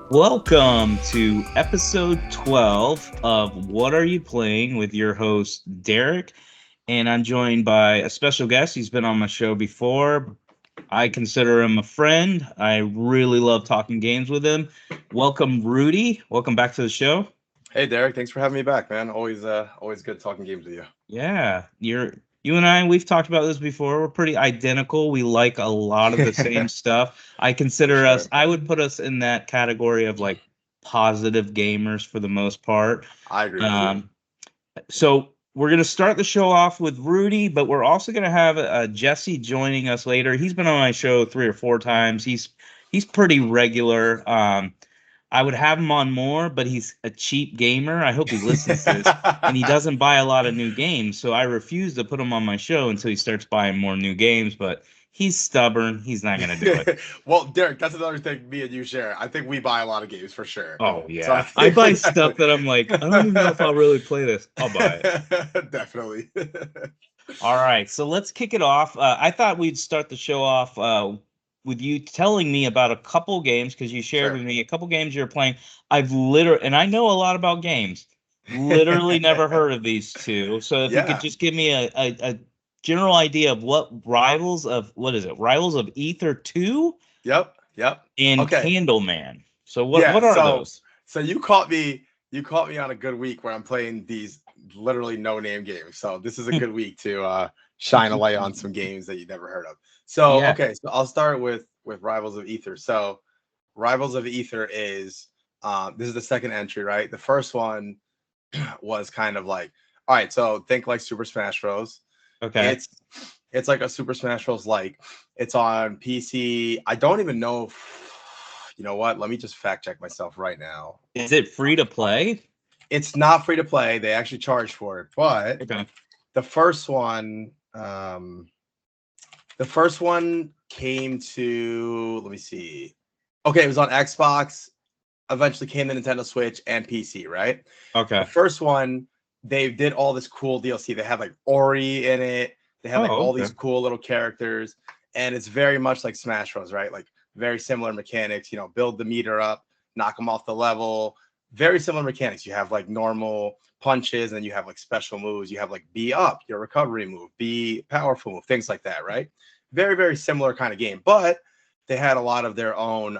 Welcome to episode 12 of What Are You Playing with your host, Derek. And I'm joined by a special guest. He's been on my show before. I consider him a friend. I really love talking games with him. Welcome, Rudy. Welcome back to the show. Hey Derek, thanks for having me back, man. Always good talking games with you. Yeah, you and I, we've talked about this before. We're pretty identical. We like a lot of the same stuff. I For consider us, sure. I would put us in that category of like positive gamers for the most part. I agree with you. Um, so we're going to start the show off with Rudy, but we're also going to have Jesse joining us later. He's been on my show 3 or 4 times. He's pretty regular. I would have him on more, but he's a cheap gamer. I hope he listens to this. And he doesn't buy a lot of new games, so I refuse to put him on my show until he starts buying more new games. But he's stubborn. He's not going to do it. Well, Derek, that's another thing me and you share. I think we buy a lot of games for sure. Oh So I yeah, I think buy we stuff that I'm like, I don't even know if I'll really play this. I'll buy it. definitely. All right, so let's kick it off. I thought we'd start the show off with you telling me about a couple games because you shared with Sure. me a couple games you're playing. I've literally, and I know a lot about games. Literally never heard of these two. So if you could Yeah. just give me a general idea of what is it? Rivals of Ether 2 Yep. Yep. and Okay. Candleman. So what Yeah. what are So those? so you caught me on a good week where I'm playing these literally no name games. So this is a good week to shine a light on some games that you never heard of. So Yeah. okay, so I'll start with Rivals of Ether. So Rivals of Ether is this is the second entry, right? The first one was kind of like, all right, so think like Super Smash Bros. Okay. It's it's like a Super Smash Bros. Like it's on PC. I don't even know you know what? Let me just fact check myself right now. Is it free to play? It's not free to play. They actually charge for it, but Okay. the first one, um, the first one came to. Let me see. Okay, it was on Xbox. Eventually came to Nintendo Switch and PC. Right. The Okay. first one, they did all this cool DLC. They had like Ori in it. They had like Oh, all okay. these cool little characters, and it's very much like Smash Bros. Right? Like very similar mechanics. You know, build the meter up, knock them off the level. Very similar mechanics. You have like normal punches, and you have like special moves. You have like B up, your recovery move, B powerful move, things like that. Right? Very very similar kind of game, but they had a lot of their own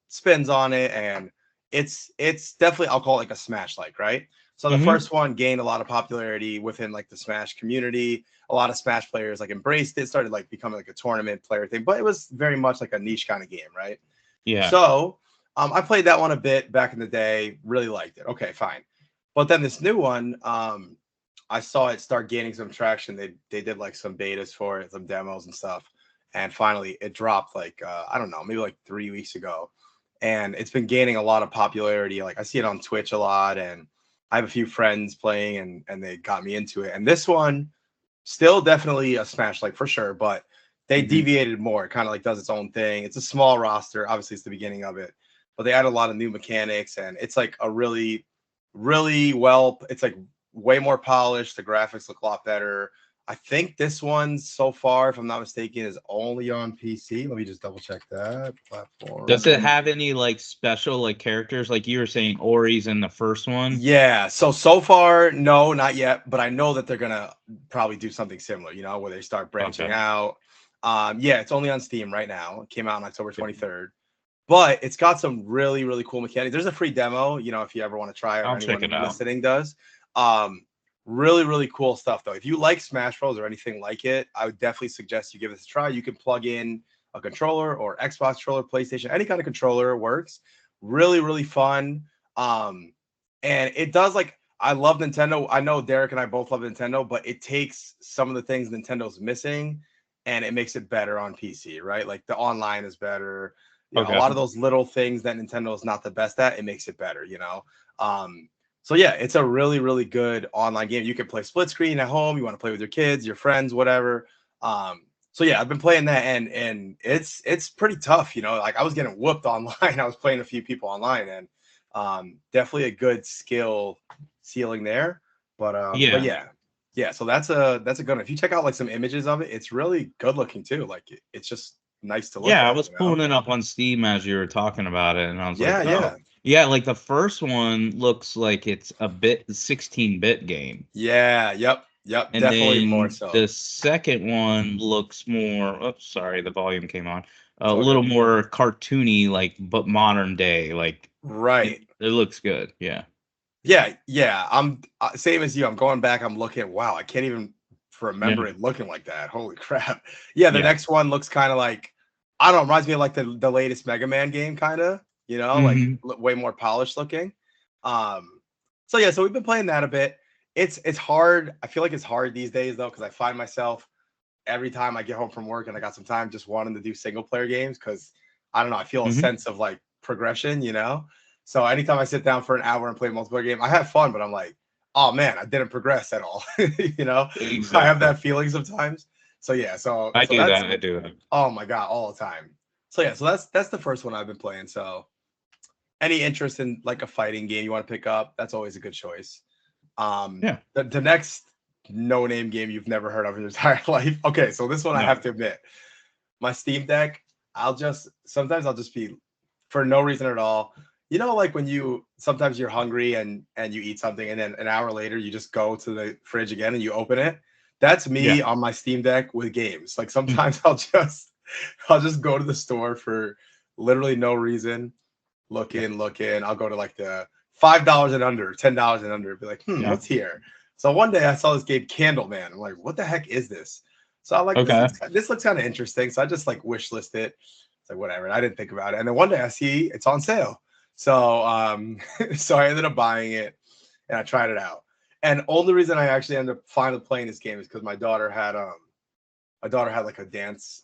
spins on it, and it's definitely, I'll call it like a Smash like, right? So the Mm-hmm. first one gained a lot of popularity within like the Smash community. A lot of Smash players like embraced it, started like becoming like a tournament player thing, but it was very much like a niche kind of game, right? Yeah. So I played that one a bit back in the day, really liked it. Okay, fine. But then this new one, I saw it start gaining some traction. They did like some betas for it, some demos and stuff, and finally it dropped like I don't know, maybe like 3 weeks ago, and it's been gaining a lot of popularity. Like I see it on Twitch a lot, and I have a few friends playing, and they got me into it. And this one, still definitely a Smash like for sure, but they Mm-hmm. deviated more. It kind of like does its own thing. It's a small roster, obviously it's the beginning of it, but they add a lot of new mechanics, and it's like a really, really well. It's like way more polished. The graphics look a lot better. I think this one so far, if I'm not mistaken, is only on PC. Let me just double check that Does it platform. have any like special like characters like you were saying Ori's in the first one? Yeah, so far, no, not yet, but I know that they're gonna probably do something similar, you know, where they start branching Okay. out. Yeah, it's only on Steam right now. It came out on October 23rd, but it's got some really, really cool mechanics. There's a free demo, you know, if you ever want to try it, or I'll check anyone it out. listening does. Um, Really, really cool stuff though. If you like Smash Bros or anything like it, I would definitely suggest you give this a try. You can plug in a controller or Xbox controller, PlayStation, any kind of controller works. Really, really fun. Um, and it does like, I love Nintendo. I know Derek and I both love Nintendo, but it takes some of the things Nintendo's missing and it makes it better on PC, right? Like the online is better. You know, a Okay. lot of those little things that Nintendo is not the best at, it makes it better, you know. So yeah, it's a really, really good online game. You can play split screen at home. You want to play with your kids, your friends, whatever. So yeah, I've been playing that, and it's pretty tough. You know, like I was getting whooped online. I was playing a few people online, and definitely a good skill ceiling there. But Yeah. yeah, yeah. So that's a good one. If you check out like some images of it, it's really good looking too. Like it's just nice to look Yeah, I at. was pulling it up on Steam as you were talking about it, and I was like, Yeah, oh, yeah, yeah, like the first one looks like it's a 16-bit game. yeah, yep, And definitely more then so. the second one looks more, oh, sorry, the volume came on. It's A all little good. more cartoony, like, but modern day. Like, Right. it looks good. Yeah. Yeah, yeah. I'm same as you. I'm going back. I'm looking. Wow, I can't even Yeah. remember it looking like that. Holy crap. Yeah, the Yeah. next one looks kind of like I don't know. Reminds me of like the latest Mega Man game, kind of. You know, like Hmm. way more polished looking. So yeah, so we've been playing that a bit. It's hard. I feel like it's hard these days though, because I find myself every time I get home from work and I got some time just wanting to do single player games because I don't know, I feel a Hmm. sense of like progression, you know? So anytime I sit down for an hour and play a multiplayer game, I have fun, but I'm like, oh man, I didn't progress at all. You know, I have Exactly. that feeling sometimes. So yeah, I so do that's that. I do that. oh my god, all the time. So yeah, so that's the first one I've been playing. So any interest in like a fighting game you want to pick up, that's always a good choice. Yeah. The next no name game you've never heard of in your entire life. Okay, so this one I have No. to admit, my Steam Deck, sometimes I'll just be for no reason at all. You know, like when you sometimes you're hungry and you eat something and then an hour later you just go to the fridge again and you open it. That's Yeah. me on my Steam Deck with games. Like sometimes I'll just go to the store for literally no reason. Yeah. Look in. I'll go to like the $5 and under, $10 and under. Be like, Yeah. what's here? So one day I saw this game Candleman. I'm like, what the heck is this? So I'm like, Okay. this looks kind of interesting. So I just like wish list it. It's like whatever. And I didn't think about it. And then one day I see it's on sale. So so I ended up buying it and I tried it out. And only reason I actually ended up finally playing this game is because my daughter had like a dance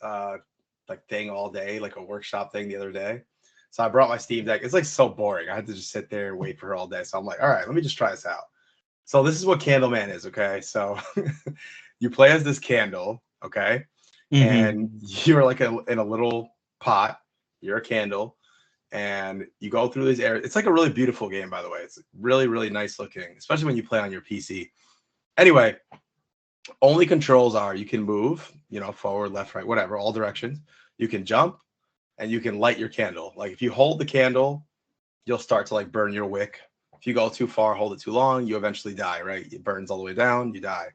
like thing all day, like a workshop thing the other day. So I brought my Steam Deck. It's like so boring. I had to just sit there and wait for her all day. So I'm like, all right, let me just try this out. So this is what Candleman is, okay? So you play as this candle, okay? Hmm. And you're like in a little pot. You're a candle, and you go through these areas. It's like a really beautiful game, by the way. It's really, really nice looking, especially when you play on your PC. Anyway, only controls are you can move, you know, forward, left, right, whatever, all directions. You can jump and you can light your candle. Like if you hold the candle, you'll start to like burn your wick. If you go too far, hold it too long, you eventually die, right? It burns all the way down, you die.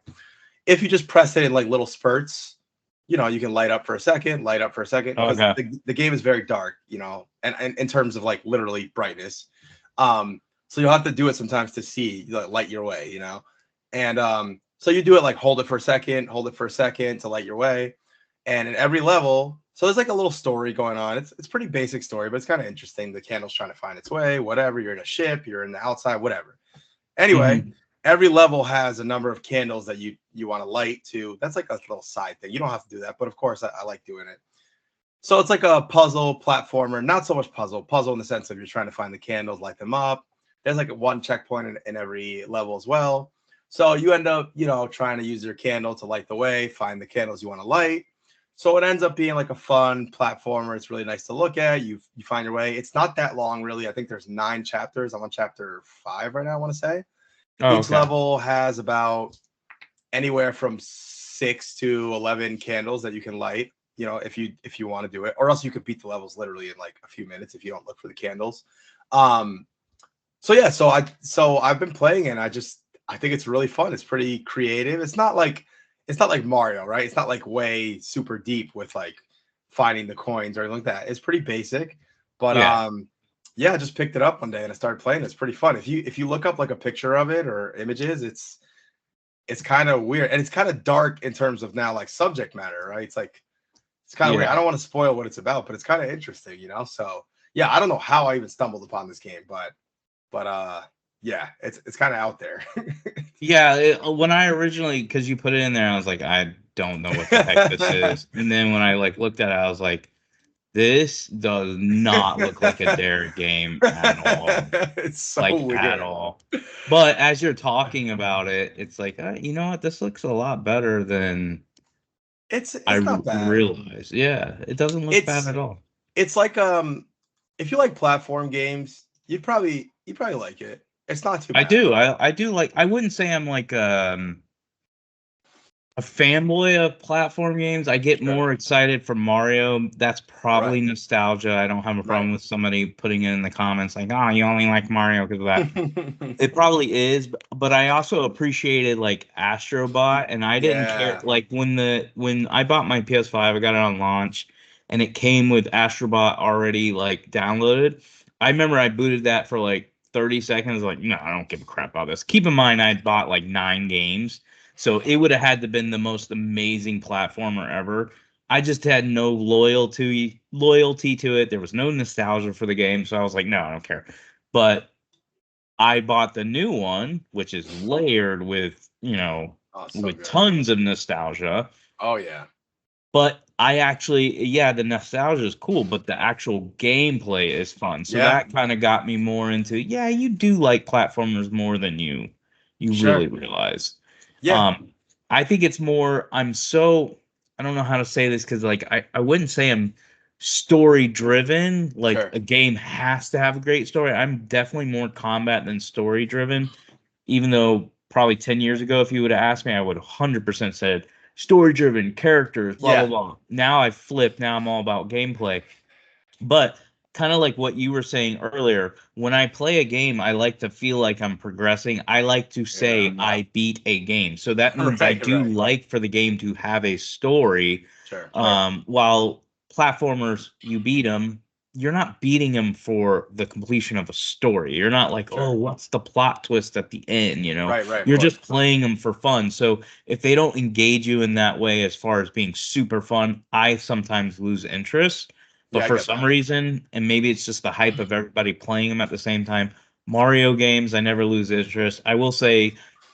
If you just press it in like little spurts, you know, you can light up for a second, light up for a second, because Okay. the game is very dark, you know, and in terms of like literally brightness. So you'll have to do it sometimes to see, like, light your way, you know. And so you do it like hold it for a second, hold it for a second to light your way. And in every level, so there's like a little story going on. It's pretty basic story, but it's kind of interesting. The candle's trying to find its way, whatever. You're in a ship, you're in the outside, whatever. Anyway, Hmm. every level has a number of candles that you want to light to. That's like a little side thing. You don't have to do that, but of course I like doing it. So it's like a puzzle platformer, not so much puzzle in the sense of you're trying to find the candles, light them up. There's like one checkpoint in every level as well. So you end up, you know, trying to use your candle to light the way, find the candles you want to light. So it ends up being like a fun platformer. It's really nice to look at. You find your way. It's not that long, really. I think there's 9 chapters. I'm on chapter 5 right now, I want to say. Oh, Each okay. level has about anywhere from 6 to 11 candles that you can light. You know, if you want to do it, or else you could beat the levels literally in like a few minutes if you don't look for the candles. Um, so yeah, so I've been playing and I think it's really fun. It's pretty creative. It's not like Mario, right? It's not like way super deep with like finding the coins or anything like that. It's pretty basic, but Yeah. yeah, I just picked it up one day and I started playing. It's pretty fun. If you look up like a picture of it or images, it's kind of weird and it's kind of dark in terms of now like subject matter, right? It's kind of weird. I Yeah. don't want to spoil what it's about, but it's kind of interesting, you know. So yeah, I don't know how I even stumbled upon this game, but yeah, it's kind of out there. Yeah, when I originally, because you put it in there, I was like, I don't know what the heck this is. And then when I like looked at it, I was like, this does not look like a Dare game at all. It's so Like at weird. all. But as you're talking about it, it's like, you know what? This looks a lot better than It's not bad. realized. Yeah, it doesn't look bad It's at all. it's like if you like platform games, you'd probably like it. It's not too I bad. do. I do like. I wouldn't say I'm like a fanboy of platform games. I get Sure. more excited for Mario. That's Right. probably nostalgia. I don't have a Right. problem with somebody putting it in the comments like, "Oh, you only like Mario because of that." It probably is, but I also appreciated like Astrobot, and I didn't care Yeah. like when I bought my PS5, I got it on launch, and it came with Astrobot already like downloaded. I remember I booted that for like 30 seconds, like, no, I don't give a crap about this. Keep in mind, I bought like 9 games, so it would have had to been the most amazing platformer ever. I just had no loyalty to it. There was no nostalgia for the game, so I was like, no, I don't care. But I bought the new one, which is layered with, Oh, so with good. tons of nostalgia. Oh yeah. But I actually, yeah, the nostalgia is cool, but the actual gameplay is fun. So Yeah. that kind of got me more into, yeah, you do like platformers more than you really Sure. realize. Yeah. Um, I think it's more, I don't know how to say this because like I wouldn't say I'm story driven, like Sure. a game has to have a great story. I'm definitely more combat than story driven, even though probably 10 years ago, if you would have asked me, I would 100% said story driven characters, blah, blah, Yeah. blah. Now I've flipped. Now I'm all about gameplay. But kind of like what you were saying earlier, when I play a game, I like to feel like I'm progressing. I like to Yeah. say I beat a game. So that means I Right. do Right. like for the game to have a story. Sure. While platformers, you beat them, you're not beating them for the completion of a story. You're not like, oh, Sure. what's the plot twist at the end? Right. Right. Of You're course. just playing them for fun. So if they don't engage you in that way as far as being super fun, I sometimes lose interest. But Yeah, I for get some that. reason, and maybe it's just the hype of everybody playing them at the same time, Mario games, I never lose interest. I will say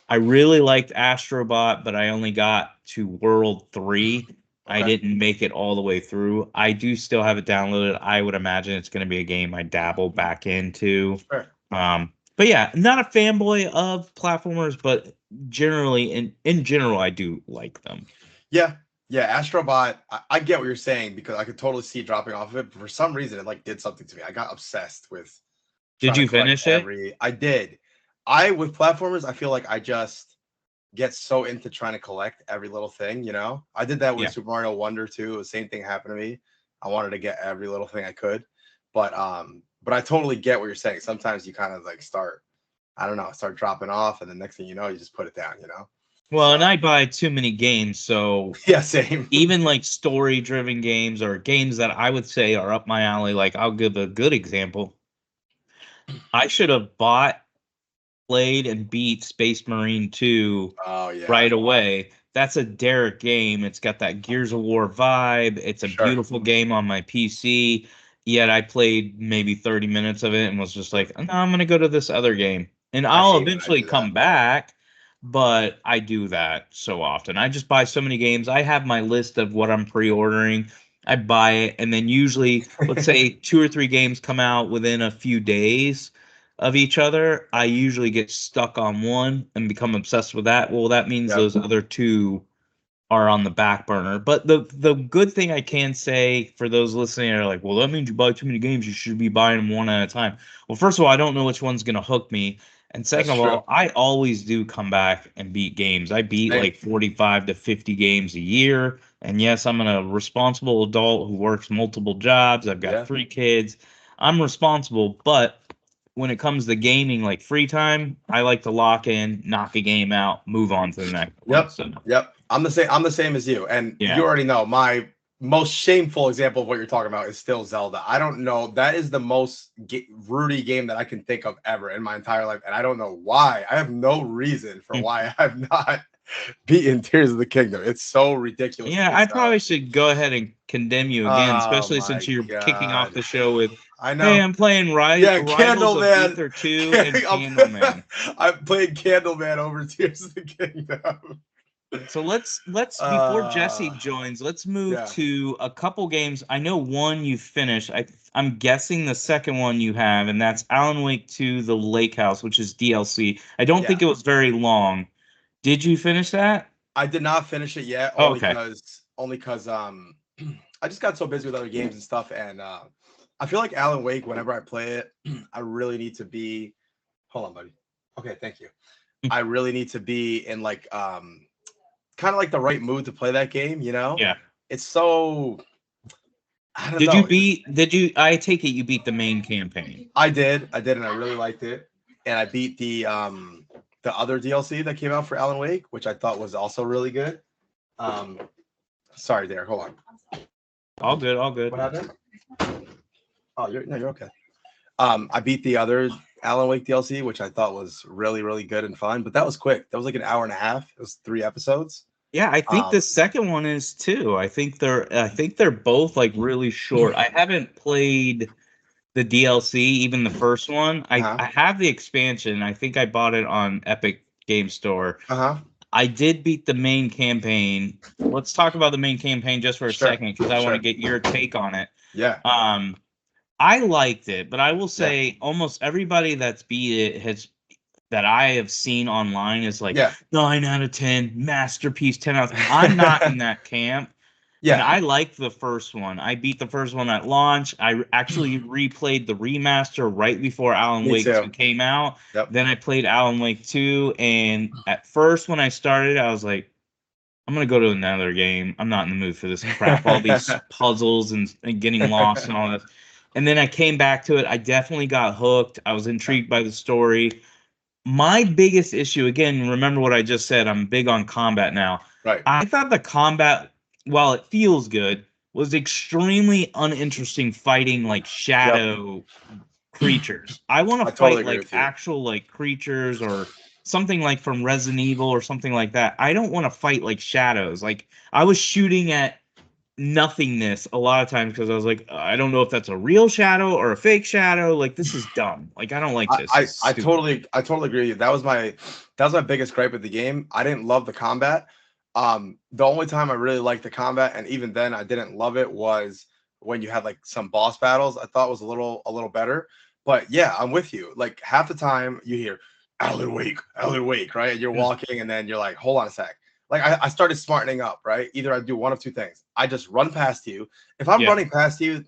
I really liked Astrobot, but I only got to World 3. I Okay. didn't make it all the way through. I do still have it downloaded. I would imagine it's going to be a game I dabble back into. Sure. But yeah, not a fanboy of platformers, but generally, in general, I do like them. Yeah. Yeah. Astrobot. I get what you're saying because I could totally see dropping off of it. But for some reason, it like did something to me. I got obsessed with Did trying to you collect finish it? every. I did. I with platformers, I feel like I just get so into trying to collect every little thing. I did that with Yeah. Super Mario Wonder too. The same thing happened to me. I wanted to get every little thing I could, but I totally get what you're saying. Sometimes you kind of like start, I don't know, start dropping off, and the next thing you know, you just put it down. Well, and So I buy too many games, so yeah, same. even like story-driven games or games that I would say are up my alley, like I'll give a good example. I should have bought, played, and beat Space Marine 2 Oh yeah, right away. That's a Derek game. It's got that Gears of War vibe. It's a sure. beautiful game on my PC. Yet I played maybe 30 minutes of it and was just like, no, I'm gonna go to this other game. And I I'll hate when I eventually do that. come back, but I do that so often. I just buy so many games. I have my list of what I'm pre-ordering. I buy it, and then usually, let's say 2 or 3 games come out within a few days of each other, I usually get stuck on one and become obsessed with that. Well, that means Yep. those other two are on the back burner. But the good thing I can say for those listening are like, well, that means you buy too many games. You should be buying them one at a time. Well, first of all, I don't know which one's gonna hook me. And second That's of true. all, I always do come back and beat games. I beat Same. like 45 to 50 games a year. And yes, I'm a responsible adult who works multiple jobs. I've got Yeah. 3 kids. I'm responsible, but when it comes to gaming, like free time, I like to lock in, knock a game out, move on to the next one. Yep. So Yep. I'm the same. I'm the same as you. And you yeah. already know my most shameful example of what you're talking about is still Zelda. I don't know. That is the most Rudy game that I can think of ever in my entire life. And I don't know why. I have no reason for why I've not beaten Tears of the Kingdom. It's so ridiculous to Yeah, me. I So, probably should go ahead and condemn you again, oh especially since my you're kicking off God. the show with, I "Hey, know. I'm playing Yeah, Rivals of Candleman. Aether 2 and I'm, Candleman." I'm playing Candleman over Tears of the Kingdom. So let's before Jesse Uh, joins, let's move yeah. to a couple games. I know one you finished. I'm guessing the second one you have, and that's Alan Wake 2: The Lake House, which is DLC. I don't Yeah. think it was very long. Did you finish that? I did not finish it yet, Oh, only okay. because I just got so busy with other games and stuff, and I feel like Alan Wake. Whenever I play it, I really need to be. Hold on, buddy. Okay, thank you. I really need to be in like kind of like the right mood to play that game. You know, Yeah. it's so I don't Did know. you beat? Did you? I take it you beat the main campaign. I did, and I really liked it, and I beat the other DLC that came out for Alan Wake, which I thought was also really good. Um, sorry, there. Hold on. All good. All good. What happened? Oh, you're okay. I beat the other Alan Wake DLC, which I thought was really, really good and fun. But that was quick. That was like an hour and a half. It was 3 episodes. Yeah, I think the second one is too. I think they're both like really short. I haven't played the DLC, even the first one. I have the expansion. I think I bought it on Epic Game Store. I did beat the main campaign. Let's talk about the main campaign just for a second because I want to get your take on it. Yeah. I liked it, but I will say almost everybody that's beat it that I have seen online is like 9 out of 10, masterpiece, 10 out of 10. I'm not in that camp. Yeah. And I liked the first one. I beat the first one at launch. I actually replayed the remaster right before Alan Wake 2 came out. Yep. Then I played Alan Wake 2. And at first, when I started, I was like, I'm going to go to another game. I'm not in the mood for this crap. All these puzzles and getting lost and all that. And then I came back to it. I definitely got hooked. I was intrigued by the story. My biggest issue, again, remember what I just said, I'm big on combat now. Right. I thought the combat, while it feels good, was extremely uninteresting fighting like shadow creatures. I want to fight like actual like creatures or something like from Resident Evil or something like that. I don't want to fight like shadows. Like I was shooting at nothingness a lot of times because I was like, I don't know if that's a real shadow or a fake shadow. Like this is dumb. Like I don't like this. I totally agree with you. That was my biggest gripe with the game. I didn't love the combat. The only time I really liked the combat, and even then I didn't love it, was when you had like some boss battles. I thought was a little better. But yeah, I'm with you. Like half the time you hear Alan Wake, right? And you're walking, and then you're like, hold on a sec. Like I started smartening up, right? Either I do one of two things. I just run past you. If I'm running past you,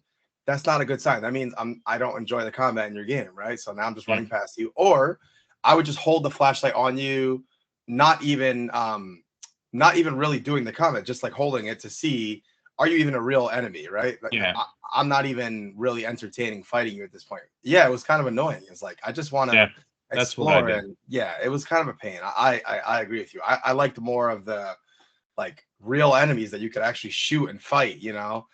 that's not a good sign. That means I don't enjoy the combat in your game, right? So now I'm just running past you. Or I would just hold the flashlight on you, not even really doing the combat, just like holding it to see, are you even a real enemy, right? Like, I'm not even really entertaining fighting you at this point. Yeah, it was kind of annoying. It's like I just want to explore, and it was kind of a pain. I agree with you. I liked more of the like real enemies that you could actually shoot and fight, you know.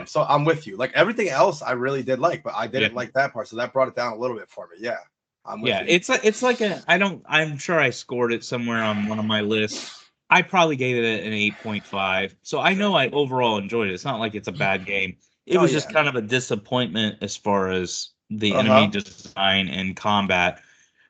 So I'm with you. Like everything else I really did like, but I didn't like that part, so that brought it down a little bit for me. Yeah. I'm with you. It's like I'm sure I scored it somewhere on one of my lists. I probably gave it an 8.5. So I know I overall enjoyed it. It's not like it's a bad game. It was just kind of a disappointment as far as the enemy design and combat.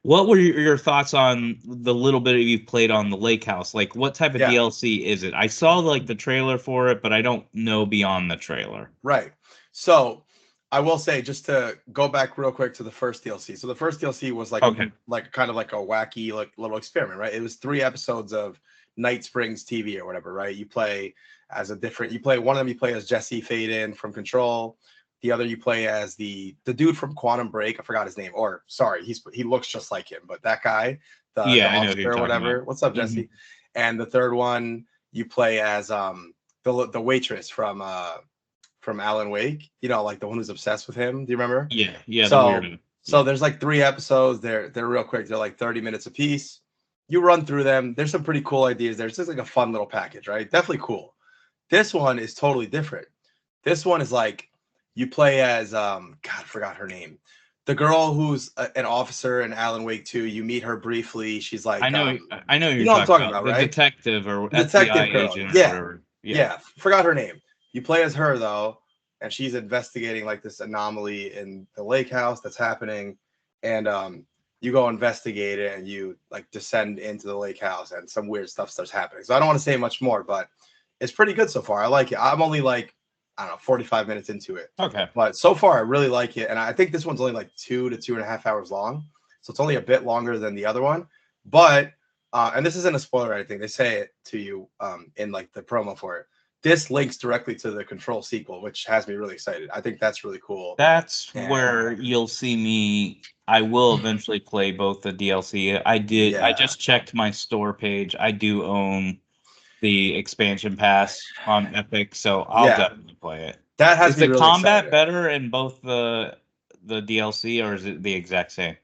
What were your thoughts on the little bit you've played on the Lake House? Like, what type of DLC is it? I saw like the trailer for it, but I don't know beyond the trailer. Right. So I will say, just to go back real quick to the first DLC. So the first DLC was like kind of like a wacky like little experiment, right? It was 3 episodes of Night Springs TV or whatever, right? You play as one of them, you play as Jesse Faden from Control. The other you play as the dude from Quantum Break. I forgot his name. Or sorry, he looks just like him, but that guy, the officer or whatever. What's up, Jesse? Mm-hmm. And the third one you play as the waitress from Alan Wake. You know, like the one who's obsessed with him. Do you remember? Yeah. So there's like 3 episodes. They're real quick. They're like 30 minutes a piece. You run through them. There's some pretty cool ideas there. It's just like a fun little package, right? Definitely cool. This one is totally different. This one is like, you play as God, I forgot her name. The girl who's an officer in Alan Wake 2. You meet her briefly. She's like, I know you know what I'm talking about, the right? detective or detective girl. agent or whatever. Yeah, forgot her name. You play as her though, and she's investigating like this anomaly in the lake house that's happening, and you go investigate it, and you like descend into the lake house, and some weird stuff starts happening. So I don't want to say much more, but it's pretty good so far. I like it. I'm only like, I don't know, 45 minutes into it. Okay. But so far, I really like it. And I think this one's only like 2 to 2.5 hours long. So it's only a bit longer than the other one. But, and this isn't a spoiler or anything. They say it to you in like the promo for it. This links directly to the Control sequel, which has me really excited. I think that's really cool. That's where you'll see me. I will eventually play both the DLC. I just checked my store page. I do own the expansion pass on Epic, so I'll Yeah, definitely play it. that has Is me the really combat excited. better in both the DLC, or is it the exact same?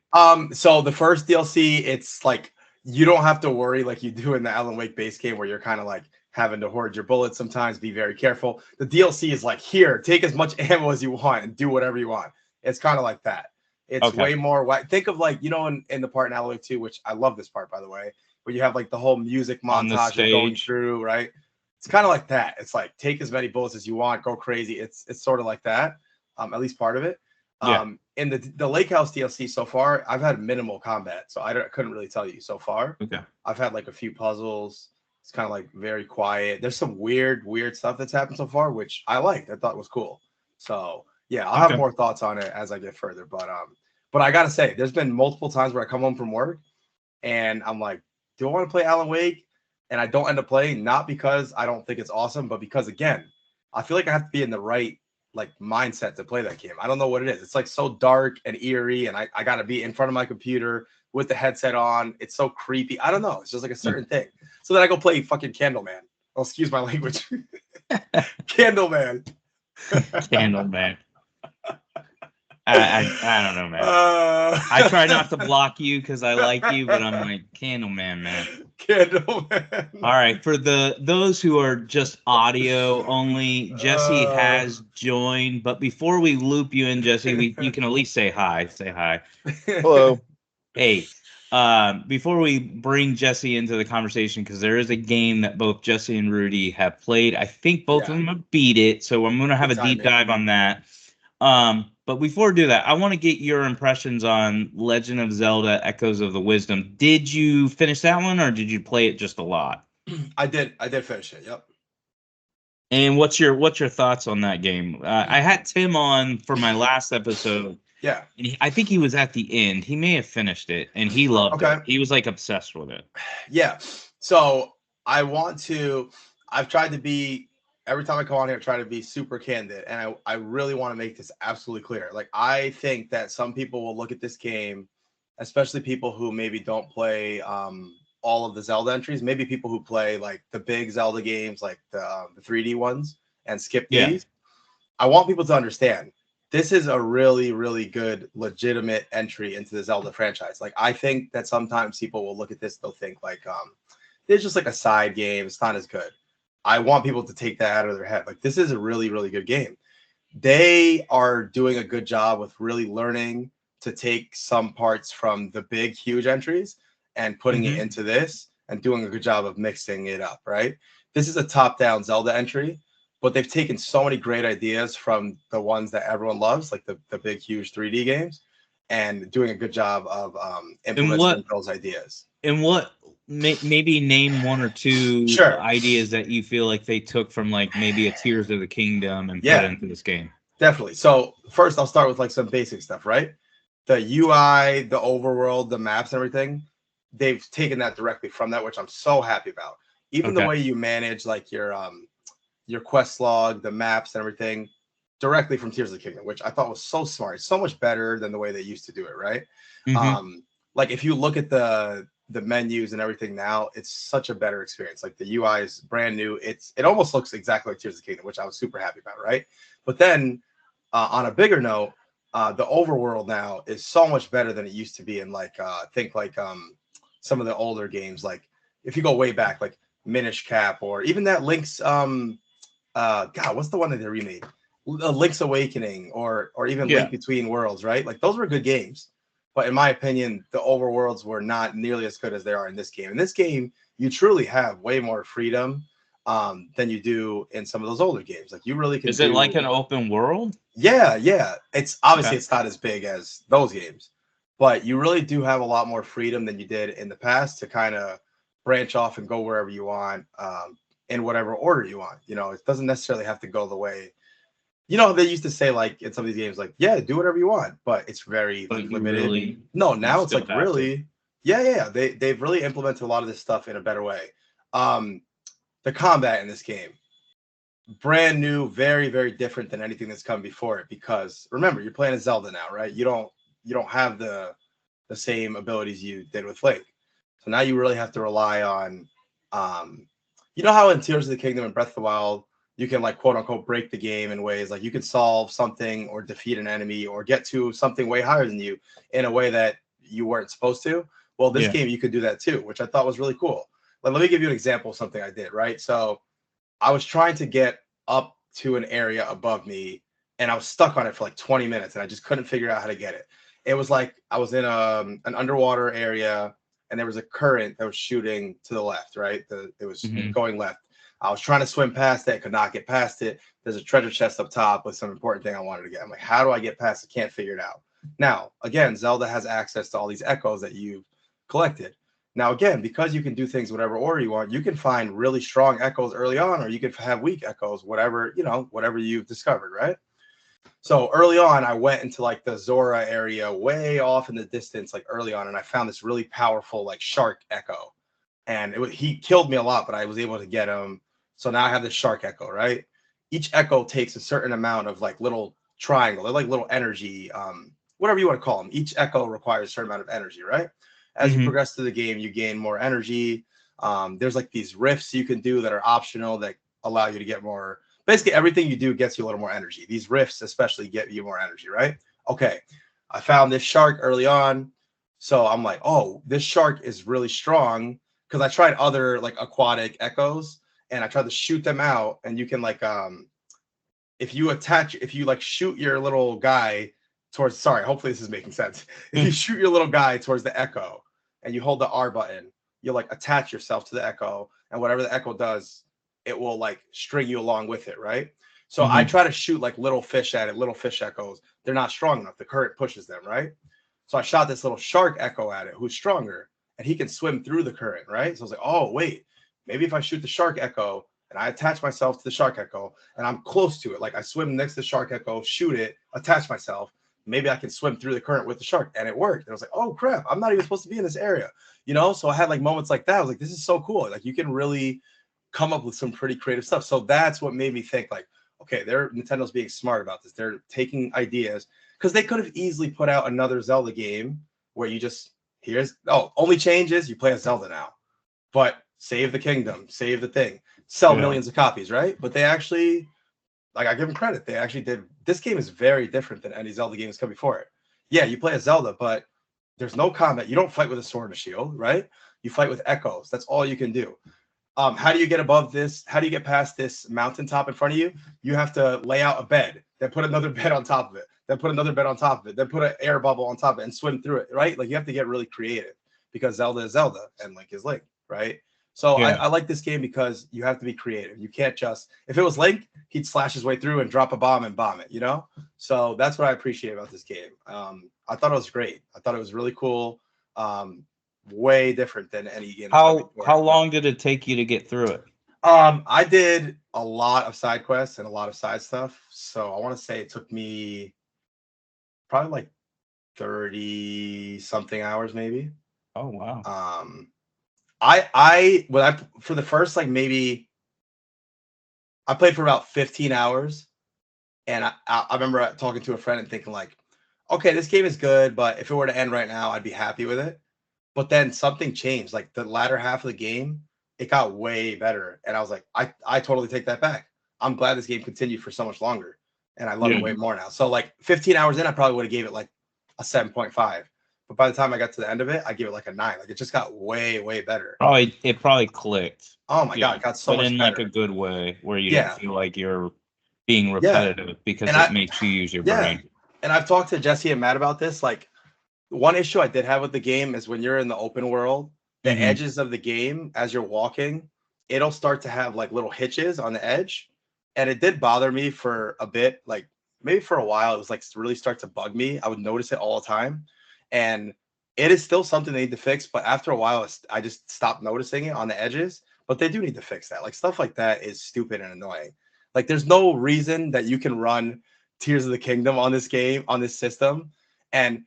So the first DLC, it's like you don't have to worry like you do in the Alan Wake base game where you're kind of like having to hoard your bullets sometimes, be very careful. The DLC is like, here, take as much ammo as you want and do whatever you want. It's kind of like that. It's Okay. way more think of like, in the part in Alan Wake 2, which I love this part by the way, where you have like the whole music On the montage of going stage. through, right? It's kind of like that. It's like take as many bullets as you want, go crazy. It's sort of like that. At least part of it. Yeah. In the Lake House DLC so far, I've had minimal combat, so I couldn't really tell you so far. Okay. I've had like a few puzzles. It's kind of like very quiet. There's some weird stuff that's happened so far, which I liked. I thought was cool. So yeah, I'll have Okay. more thoughts on it as I get further. But I gotta say, there's been multiple times where I come home from work and I'm like, do I want to play Alan Wake? And I don't end up playing, not because I don't think it's awesome, but because again, I feel like I have to be in the right like mindset to play that game. I don't know what it is. It's like so dark and eerie, and I got to be in front of my computer with the headset on. It's so creepy. I don't know. It's just like a certain thing. So then I go play fucking Candleman. Oh, excuse my language. Candleman. Candleman. I don't know, man. I try not to block you because I like you, but I'm like Candleman, man. Candleman. All right, for those who are just audio only, Jesse has joined. But before we loop you in, Jesse, you can at least say hi. Say hi. Hello. Hey, before we bring Jesse into the conversation, because there is a game that both Jesse and Rudy have played. I think both of them have beat it, so I'm going to have Good a deep timing. dive on that. But before we do that, I want to get your impressions on Legend of Zelda: Echoes of the Wisdom. Did you finish that one, or did you play it just a lot? I did finish it. Yep. And what's your thoughts on that game? I had Tim on for my last episode. Yeah. And I think he was at the end. He may have finished it, and he loved Okay. it. He was like obsessed with it. Yeah. So I've tried to be, every time I come on here, I try to be super candid. And I really want to make this absolutely clear. Like, I think that some people will look at this game, especially people who maybe don't play all of the Zelda entries, maybe people who play like the big Zelda games, like the 3D ones, and skip Yeah. these. I want people to understand this is a really, really good, legitimate entry into the Zelda franchise. Like, I think that sometimes people will look at this, they'll think like, it's just like a side game. It's not as good. I want people to take that out of their head. Like, this is a really, really good game. They are doing a good job with really learning to take some parts from the big, huge entries and putting it into this and doing a good job of mixing it up, right? This is a top-down Zelda entry, but they've taken so many great ideas from the ones that everyone loves, like the big, huge 3D games, and doing a good job of implementing those ideas. And what maybe name one or two Sure. ideas that you feel like they took from like maybe a Tears of the Kingdom and put Yeah. it into this game. Definitely. So first, I'll start with like some basic stuff, right? The UI, the overworld, the maps, and everything. They've taken that directly from that, which I'm so happy about. Even the Okay. way you manage like your quest log, the maps, and everything, directly from Tears of the Kingdom, which I thought was so smart, so much better than the way they used to do it, right? Like if you look at the menus and everything now, it's such a better experience. Like the UI is brand new. It almost looks exactly like Tears of the Kingdom, which I was super happy about, right? But then on a bigger note, the overworld now is so much better than it used to be in like think like some of the older games. Like if you go way back, like Minish Cap or even that Link's God, what's the one that they remade? Link's Awakening or even Link Between Worlds, right? Like those were good games. But in my opinion, the overworlds were not nearly as good as they are in this game. In this game, you truly have way more freedom than you do in some of those older games. Like you really can. Is it like an open world? Yeah. It's obviously it's not as big as those games, but you really do have a lot more freedom than you did in the past to kind of branch off and go wherever you want in whatever order you want. You know, it doesn't necessarily have to go the way. You know, they used to say like in some of these games, like, yeah, do whatever you want, but it's very like limited. No, now it's like really, yeah. They've really implemented a lot of this stuff in a better way. The combat in this game, brand new, very, very different than anything that's come before it. Because remember, you're playing a Zelda now, right? You don't have the same abilities you did with Link. So now you really have to rely on you know how in Tears of the Kingdom and Breath of the Wild, you can like quote unquote break the game in ways like you can solve something or defeat an enemy or get to something way higher than you in a way that you weren't supposed to. Well, this game you could do that too, which I thought was really cool. Like, let me give you an example of something I did, right? So I was trying to get up to an area above me and I was stuck on it for like 20 minutes and I just couldn't figure out how to get it. It was like I was in an underwater area and there was a current that was shooting to the left, right? It was going left. I was trying to swim past it, could not get past it. There's a treasure chest up top with some important thing I wanted to get. I'm like, how do I get past it? Can't figure it out. Now, again, Zelda has access to all these echoes that you've collected. Now, again, because you can do things whatever order you want, you can find really strong echoes early on, or you can have weak echoes, whatever, whatever you've discovered, right? So early on, I went into like the Zora area way off in the distance, like early on, and I found this really powerful like shark echo. And he killed me a lot, but I was able to get him. So now I have this shark echo, right? Each echo takes a certain amount of like little triangle. They're like little energy, whatever you want to call them. Each echo requires a certain amount of energy, right? As you progress through the game, you gain more energy. There's like these rifts you can do that are optional that allow you to get more. Basically, everything you do gets you a little more energy. These rifts especially get you more energy, right? Okay, I found this shark early on. So I'm like, oh, this shark is really strong because I tried other like aquatic echoes and I tried to shoot them out. And you can like, if you like shoot your little guy towards, sorry, hopefully this is making sense. If you shoot your little guy towards the echo and you hold the R button, you'll like attach yourself to the echo and whatever the echo does, it will like string you along with it, right? So I try to shoot like little fish at it, little fish echoes. They're not strong enough. The current pushes them, right? So I shot this little shark echo at it, who's stronger, and he can swim through the current, right? So I was like, oh, wait, maybe if I shoot the shark echo and I attach myself to the shark echo and I'm close to it, like I swim next to the shark echo, shoot it, attach myself, maybe I can swim through the current with the shark. And it worked. And I was like, oh, crap, I'm not even supposed to be in this area, So I had like moments like that. I was like, this is so cool. Like you can really come up with some pretty creative stuff. So that's what made me think like, okay, Nintendo's being smart about this. They're taking ideas because they could have easily put out another Zelda game where you just only change is you play as Zelda now, but save the kingdom, save the thing, sell millions of copies, right? But they actually, like, I give them credit. They actually did. This game is very different than any Zelda game that's come before it. Yeah, you play as Zelda, but there's no combat. You don't fight with a sword and a shield, right? You fight with echoes. That's all you can do. How do you get above this? How do you get past this mountaintop in front of you? You have to lay out a bed, then put another bed on top of it, then put another bed on top of it, then put an air bubble on top of it and swim through it, right? Like you have to get really creative because Zelda is Zelda and Link is Link, right? So I like this game because you have to be creative. You can't just, if it was Link, he'd slash his way through and drop a bomb and bomb it, So that's what I appreciate about this game. I thought it was great. I thought it was really cool. Way different than any game. How long did it take you to get through it? I did a lot of side quests and a lot of side stuff. So I want to say it took me probably like 30 something hours, maybe. Oh wow. For the first like maybe I played for about 15 hours, and I remember talking to a friend and thinking like, okay, this game is good, but if it were to end right now, I'd be happy with it. But then something changed. Like the latter half of the game, it got way better. And I was like, I totally take that back. I'm glad this game continued for so much longer. And I love it way more now. So like 15 hours in, I probably would have gave it like a 7.5. But by the time I got to the end of it, I give it like a 9. Like it just got way, way better. It probably clicked. Oh my God, it got so much better. But in like a good way where you don't feel like you're being repetitive because it makes you use your brain. And I've talked to Jesse and Matt about this. Like, one issue I did have with the game is when you're in the open world, the edges of the game, as you're walking, it'll start to have like little hitches on the edge. And it did bother me for a bit, like maybe for a while, it was like really start to bug me. I would notice it all the time. And it is still something they need to fix. But after a while, I just stopped noticing it on the edges. But they do need to fix that. Like stuff like that is stupid and annoying. Like there's no reason that you can run Tears of the Kingdom on this game, on this system. And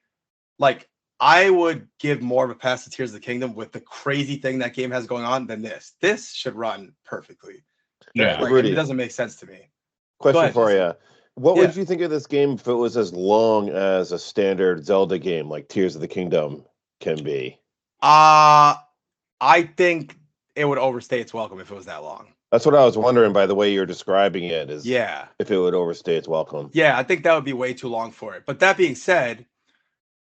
like, I would give more of a pass to Tears of the Kingdom with the crazy thing that game has going on than this. This should run perfectly. Yeah, like, Rudy, it doesn't make sense to me. Question for you. What would you think of this game if it was as long as a standard Zelda game like Tears of the Kingdom can be? I think it would overstay its welcome if it was that long. That's what I was wondering by the way you're describing it. Is Yeah. if it would overstay its welcome. Yeah, I think that would be way too long for it. But that being said,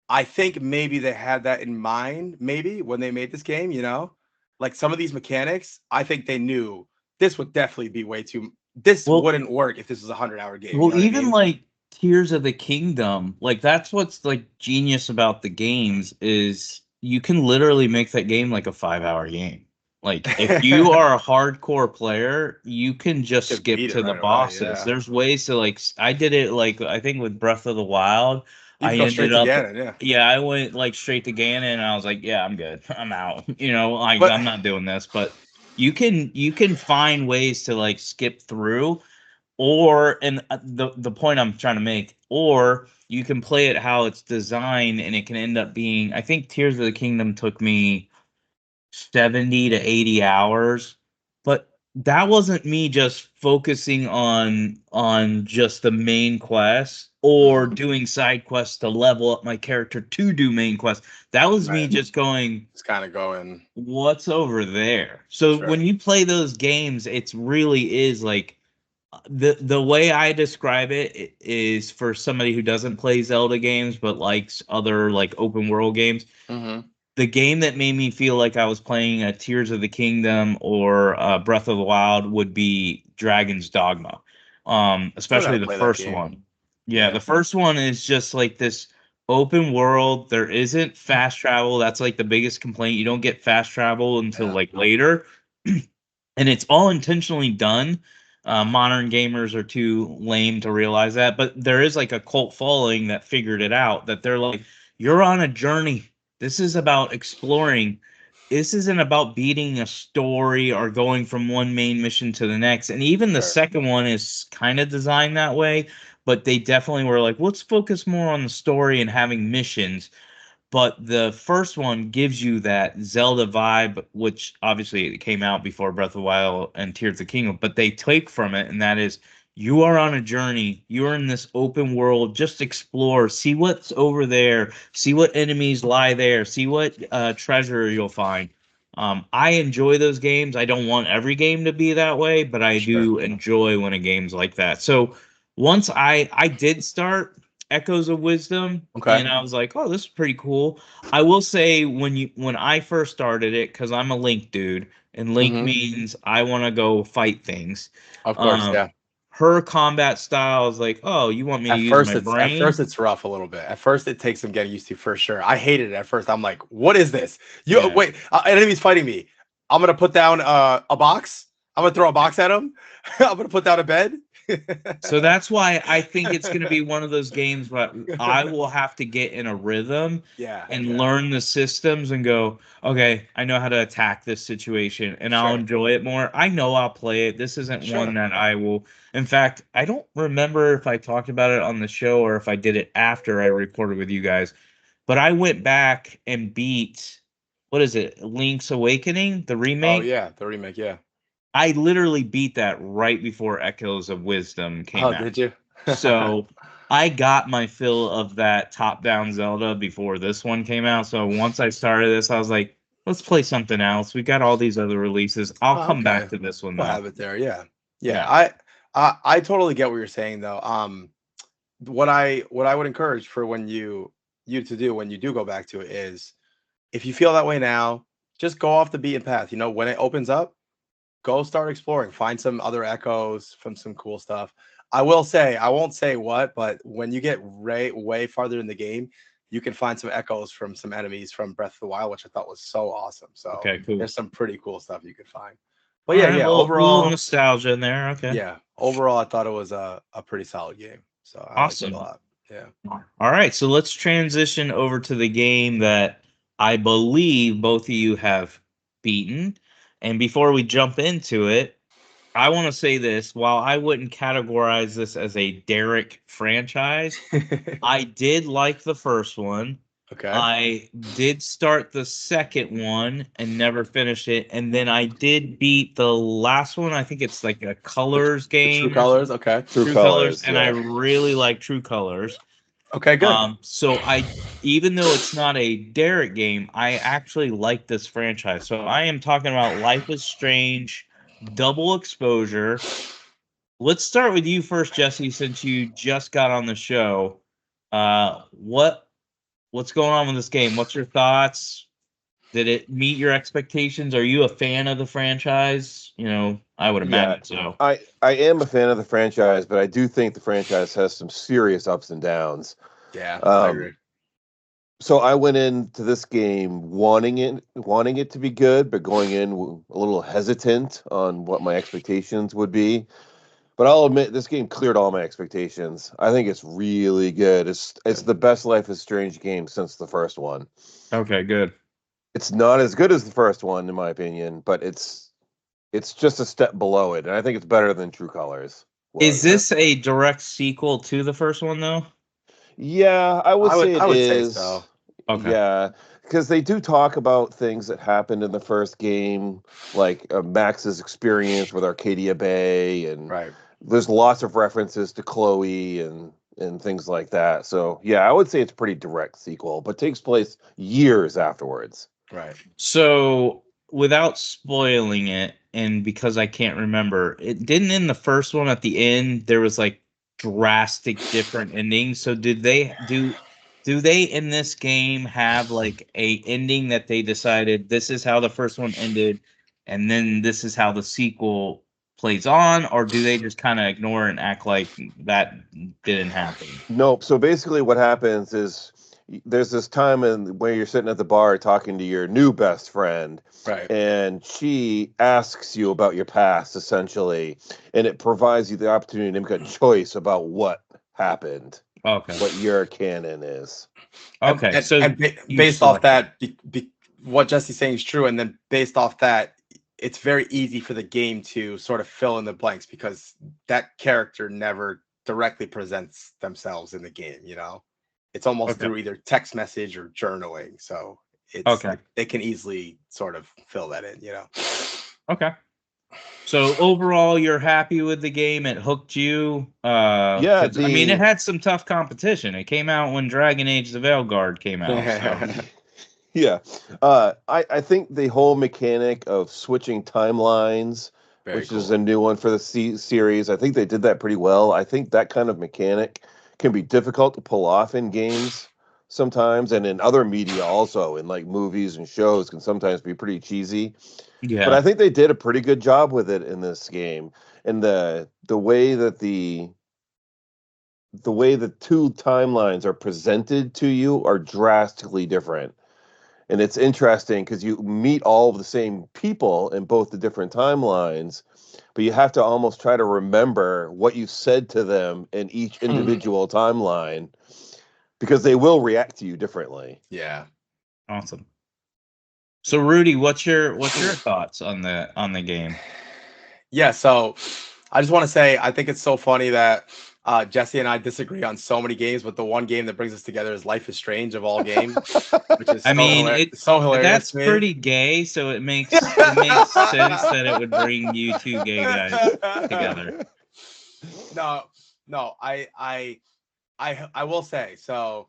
I think maybe they had that in mind, maybe when they made this game, you know, like some of these mechanics, I think they knew this would definitely be way too. This Well- wouldn't work if this was a 100-hour game. Well, you know what I even mean? like Tears of the Kingdom, like that's what's like genius about the games is you can literally make that game like a 5-hour game. Like if you are a hardcore player, you can just Could skip beat it to the right away, bosses. yeah. There's ways to like I did it like I think with Breath of the Wild. You I can go straight ended to up Ganon, yeah. I went like straight to Ganon and I was like, yeah, I'm good. I'm out. You know, like But- I'm not doing this. But you can find ways to like skip through or and the point I'm trying to make, or you can play it how it's designed and it can end up being I think Tears of the Kingdom took me 70 to 80 hours, but that wasn't me just focusing on just the main quest or doing side quests to level up my character to do main quests. That was me Right. just going, It's kind of going. what's over there? So Sure. when you play those games, it's really is like the way I describe it is for somebody who doesn't play Zelda games but likes other like open world games. Mhm. The game that made me feel like I was playing a Tears of the Kingdom or Breath of the Wild would be Dragon's Dogma, especially the play that first game. one. Yeah, Yeah. the first one is just like this open world. There isn't fast travel. That's like the biggest complaint. You don't get fast travel until Yeah. like later, and it's all intentionally done. Modern gamers are too lame to realize that, but there is like a cult following that figured it out. That they're like, you're on a journey. This is about exploring. This isn't about beating a story or going from one main mission to the next. And even the Sure. second one is kind of designed that way, but they definitely were like, let's focus more on the story and having missions. But the first one gives you that Zelda vibe, which obviously it came out before Breath of the Wild and Tears of the Kingdom, but they take from it, and that is you are on a journey. You are in this open world. Just explore, see what's over there, see what enemies lie there, see what treasure you'll find. I enjoy those games. I don't want every game to be that way, but I Sure. do enjoy when a game's like that. So once I did start Echoes of Wisdom, Okay. and I was like, oh, this is pretty cool. I will say when I first started it, because I'm a Link dude, and Link Mhm. means I want to go fight things. Of course, yeah. Her combat style is like, oh, you want me to At use first, my it's brain? rough a little bit. At first, it takes some getting used to for sure. I hated it at first. I'm like, what is this? Yeah. Wait, an enemy's fighting me. I'm gonna put down a box. I'm gonna throw a box at him. I'm gonna put down a bed. So that's why I think it's going to be one of those games where I will have to get in a rhythm Yeah, and yeah. learn the systems and go, okay, I know how to attack this situation and I'll Sure. enjoy it more. I know I'll play it. This isn't Sure. one that I will. In fact, I don't remember if I talked about it on the show or if I did it after I recorded with you guys, but I went back and beat, what is it, Link's Awakening, the Oh remake? yeah, the remake. Yeah. I literally beat that right before Echoes of Wisdom came Oh, out. did you? So I got my fill of that top-down Zelda before this one came out. So once I started this, I was like, let's play something else. We got all these other releases. I'll Oh, come back okay. to this one We'll though. have it there. Yeah. Yeah. Yeah. I totally get what you're saying though. What I would encourage for when you to do when you do go back to it is if you feel that way now, just go off the beaten path. You know, when it opens up, go start exploring, find some other echoes from some cool stuff. I will say, I won't say what, but when you get way farther in the game, you can find some echoes from some enemies from Breath of the Wild, which I thought was so awesome. So Okay, cool. there's some pretty cool stuff you could find. But All yeah, right, yeah, little overall, nostalgia in there. Okay. yeah, overall, I thought it was a pretty solid game. So I liked it Awesome. a lot. Yeah. All right, so let's transition over to the game that I believe both of you have beaten. And before we jump into it, I want to say this. While I wouldn't categorize this as a Derek franchise, I did like the first one. Okay. I did start the second one and never finished it. And then I did beat the last one. I think it's like a Colors game. True Colors. Okay. True Colors. And I really like True Colors. Okay, good. So even though it's not a Derek game, I actually like this franchise. So I am talking about Life is Strange, Double Exposure. Let's start with you first, Jesse, since you just got on the show. What's going on with this game? What's your thoughts? Did it meet your expectations? Are you a fan of the franchise? I would Yeah, imagine so. I am a fan of the franchise, but I do think the franchise has some serious ups and downs. Yeah, I agree. So I went into this game wanting it to be good, but going in a little hesitant on what my expectations would be. But I'll admit this game cleared all my expectations. I think it's really good. It's the best Life is Strange game since the first one. Okay, good. It's not as good as the first one, in my opinion, but it's just a step below it, and I think it's better than True Colors was. Is this a direct sequel to the first one, though? Yeah, I would say it I would is. say so. Okay. Yeah, because they do talk about things that happened in the first game, like Max's experience with Arcadia Bay, and Right. there's lots of references to Chloe and things like that. So yeah, I would say it's a pretty direct sequel, but takes place years afterwards. Right. So, without spoiling it, and because I can't remember, it didn't in the first one at the end there was like drastic different endings. So do they in this game have like a ending that they decided this is how the first one ended and then this is how the sequel plays on, or do they just kind of ignore it and act like that didn't happen? Nope. So basically, what happens is there's this time where you're sitting at the bar talking to your new best friend, Right. and she asks you about your past, essentially, and it provides you the opportunity to make a choice about what happened. Okay. What your canon is. Okay. Based off that, what Jesse's saying is true, and then based off that, it's very easy for the game to sort of fill in the blanks because that character never directly presents themselves in the game. It's almost through either text message or journaling. So it's like they can easily sort of fill that in. Okay. So overall, you're happy with the game. It hooked you. Yeah, I mean, it had some tough competition. It came out when Dragon Age: The Veilguard came out. So. Yeah, I think the whole mechanic of switching timelines, which is a new one for the series, I think they did that pretty well. I think that kind of mechanic can be difficult to pull off in games sometimes, and in other media also, in like movies and shows, can sometimes be pretty cheesy. Yeah. But I think they did a pretty good job with it in this game, and the way that the two timelines are presented to you are drastically different. And it's interesting because you meet all of the same people in both the different timelines, but you have to almost try to remember what you said to them in each individual timeline because they will react to you differently. Yeah. Awesome. So Rudy, what's your thoughts on the game? Yeah, so I just want to say I think it's so funny that Jesse and I disagree on so many games, but the one game that brings us together is Life is Strange of all games, which is it's so hilarious. That's pretty gay, so it makes sense that it would bring you two gay guys together. No, I will say, so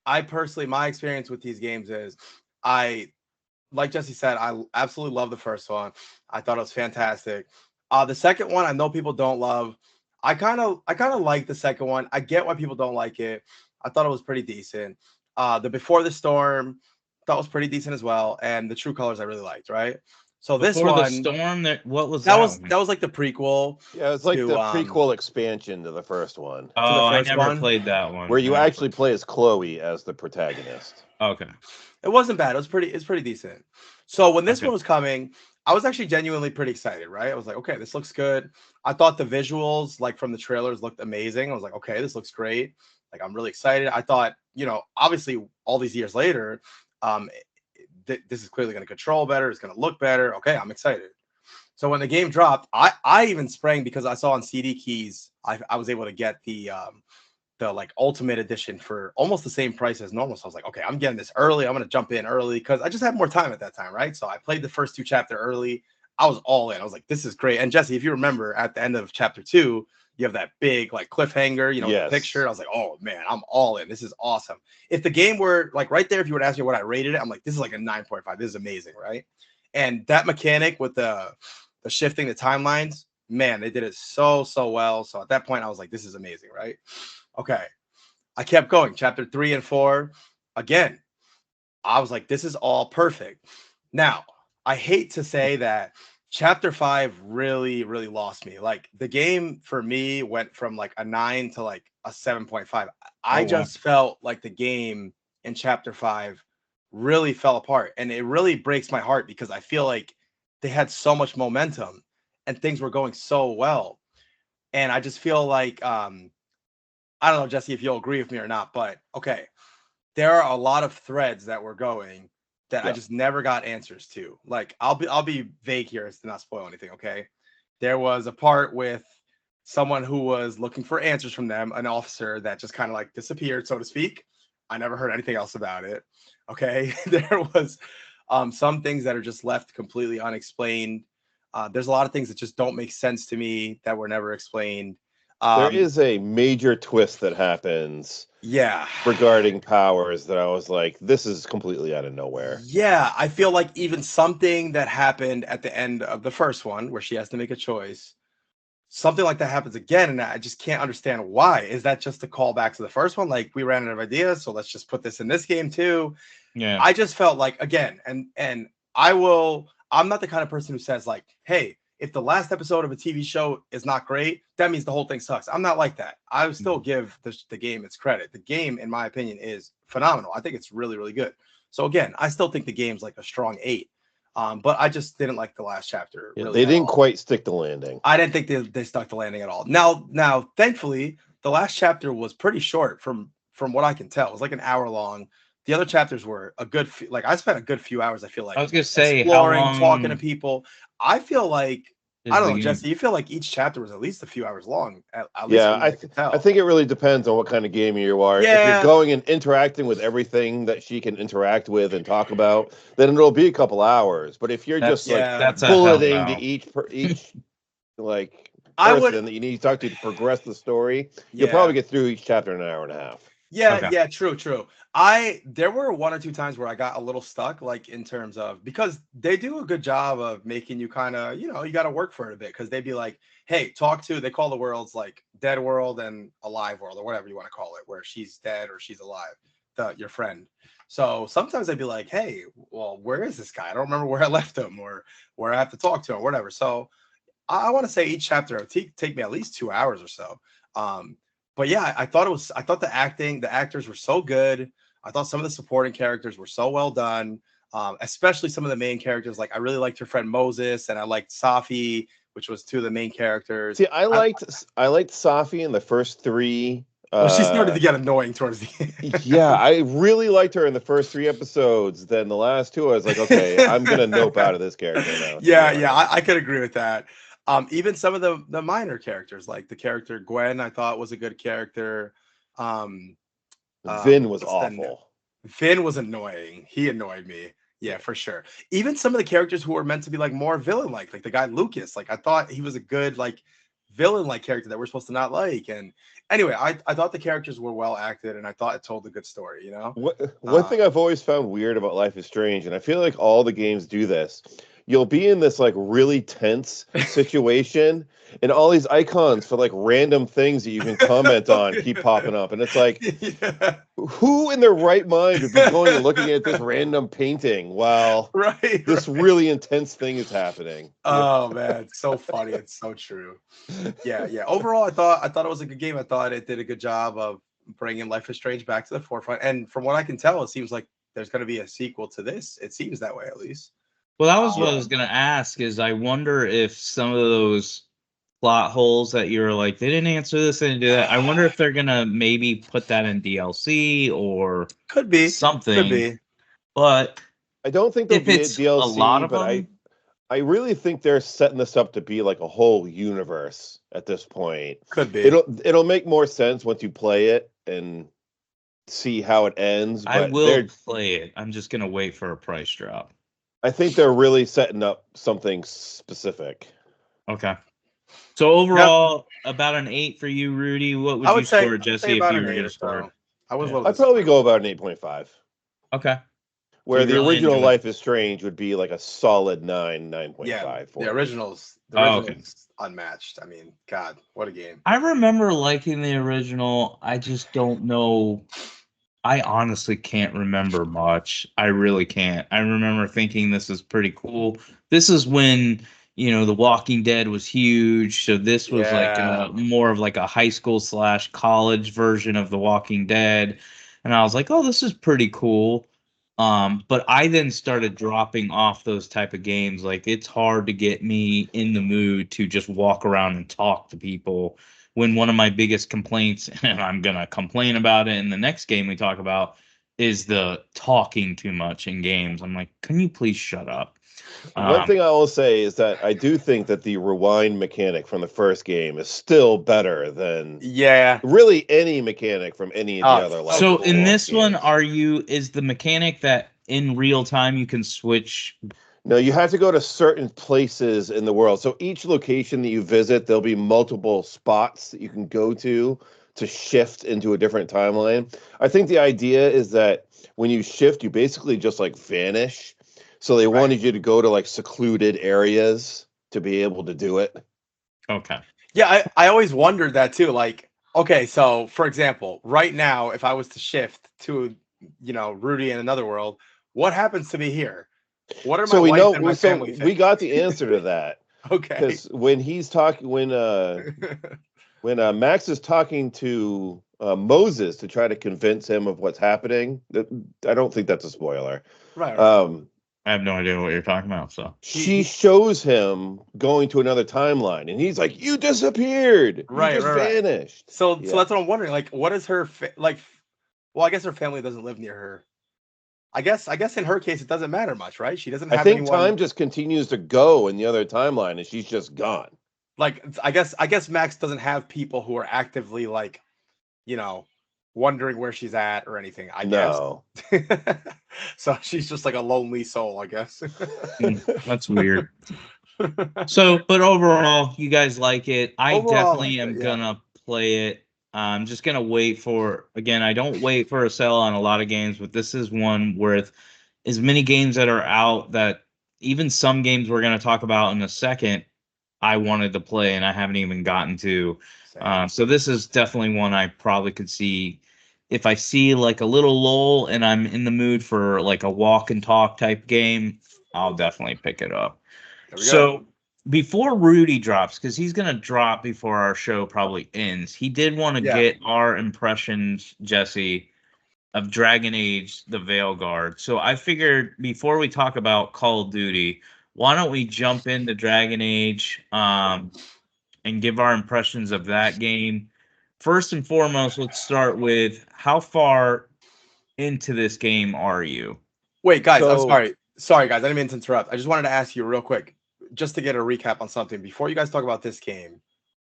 I personally, my experience with these games is like Jesse said, I absolutely love the first one. I thought it was fantastic. The second one, I know people don't love. I kind of like the second one. I get why people don't like it. I thought it was pretty decent. The Before the Storm, thought was pretty decent as well, and the True Colors I really liked. Right. So Before this one, the Storm, what was that? One? That was like the prequel. Yeah, it's like the prequel expansion to the first one. Oh, I never played that one. Where you actually play as Chloe as the protagonist. Okay. It wasn't bad. It's pretty decent. So when this one was coming, I was actually genuinely pretty excited, right? I was like, okay, this looks good. I thought the visuals, like from the trailers, looked amazing. I was like, okay, this looks great. Like, I'm really excited. I thought, obviously all these years later, this is clearly going to control better. It's going to look better. Okay, I'm excited. So when the game dropped, I even sprang because I saw on CD Keys, I was able to get the like ultimate edition for almost the same price as normal. So I was like, okay, I'm getting this early. I'm going to jump in early because I just had more time at that time. Right. So I played the first 2 chapters early. I was all in. I was like, this is great. And Jesse, if you remember at the end of chapter 2, you have that big like cliffhanger, you know, Yes. the picture. I was like, oh man, I'm all in. This is awesome. If the game were like right there, if you would ask me what I rated it, I'm like, this is like a 9.5. This is amazing, right? And that mechanic with the shifting the timelines, man, they did it so well. So at that point, I was like, this is amazing, right? Okay. I kept going. Chapter 3 and 4. Again, I was like, this is all perfect. Now, I hate to say that chapter 5 really, really lost me. Like the game for me went from like a 9 to like a 7.5. I just felt like the game in chapter 5 really fell apart. And it really breaks my heart because I feel like they had so much momentum and things were going so well. And I just feel like I don't know, Jesse, if you'll agree with me or not, but okay, there are a lot of threads that were going that I just never got answers to. Like I'll be vague here as to not spoil anything, okay? There was a part with someone who was looking for answers from them, an officer that just kind of like disappeared, so to speak. I never heard anything else about it. Okay. There was some things that are just left completely unexplained. There's a lot of things that just don't make sense to me that were never explained. There is a major twist that happens Yeah. regarding powers that I was like, this is completely out of nowhere. Yeah, I feel like even something that happened at the end of the first one where she has to make a choice, something like that happens again, and I just can't understand why. Is that just a callback to the first one? Like we ran out of ideas, so let's just put this in this game too. Yeah. I just felt like again, and I'm not the kind of person who says like, hey, if the last episode of a TV show is not great, that means the whole thing sucks. I'm not like that. I would still give the game its credit. The game, in my opinion, is phenomenal. I think it's really, really good. So again, I still think the game's like a strong 8. But I just didn't like the last chapter. Yeah, really they didn't quite stick the landing. I didn't think they stuck the landing at all. Now, thankfully, the last chapter was pretty short from what I can tell. It was like an hour long. The other chapters were a good like I spent a good few hours. I feel like I was gonna say exploring, how long talking to people. I feel like I don't know, game? Jesse. You feel like each chapter was at least a few hours long. At least Yeah, I could tell. I think it really depends on what kind of game you are. If Yeah. you're going and interacting with everything that she can interact with and talk about, then it'll be a couple hours. But if you're just like that's a bulleting hell to each like I person would- that you need to talk to progress the story, you'll Yeah. probably get through each chapter in an hour and a half. Yeah, Okay. yeah, true. There were 1 or 2 times where I got a little stuck, like in terms of because they do a good job of making you kind of, you got to work for it a bit because they'd be like, hey, they call the worlds like dead world and alive world or whatever you want to call it, where she's dead or she's alive, your friend. So sometimes I'd be like, hey, well, where is this guy? I don't remember where I left him or where I have to talk to him or whatever. So I want to say each chapter would take me at least 2 hours or so. But yeah, I thought the actors were so good. I thought some of the supporting characters were so well done, especially some of the main characters. Like I really liked her friend Moses, and I liked Safi, which was 2 of the main characters. See, I liked Safi in the first 3. Well, she started to get annoying towards the end. Yeah, I really liked her in the first 3 episodes. Then the last 2, I was like, okay, I'm gonna nope out of this character now. Yeah, I could agree with that. Even some of the minor characters, like the character Gwen, I thought was a good character. Vin was what's awful. Vin was annoying. He annoyed me. Yeah, for sure. Even some of the characters who were meant to be like more villain-like, like the guy Lucas. Like I thought he was a good like villain-like character that we're supposed to not like. And anyway, I thought the characters were well acted, and I thought it told a good story. One thing I've always found weird about Life is Strange, and I feel like all the games do this. You'll be in this like really tense situation, and all these icons for like random things that you can comment on keep popping up, and it's like, who in their right mind would be going and looking at this random painting while this really intense thing is happening? Oh man, it's so funny. It's so true. Yeah. Overall, I thought it was a good game. I thought it did a good job of bringing Life is Strange back to the forefront. And from what I can tell, it seems like there's going to be a sequel to this. It seems that way, at least. Well, that was what I was going to ask is I wonder if some of those plot holes that you're like, they didn't answer this, they didn't do that. I wonder if they're going to maybe put that in DLC or could be something. Could be. But I don't think there'll be a DLC, a lot of but them, I really think they're setting this up to be like a whole universe at this point. Could be. It'll make more sense once you play it and see how it ends. But I will play it. I'm just going to wait for a price drop. I think they're really setting up something specific. Okay. So overall, about an 8 for you, Rudy. What would I you would say, score, Jesse, if about you an were 8 going or to score? so. I was a little I'd probably disappointed. go about an 8.5. Okay. Where you the really original enjoyed it. Life is Strange would be like a solid 9.5 Yeah, for the it. original's Oh, okay. unmatched. I mean, God, what a game. I remember liking the original. I just don't know. I honestly can't remember much. I really can't. I remember thinking this is pretty cool. This is when, The Walking Dead was huge. So this was like Yeah. more of like a high school / college version of The Walking Dead. And I was like, oh, this is pretty cool. But I then started dropping off those type of games. Like it's hard to get me in the mood to just walk around and talk to people when one of my biggest complaints, and I'm gonna complain about it in the next game we talk about, is the talking too much in games. I'm like, can you please shut up? One thing I will say is that I do think that the rewind mechanic from the first game is still better than really any mechanic from any of the other Life So is in Strange this one, games. is the mechanic that in real time you can switch? No, you have to go to certain places in the world. So each location that you visit, there'll be multiple spots that you can go to shift into a different timeline. I think the idea is that when you shift, you basically just like vanish. So they wanted you to go to like secluded areas to be able to do it. Okay. Yeah, I always wondered that too. Like, okay, so for example, right now, if I was to shift to, Rudy in another world, what happens to me here? What are my So we wife know, and my so family we think? got the answer to that. Okay. Because when he's talking, when Max is talking to Moses to try to convince him of what's happening, I don't think that's a spoiler. Right. I have no idea what you're talking about. So she shows him going to another timeline, and he's like, "You disappeared. You just vanished." So that's what I'm wondering. Like, what is her like? Well, I guess her family doesn't live near her. I guess in her case, it doesn't matter much, right? She doesn't have I think anyone. time just continues to go in the other timeline, and she's just gone. Like, I guess Max doesn't have people who are actively like, wondering where she's at or anything. I guess. So she's just like a lonely soul, I guess. That's weird. So, but overall, you guys like it. I definitely am gonna play it. I'm just gonna wait for, again, I don't wait for a sale on a lot of games, but this is one worth as many games that are out that even some games we're gonna talk about in a second, I wanted to play and I haven't even gotten to. So this is definitely one I probably could see if I see like a little lull and I'm in the mood for like a walk and talk type game, I'll definitely pick it up. So before Rudy drops, because he's gonna drop before our show probably ends, he did want to get our impressions, Jesse, of Dragon Age: The Veilguard. So I figured before we talk about Call of Duty, why don't we jump into Dragon Age and give our impressions of that game? First and foremost, let's start with how far into this game are you? Wait, guys, I'm sorry. Sorry, guys, I didn't mean to interrupt. I just wanted to ask you real quick, just to get a recap on something. Before you guys talk about this game,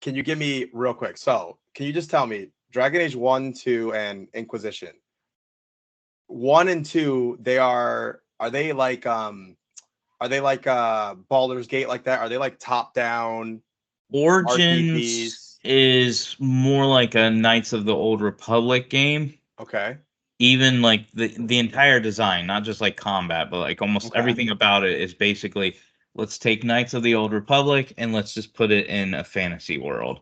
can you give me real quick? So, can you just tell me Dragon Age 1, 2, and Inquisition? 1 and 2, are they like Baldur's Gate like that? Are they like top down Origins RPGs? is more like a Knights of the Old Republic game. Okay. Even like the entire design, not just like combat, but like almost everything about it is basically, let's take Knights of the Old Republic and let's just put it in a fantasy world.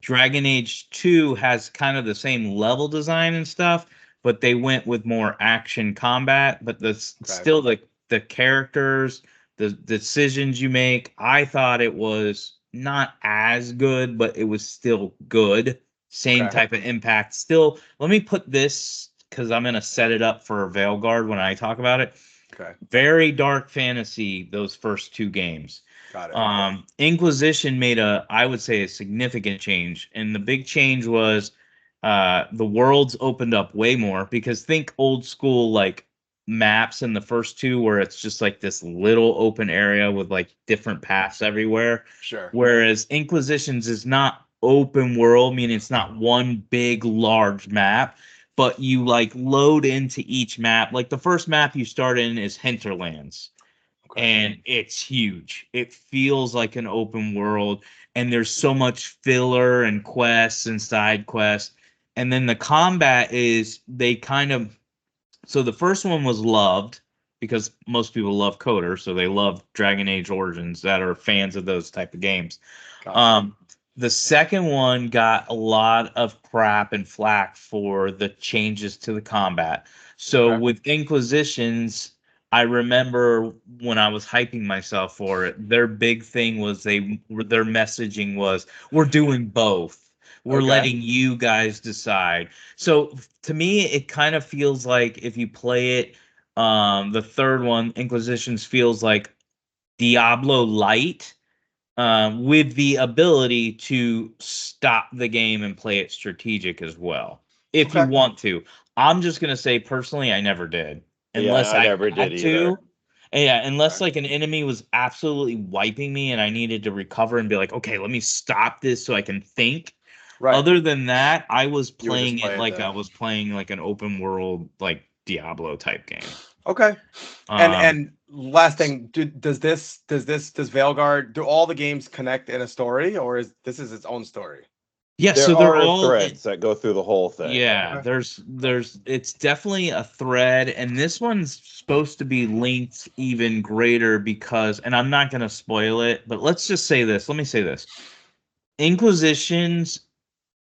Dragon Age 2 has kind of the same level design and stuff, but they went with more action combat, but still the characters, the decisions you make, I thought it was not as good, but it was still good. Same type of impact. Still, let me put this, because I'm going to set it up for Veilguard when I talk about it. Okay. Very dark fantasy, those first two games. Got it. Inquisition made I would say, a significant change. And the big change was the worlds opened up way more, because think old school like maps in the first two where it's just like this little open area with like different paths everywhere. Sure. Whereas Inquisitions is not open world, meaning it's not one big large map, but you like load into each map. Like the first map you start in is Hinterlands. Okay. and it's huge. It feels like an open world, and there's so much filler and quests and side quests. And then the combat is they kind of so the first one was loved because most people love Coder, so they love Dragon Age Origins that are fans of those type of games. Gotcha. The second one got a lot of crap and flack for the changes to the combat. So Okay. with Inquisitions, I remember when I was hyping myself for it, their big thing was their messaging was we're doing both. We're Okay. letting you guys decide. So to me, it kind of feels like if you play it, the third one, Inquisitions, feels like Diablo Light, with the ability to stop the game and play it strategic as well, if you Okay. want to. I'm just gonna say personally, I never did, unless I I never did had to. either. And yeah, unless Okay. like an enemy was absolutely wiping me and I needed to recover and be like, okay, let me stop this so I can think. Right. Other than that, I was You would just playing it play it like I the. was playing like an open world like Diablo type game. Okay. Um, And last thing, does Veilguard, do all the games connect in a story, or is this is its own story? yeah, There so they're are all threads that go through the whole thing. yeah, Okay. there's it's definitely a thread, and this one's supposed to be linked even greater because, and I'm not gonna spoil it, but let's just say this. Let me say this. Inquisitions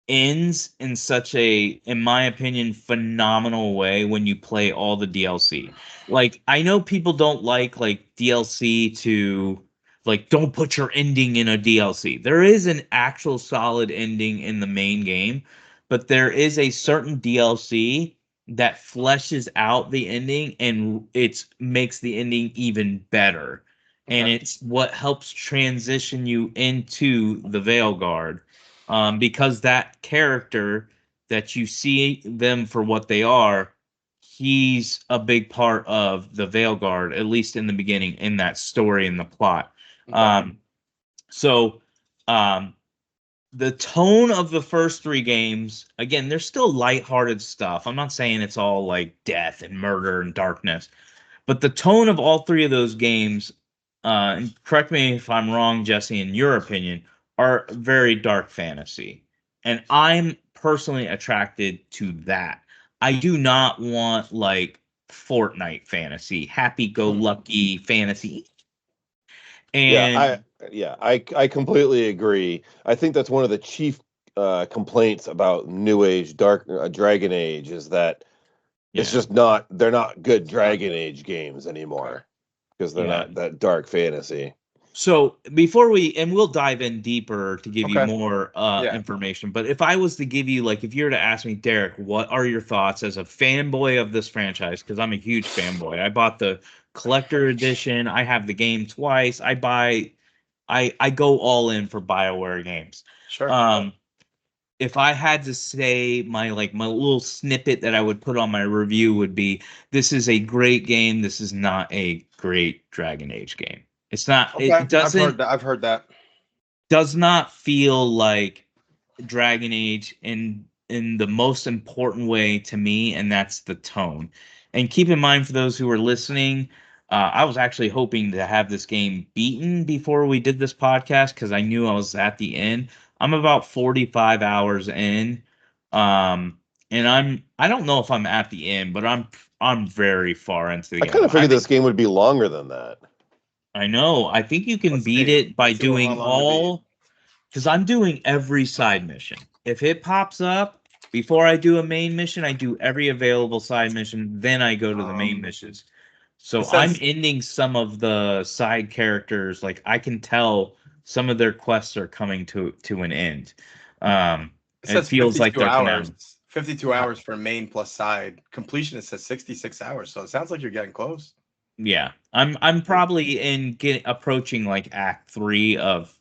ends in such a, in my opinion, phenomenal way when you play all the DLC. Like, I know people don't like DLC to like don't put your ending in a DLC. There is an actual solid ending in the main game, but there is a certain DLC that fleshes out the ending and it makes the ending even better. And Okay. it's what helps transition you into the Veilguard, because that character that you see them for what they are, he's a big part of the Veilguard, at least in the beginning, in that story and the plot. Okay. So um, the tone of the first three games, again, they're still lighthearted stuff. I'm not saying it's all like death and murder and darkness, but the tone of all three of those games, and correct me if I'm wrong, Jesse, in your opinion, are very dark fantasy. And I'm personally attracted to that. I do not want like Fortnite fantasy, happy go lucky fantasy. Yeah, And I completely agree. I think that's one of the chief complaints about New Age Dark Dragon Age is that it's yeah, just not they're not good It's not Dragon good. Age games Okay. anymore because they're yeah. not that dark fantasy. So before we, and we'll dive in deeper to give you Okay. more Yeah. information, but if I was to give you, like, if you were to ask me, Derek, what are your thoughts as a fanboy of this franchise? Because I'm a huge fanboy. I bought the collector edition. I have the game twice. I go all in for BioWare games. Sure. Um, if I had to say my little snippet that I would put on my review would be, this is a great game. This is not a great Dragon Age game. It's not, Okay. it doesn't, I've heard that. does not feel like Dragon Age in the most important way to me, and that's the tone. And keep in mind, for those who are listening, I was actually hoping to have this game beaten before we did this podcast because I knew I was at the end. I'm about 45 hours in, and I don't know if I'm at the end, but I'm very far into the I kind game. of figured this game would be longer than that. I know. I think you can Let's beat see. it by Let's see how doing long to beat. all, because I'm doing every side mission. If it pops up before I do a main mission, I do every available side mission, then I go to the main missions. It So I'm says ending some of the side characters. Like, I can tell some of their quests are coming to an end. Um, it it says feels like 52 they're hours. canal. 52 hours for main plus side. Completion it says 66 hours. So it sounds like you're getting close. Yeah, I'm probably in get approaching like Act 3 of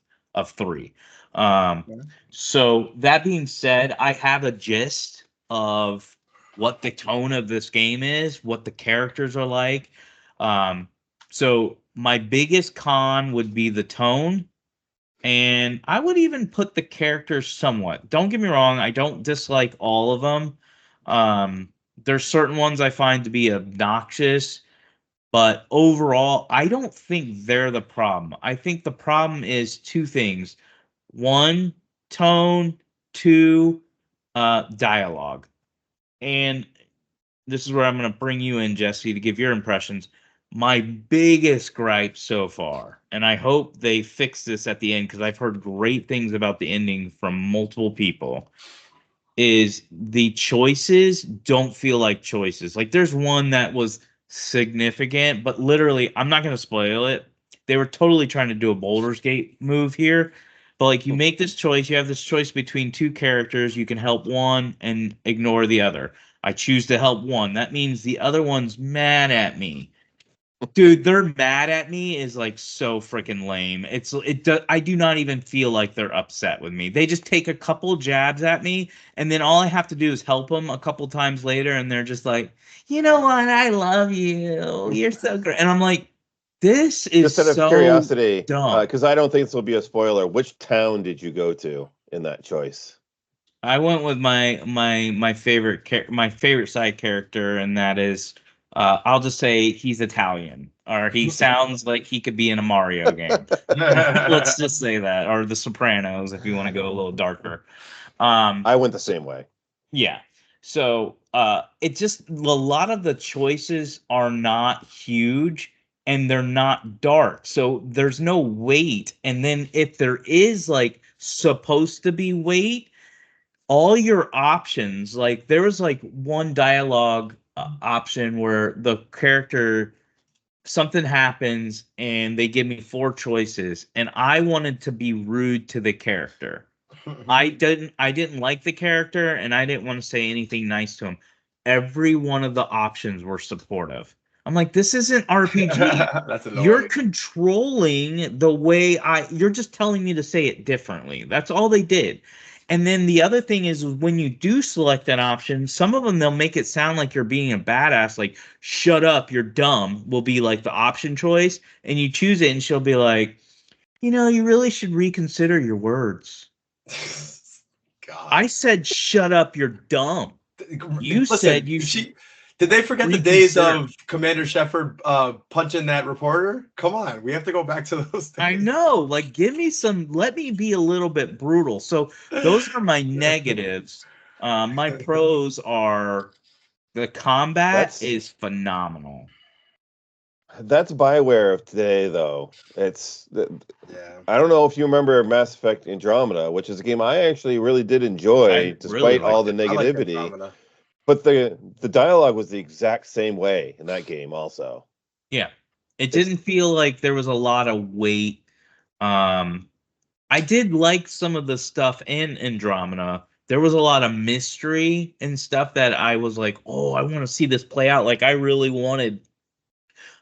3. Um, Yeah. so that being said, I have a gist of what the tone of this game is, what the characters are like. Um, so my biggest con would be the tone, and I would even put the characters somewhat. Don't get me wrong, I don't dislike all of them. There's certain ones I find to be obnoxious, But overall, I don't think they're the problem. I think the problem is two things. One, tone, two, dialogue. And this is where I'm going to bring you in, Jesse, to give your impressions. My biggest gripe so far, and I hope they fix this at the end because I've heard great things about the ending from multiple people, is the choices don't feel like choices. Like there's one that was significant, but literally, I'm not going to spoil it. They were totally trying to do a Baldur's Gate move here. But like you make this choice, you have this choice between two characters, you can help one and ignore the other. I choose to help one. That means the other one's mad at me. Dude, they're mad at me is like so freaking lame. I do not even feel like they're upset with me. They just take a couple jabs at me, and then all I have to do is help them a couple times later, and they're just like, you know what? I love you. You're so great. And I'm like, this is Just out of so curiosity, dumb. because I don't think this will be a spoiler. Which town did you go to in that choice? I went with my favorite side character, and that is I'll just say he's Italian, or he sounds like he could be in a Mario game. Let's just say that, or The Sopranos, if you want to go a little darker. I went the same way. Yeah. So it just a lot of the choices are not huge and they're not dark. So there's no weight. And then if there is like supposed to be weight, all your options, like there was like one dialogue option where the character, something happens and they give me four choices and I wanted to be rude to the character. I didn't like the character and I didn't want to say anything nice to him. Every one of the options were supportive. I'm like, this isn't RPG. That's You're annoying. controlling the way you're just telling me to say it differently. That's all they did. And then the other thing is when you do select an option, some of them they'll make it sound like you're being a badass, like shut up, you're dumb, will be like the option choice, and you choose it and she'll be like, you really should reconsider your words. God. I said, shut up, you're dumb. You said you should Did they forget the days reconsider. of Commander Shepard punching that reporter? Come on, we have to go back to those days. I know, like, let me be a little bit brutal. So those are my negatives. My pros are the combat That's is phenomenal. that's Bioware of today, though. Yeah. I don't know if you remember Mass Effect Andromeda, which is a game I actually really did enjoy, I really despite all liked the it. I like negativity. Andromeda. But the dialogue was the exact same way in that game, also. Yeah. It It's didn't feel like there was a lot of weight. Um, I did like some of the stuff in Andromeda. There was a lot of mystery and stuff that I was like, oh, I want to see this play out. Like I really wanted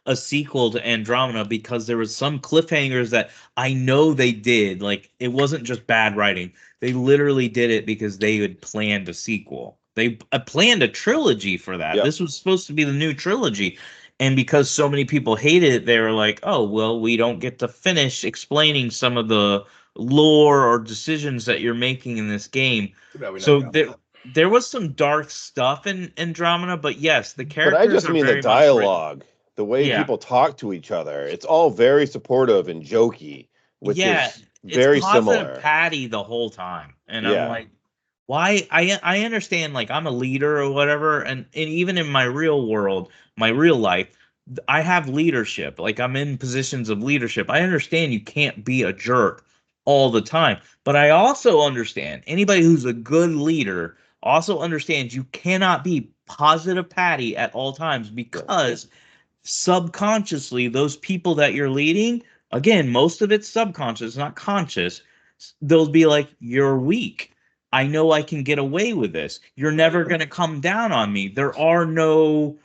a sequel to Andromeda because there was some cliffhangers that I know they did. Like it wasn't just bad writing. They literally did it because they had planned a sequel. They planned a trilogy for that. Yep. This was supposed to be the new trilogy. And because so many people hated it, they were like, oh, well, we don't get to finish explaining some of the lore or decisions that you're making in this game. Too bad we never So got there, that. there was some dark stuff in Andromeda, but yes, the But I characters just are mean the very much written. dialogue, the way Yeah. people talk to each other. It's all very supportive and jokey, which Yeah, is it's very positive similar. Patty the whole time. And I'm Yeah. like, why I understand like I'm a leader or whatever, and even in my real world, my real life, I have leadership. Like I'm in positions of leadership. I understand you can't be a jerk all the time, but I also understand anybody who's a good leader also understands you cannot be positive Patty at all times because subconsciously those people that you're leading, again, most of it's subconscious, not conscious, they'll be like, you're weak, I know I can get away with this, you're never going to come down on me, there are no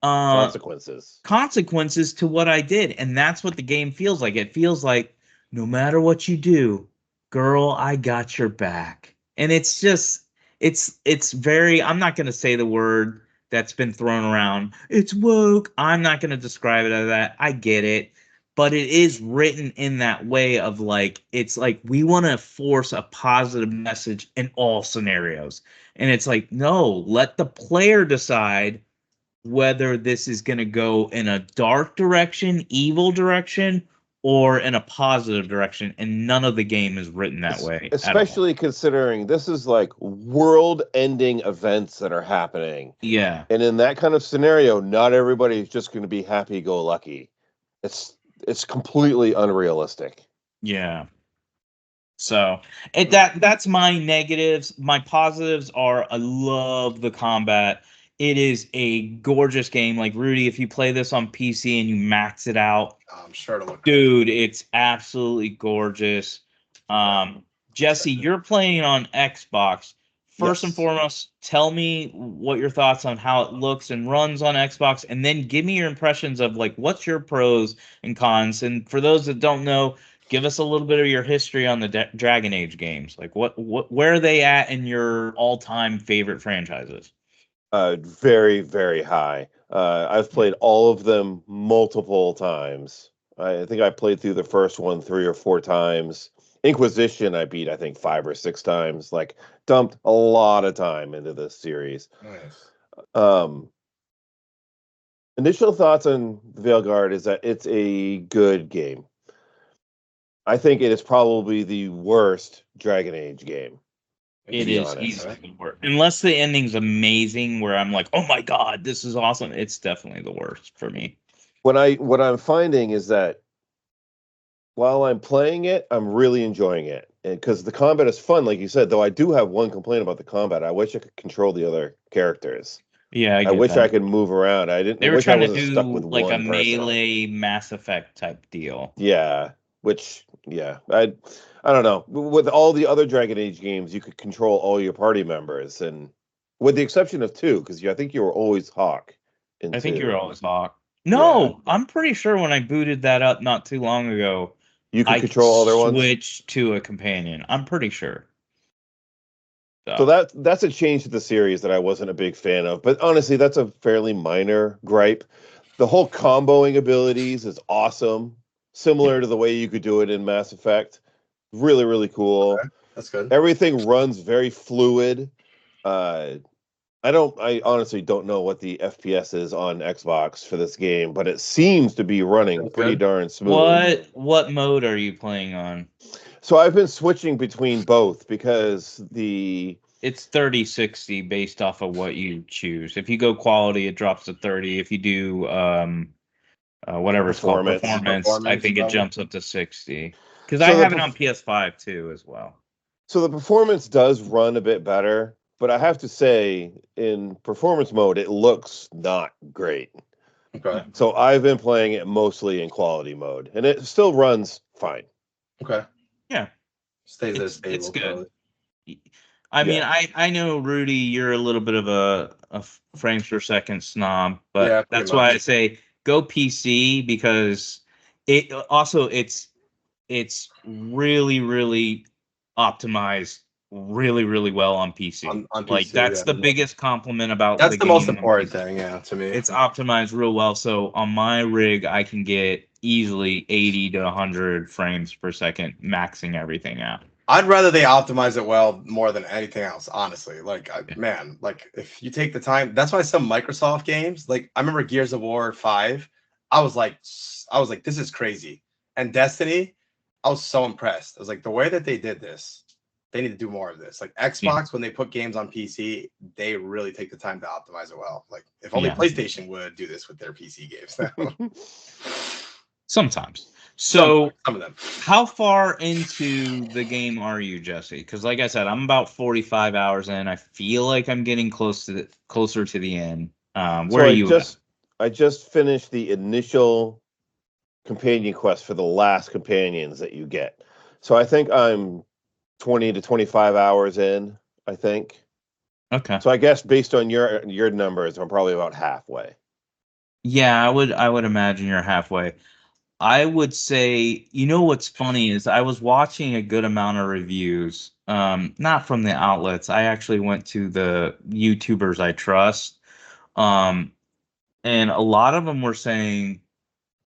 uh Consequences. consequences to what I did. And that's what the game feels like. It feels like no matter what you do, girl, I got your back. And it's just it's very, I'm not going to say the word that's been thrown around. It's woke. I'm not going to describe it as that. I get it. But it is written in that way of like, it's like we want to force a positive message in all scenarios. And it's like, no, let the player decide whether this is going to go in a dark direction, evil direction, or in a positive direction, and none of the game is written that way at all. Especially considering this is like world-ending events that are happening. Yeah. And in that kind of scenario, not everybody is just going to be happy-go-lucky. It's completely unrealistic. Yeah. So that's my negatives. My positives are I love the combat. It is a gorgeous game. Like Rudy, if you play this on PC and you max it out, I'm sure to look. dude, it's absolutely gorgeous. Jesse, you're playing on Xbox. First and Yes. foremost, tell me what your thoughts on how it looks and runs on Xbox, and then give me your impressions of like what's your pros and cons. And for those that don't know, give us a little bit of your history on the Dragon Age games. Like what where are they at in your all-time favorite franchises? Very, very high. I've played all of them multiple times. I think I played through the first one 3 or 4 times. Inquisition, I beat, I think 5 or 6 times. Like, dumped a lot of time into this series. Nice. Initial thoughts on Veilguard is that it's a good game. I think it is probably the worst Dragon Age game. It is easily the worst. Unless the ending's amazing, where I'm like, oh my god, this is awesome. It's definitely the worst for me. What I'm finding is that while I'm playing it, I'm really enjoying it, and because the combat is fun, like you said. Though I do have one complaint about the combat. I wish I could control the other characters. Yeah, I wish I could move around. They were wish I trying to wasn't do stuck with like a one person. melee Mass Effect type deal. Yeah, I don't know. With all the other Dragon Age games, you could control all your party members, and with the exception of 2, because I think you were always Hawk. I think you were always Hawk. No, yeah. I'm pretty sure when I booted that up not too long ago, you could control other ones. Switch to a companion. I'm pretty sure. So that's a change to the series that I wasn't a big fan of. But honestly, that's a fairly minor gripe. The whole comboing abilities is awesome, similar to the way you could do it in Mass Effect. Really, really cool. Okay, that's good. Everything runs very fluid. I honestly don't know what the FPS is on Xbox for this game, but it seems to be running pretty darn smooth. What mode are you playing on? So I've been switching between both because it's 30-60 based off of what you choose. If you go quality, it drops to 30. If you do whatever it's called, performance, I think it jumps up to 60. Because I have it on PS5 too as well. So the performance does run a bit better, but I have to say, in performance mode, it looks not great. Okay. So I've been playing it mostly in quality mode, and it still runs fine. Okay. Yeah. Stays as stable. It's good. I mean, I know, Rudy, you're a little bit of a frames per second snob, but that's why I say go PC, because it's really, really optimized really, really well on PC. On PC, like that's the biggest compliment about that's the most important thing, to me. It's optimized real well. So on my rig, I can get easily 80 to 100 frames per second, maxing everything out. I'd rather they optimize it well more than anything else, honestly. Like, man, like if you take the time, that's why some Microsoft games, like I remember Gears of War 5, I was like, this is crazy. And Destiny, I was so impressed. I was like, the way that they did this, they need to do more of this. Like Xbox, when they put games on PC, they really take the time to optimize it well. Like if only PlayStation would do this with their PC games now. Sometimes. So some of them. How far into the game are you, Jesse? Because like I said, I'm about 45 hours in. I feel like I'm getting closer to the end. Where are you at? I just finished the initial companion quest for the last companions that you get. So I think I'm 20 to 25 hours in, I think. Okay. So I guess based on your numbers, I'm probably about halfway. Yeah, I would imagine you're halfway. I would say, you know what's funny is I was watching a good amount of reviews, not from the outlets. I actually went to the YouTubers I trust, and a lot of them were saying,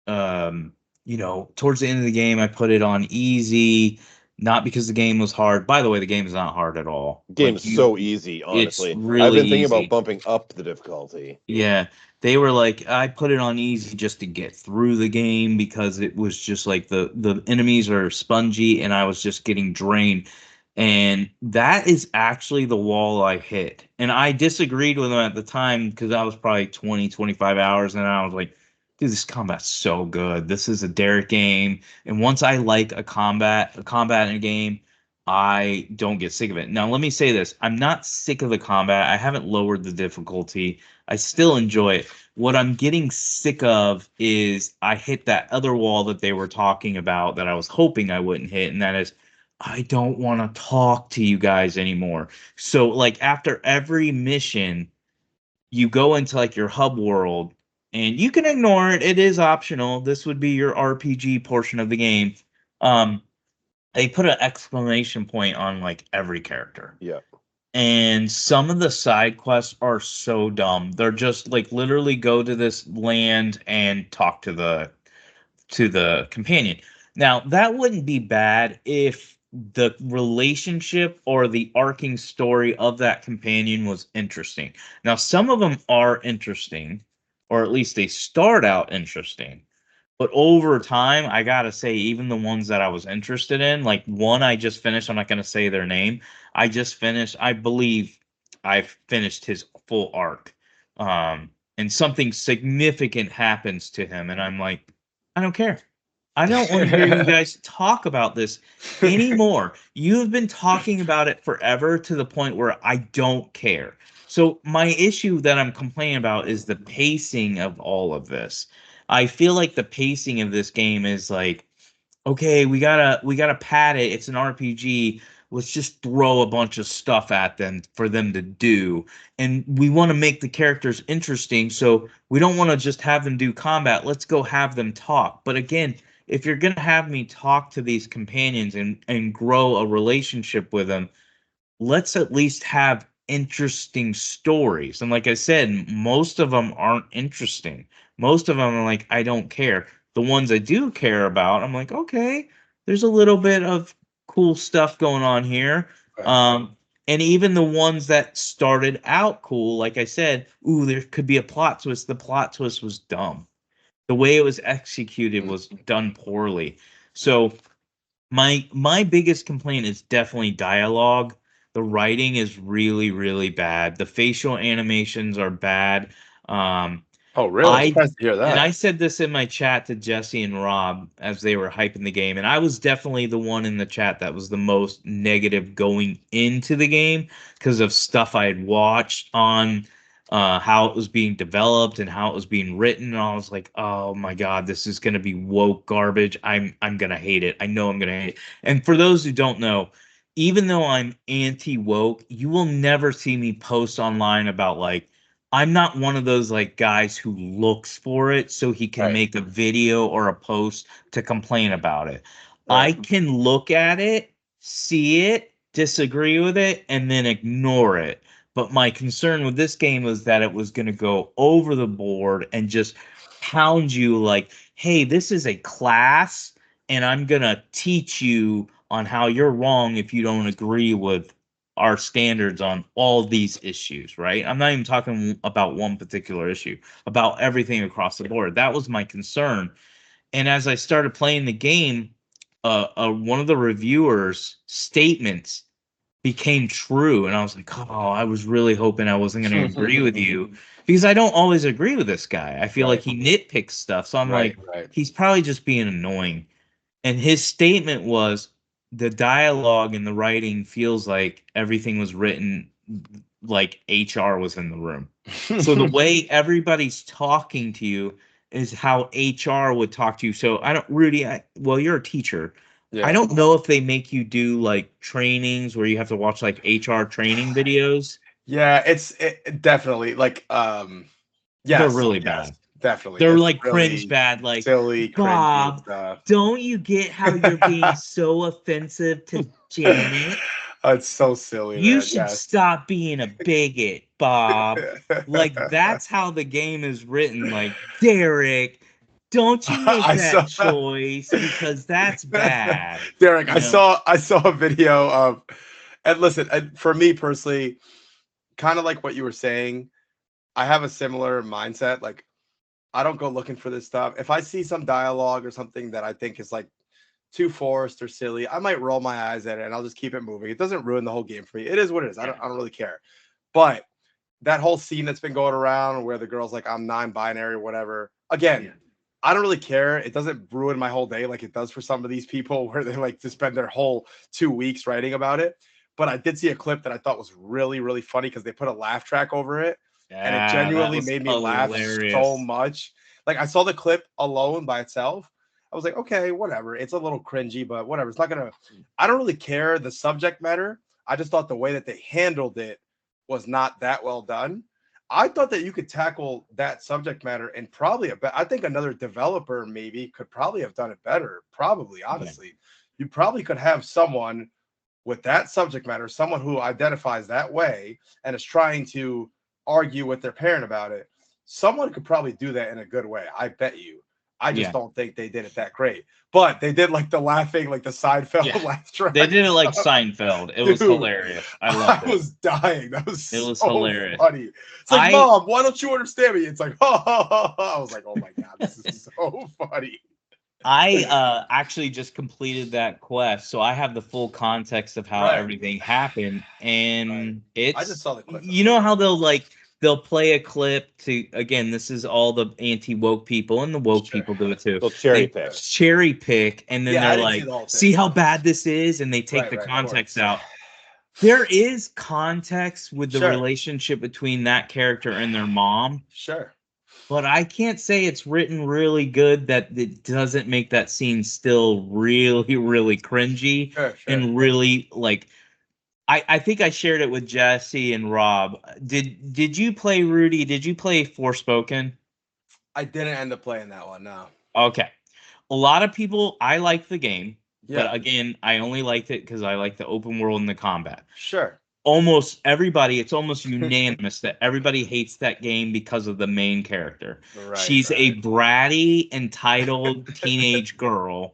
towards the end of the game, I put it on easy. not because the game was hard. By the way, the game is not hard at all. Game's so easy, It's honestly. really I've been thinking easy. about bumping up the difficulty. Yeah, they were like, I put it on easy just to get through the game because it was just like the enemies are spongy and I was just getting drained. And that is actually the wall I hit. And I disagreed with them at the time because I was probably 20, 25 hours, and I was like, dude, this combat's so good. This is a Derek game. And once I like a combat in a game, I don't get sick of it. Now, let me say this. I'm not sick of the combat. I haven't lowered the difficulty. I still enjoy it. What I'm getting sick of is I hit that other wall that they were talking about that I was hoping I wouldn't hit, and that is I don't want to talk to you guys anymore. So, like, after every mission, you go into like your hub world and you can ignore it. It is optional. This would be your RPG portion of the game. Um, they put an exclamation point on like every character. Yeah. And some of the side quests are so dumb. They're just like literally go to this land and talk to the companion. Now, that wouldn't be bad if the relationship or the arcing story of that companion was interesting. Now, some of them are interesting, or at least they start out interesting. But over time, I gotta say, even the ones that I was interested in, like one I just finished, I'm not gonna say their name. I just finished, I believe I've finished his full arc. And something significant happens to him, and I'm like, I don't care. I don't want to hear you guys talk about this anymore. You've been talking about it forever to the point where I don't care. So my issue that I'm complaining about is the pacing of all of this. I feel like the pacing of this game is like, okay, we gotta pad it. It's an RPG. Let's just throw a bunch of stuff at them for them to do. And we want to make the characters interesting, so we don't want to just have them do combat. Let's go have them talk. But again, if you're gonna have me talk to these companions and grow a relationship with them, let's at least have interesting stories. And like I said, most of them aren't interesting. Most of them are like, I don't care. The ones I do care about, I'm like, okay, there's a little bit of cool stuff going on here. Right. And even the ones that started out cool, like I said, ooh, there could be a plot twist. The plot twist was dumb. The way it was executed was done poorly. So my biggest complaint is definitely dialogue. The writing is really, really bad. The facial animations are bad. Oh, really? I'm surprised to hear And I that. said this in my chat to Jesse and Rob as they were hyping the game, and I was definitely the one in the chat that was the most negative going into the game because of stuff I had watched on how it was being developed and how it was being written. And I was like, oh my god, this is gonna be woke garbage. I'm gonna hate it. I know I'm gonna hate it. And for those who don't know, even though I'm anti woke, you will never see me post online about like I'm not one of those like guys who looks for it so he can Right. make a video or a post to complain about it. I Right. can look at it, see it, disagree with it, and then ignore it. But my concern with this game was that it was going to go over the board and just pound you like, hey, this is a class, and I'm going to teach you on how you're wrong if you don't agree with our standards on all these issues, right? I'm not even talking about one particular issue, about everything across the board. That was my concern. And as I started playing the game, one of the reviewers' statements became true, and I was like, "Oh, I was really hoping I wasn't going to agree with you because I don't always agree with this guy. I feel like Right. he nitpicks stuff, so I'm Right. like, Right. he's probably just being annoying." And his statement was the dialogue and the writing feels like everything was written like HR was in the room. So the way everybody's talking to you is how HR would talk to you. So I don't, Rudy, well, you're a teacher. I Yeah. don't know if they make you do like trainings where you have to watch like HR training videos. Yeah, definitely like They're yes, really yes, bad. definitely. They're It's like cringe really bad, like, silly, cringy Bob, stuff. don't you get how you're being so offensive to Janet? It's so silly, You man. should Yes. stop being a bigot, Bob. Like, that's how the game is written. Like, Derek, Don't you make I that saw- choice because that's bad. Derek, you I know? saw a video of, and listen, for me personally, kind of like what you were saying, I have a similar mindset. Like, I don't go looking for this stuff. If I see some dialogue or something that I think is like too forced or silly, I might roll my eyes at it and I'll just keep it moving. It doesn't ruin the whole game for me. It is what it is. I don't really care. But that whole scene that's been going around where the girl's like, I'm non-binary or whatever. Again, I don't really care. It doesn't ruin my whole day like it does for some of these people where they like to spend their whole 2 weeks writing about it. But I did see a clip that I thought was really, really funny because they put a laugh track over it. And it genuinely made me laugh so much. Like, I saw the clip alone by itself. I was like, okay, whatever. It's a little cringy, but whatever. It's not gonna. I don't really care the subject matter. I just thought the way that they handled it was not that well done. I thought that you could tackle that subject matter and probably I think another developer maybe could probably have done it better. Probably, honestly, you probably could have someone with that subject matter, someone who identifies that way and is trying to argue with their parent about it. Someone could probably do that in a good way. I bet you. I just don't think they did it that great. But they did like the laughing, like the Seinfeld laugh track. They did it like Seinfeld. It was hilarious. I loved it. I was dying. That was It was so hilarious. funny. It's like, Mom, why don't you understand me? It's like, ha, ha, ha, ha. I was like, oh my God, this is so funny. I actually just completed that quest, so I have the full context of how everything happened. And it's, I just saw the clip. You know how they'll play a clip to, again, this is all the anti-woke people, and the woke people do it too. They'll cherry pick, and then they're like, see how bad this is, and they take the context out. There is context with the relationship between that character and their mom. Sure. But I can't say it's written really good that it doesn't make that scene still really, really cringy and really like. I think I shared it with Jesse and Rob. Did you play Rudy? Did you play Forspoken? I didn't end up playing that one. No. Okay. A lot of people. I like the game, but again, I only liked it because I like the open world and the combat. Sure. Almost everybody, it's almost unanimous that everybody hates that game because of the main character. She's a bratty, entitled teenage girl,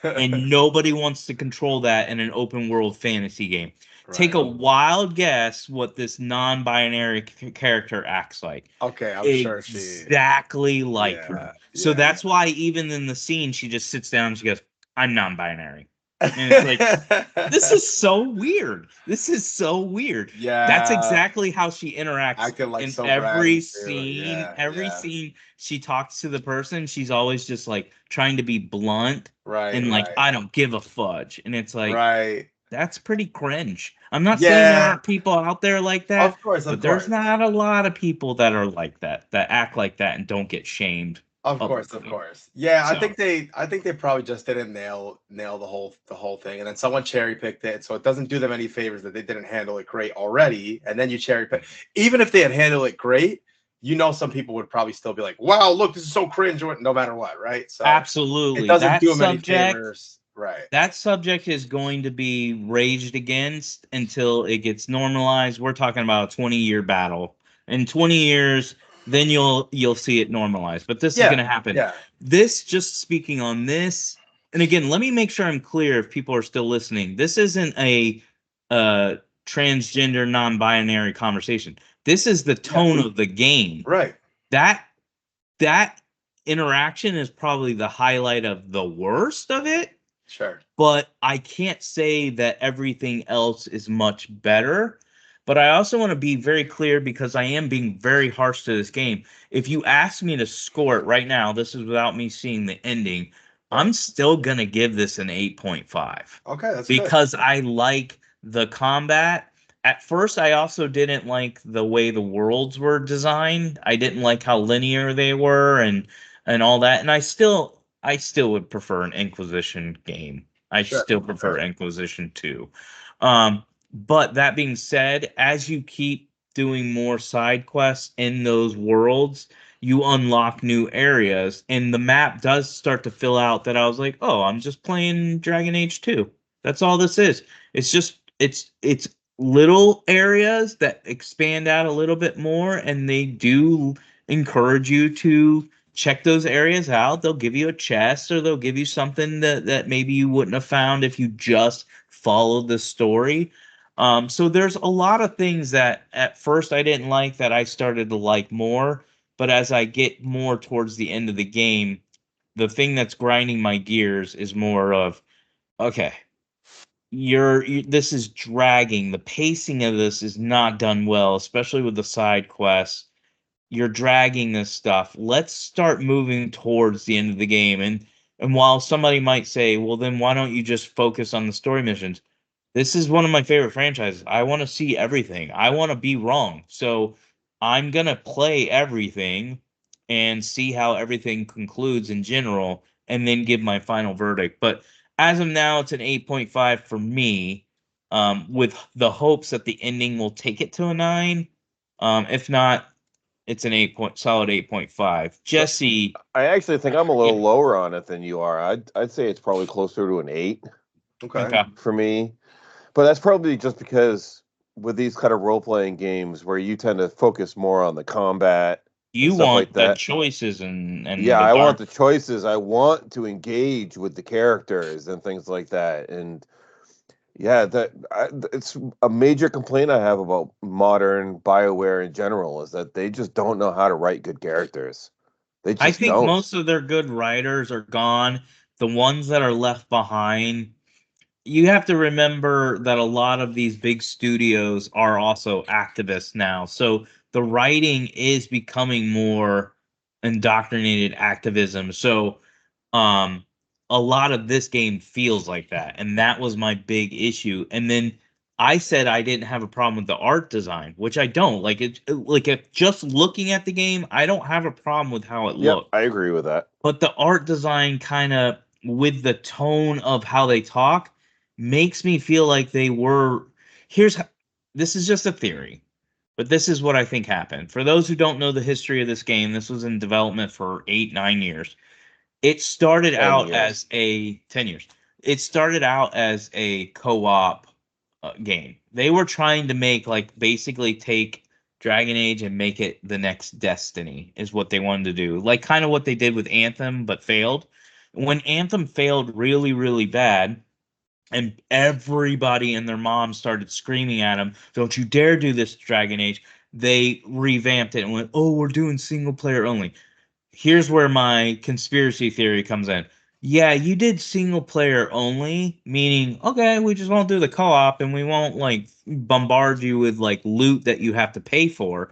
and nobody wants to control that in an open world fantasy game. Take a wild guess what this non-binary character acts like. Okay, I'm sure she exactly like her. So that's why even in the scene, she just sits down and she goes, "I'm non-binary." And it's like, this is so weird. This is so weird. Yeah. That's exactly how she interacts like in so every scene. Every scene she talks to the person, she's always just like trying to be blunt. And like, I don't give a fudge. And it's like, that's pretty cringe. I'm not saying there aren't people out there like that. Of course, but there's not a lot of people that are like that act like that and don't get shamed. Of course. Yeah, so. I think they probably just didn't nail the whole thing, and then someone cherry picked it, so it doesn't do them any favors that they didn't handle it great already, and then you cherry pick. Even if they had handled it great, some people would probably still be like, "Wow, look, this is so cringe," no matter what, right? So absolutely, it doesn't do them any favors. Right. That subject is going to be raged against until it gets normalized. We're talking about a 20-year battle. In 20 years. Then you'll see it normalize. But this is going to happen. Yeah. This, just speaking on this, and again, let me make sure I'm clear if people are still listening. This isn't a transgender, non-binary conversation. This is the tone of the game. Right. That interaction is probably the highlight of the worst of it. Sure. But I can't say that everything else is much better. But I also want to be very clear because I am being very harsh to this game. If you ask me to score it right now, this is without me seeing the ending, I'm still going to give this an 8.5. Okay, that's because good. I like the combat. At first, I also didn't like the way the worlds were designed. I didn't like how linear they were and all that. And I still would prefer an Inquisition game. I still prefer Inquisition 2. But that being said, as you keep doing more side quests in those worlds, you unlock new areas, and the map does start to fill out that I was like, oh, I'm just playing Dragon Age 2. That's all this is. It's just, it's little areas that expand out a little bit more, and they do encourage you to check those areas out. They'll give you a chest, or they'll give you something that maybe you wouldn't have found if you just followed the story. So there's a lot of things that at first I didn't like that I started to like more, but as I get more towards the end of the game, the thing that's grinding my gears is more of, okay, this is dragging. The pacing of this is not done well, especially with the side quests. You're dragging this stuff. Let's start moving towards the end of the game. And while somebody might say, well, then why don't you just focus on the story missions? This is one of my favorite franchises. I want to see everything. I want to be wrong. So I'm going to play everything and see how everything concludes in general and then give my final verdict. But as of now, it's an 8.5 for me, with the hopes that the ending will take it to a 9. If not, it's an solid 8.5. Jesse, I actually think I'm a little Yeah. lower on it than you are. I'd say it's probably closer to an 8 Okay. for me. But that's probably just because with these kind of role-playing games where you tend to focus more on the combat and you stuff like want the that. choices and Yeah, the I want dark. the choices. I want to engage with the characters and things like that. And yeah, it's a major complaint I have about modern BioWare in general is that they just don't know how to write good characters. They I just think don't. most of their good writers are gone. The ones that are left behind, you have to remember that a lot of these big studios are also activists now. So the writing is becoming more indoctrinated activism. So um a lot of this game feels like that, and that was my big issue. And then I said I didn't have a problem with the art design, which I don't. Like if just looking at the game, I don't have a problem with how it Yep, looks, I agree with that. but the art design kind of with the tone of how they talk makes me feel like they were here's this is just a theory, but this is what I think happened. For those who don't know the history of this game, this was in development for 8 9 years. It started 10 out years. as a 10 years. It started out as a co-op game. They were trying to make, like, basically take Dragon Age and make it the next Destiny is what they wanted to do. Like kind of what they did with Anthem but failed. When Anthem failed really really bad, and everybody and their mom started screaming at him, "Don't you dare do this, Dragon Age." They revamped it and went, "Oh, we're doing single player only." Here's where my conspiracy theory comes in. Yeah, you did single player only, meaning, okay, we just won't do the co-op and we won't like bombard you with like loot that you have to pay for.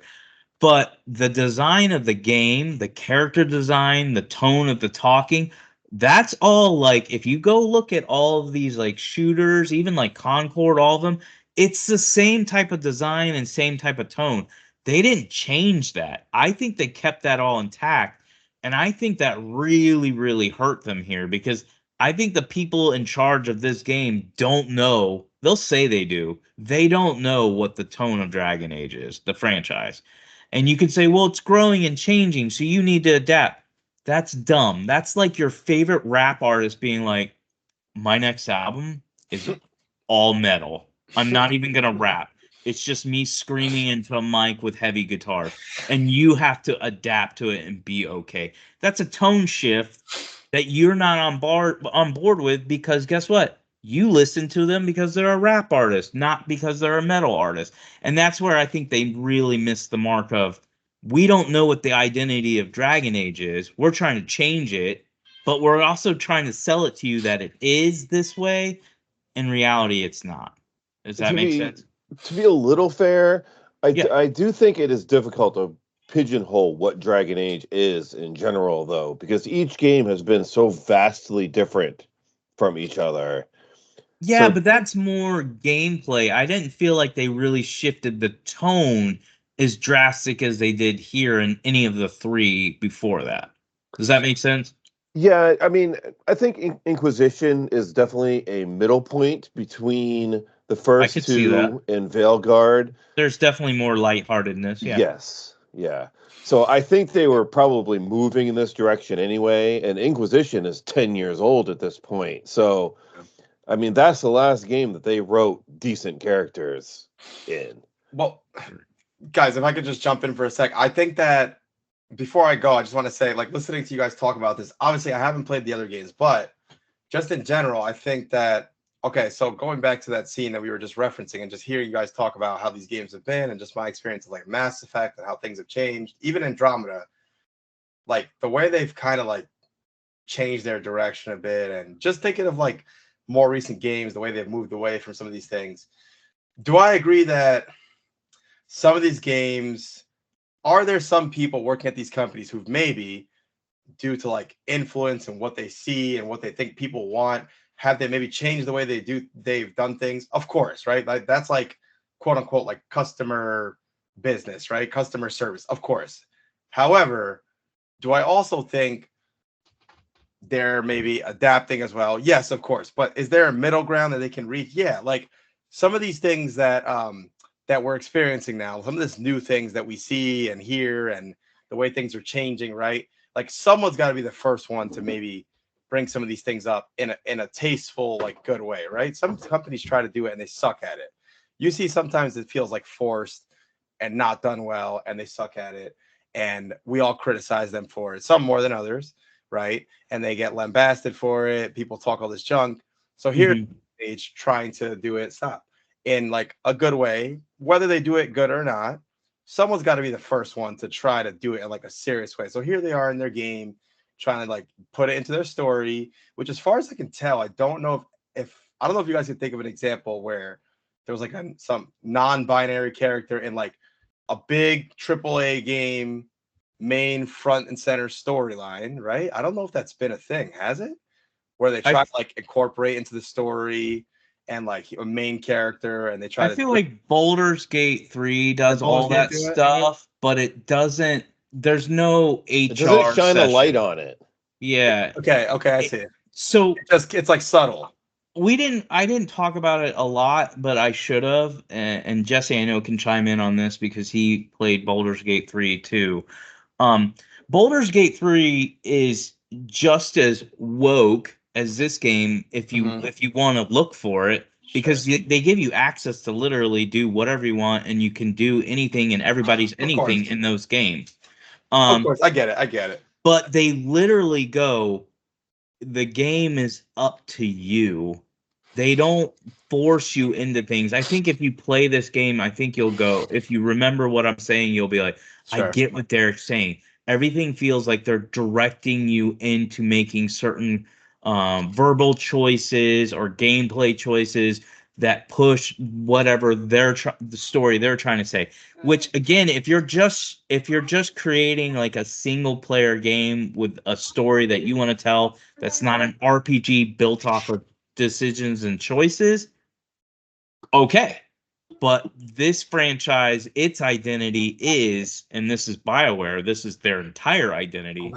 But the design of the game, the character design, the tone of the talking, that's all like if you go look at all of these like shooters, even like Concord, all of them, it's the same type of design and same type of tone. They didn't change that. I think they kept that all intact. And I think that really, really hurt them here because I think the people in charge of this game don't know. They'll say they do. They don't know what the tone of Dragon Age is, the franchise. And you could say, well, it's growing and changing, so you need to adapt. That's dumb. That's like your favorite rap artist being like, my next album is all metal. I'm not even going to rap. It's just me screaming into a mic with heavy guitars. And you have to adapt to it and be okay. That's a tone shift that you're not on board with because guess what? You listen to them because they're a rap artist, not because they're a metal artist. And that's where I think they really missed the mark of we don't know what the identity of Dragon Age is. We're trying to change it, but we're also trying to sell it to you that it is this way. In reality, it's not. Does that To make be sense? to be a little fair, Yeah. I do think it is difficult to pigeonhole what Dragon Age is in general, though, because each game has been so vastly different from each other. Yeah, So but that's more gameplay. I didn't feel like they really shifted the tone as drastic as they did here in any of the three before that. Does that make sense? yeah, I mean, I think Inquisition is definitely a middle point between the I first could see that. two and Veilguard. There's definitely more lightheartedness. Yeah. Yes, yeah. So I think they were probably moving in this direction anyway, and Inquisition is 10 years old at this point. So, I mean, that's the last game that they wrote decent characters in. Well, guys, if I could just jump in for a sec, I think that before I go, I just want to say, like, listening to you guys talk about this, obviously I haven't played the other games, but just in general, I think that, okay, so going back to that scene that we were just referencing and just hearing you guys talk about how these games have been and just my experience of like Mass Effect and how things have changed, even Andromeda, like the way they've kind of like changed their direction a bit, and just thinking of like more recent games, the way they've moved away from some of these things. Do I agree that some of these games, are there some people working at these companies who've maybe, due to like influence and what they see and what they think people want, have they maybe changed the way they've done things? Of course, right? Like that's like quote unquote like customer business, right? Customer service, of course. However, do I also think they're maybe adapting as well? Yes, of course. But is there a middle ground that they can reach? Yeah, like some of these things that we're experiencing now, some of these new things that we see and hear, and the way things are changing, right? Like someone's got to be the first one to maybe bring some of these things up in a tasteful, like good way, right? Some companies try to do it and they suck at it. You see, sometimes it feels like forced and not done well, and they suck at it, and we all criticize them for it, some more than others, right? And they get lambasted for it. People talk all this junk. So here's age trying to do it, stop, in like a good way, whether they do it good or not. Someone's got to be the first one to try to do it in like a serious way. So here they are in their game, trying to like put it into their story. Which, as far as I can tell, I don't know if I don't know if you guys can think of an example where there was like some non-binary character in like a big AAA game main front and center storyline, right? I don't know if that's been a thing, has it? Where they try to like incorporate into the story and like a main character, and they try I to feel like Baldur's Gate 3 does all that stuff, but it doesn't. There's no HR It doesn't shine a light on it. Yeah. Okay, I see it. So it's like subtle. I didn't talk about it a lot, but I should have. And Jesse, I know, can chime in on this because he played Baldur's Gate 3 too. Baldur's Gate 3 is just as woke as this game if you want to look for it, because they give you access to literally do whatever you want, and you can do anything and everybody's anything in those games. Of course, I get it. But they literally go, the game is up to you. They don't force you into things. I think if you play this game, I think you'll go, if you remember what I'm saying, you'll be like, I get what they're saying. Everything feels like they're directing you into making certain verbal choices or gameplay choices that push whatever the story they're trying to say. Which, again, if you're just creating like a single player game with a story that you want to tell, that's not an RPG built off of decisions and choices, okay. But this franchise, its identity is, and this is BioWare, this is their entire identity,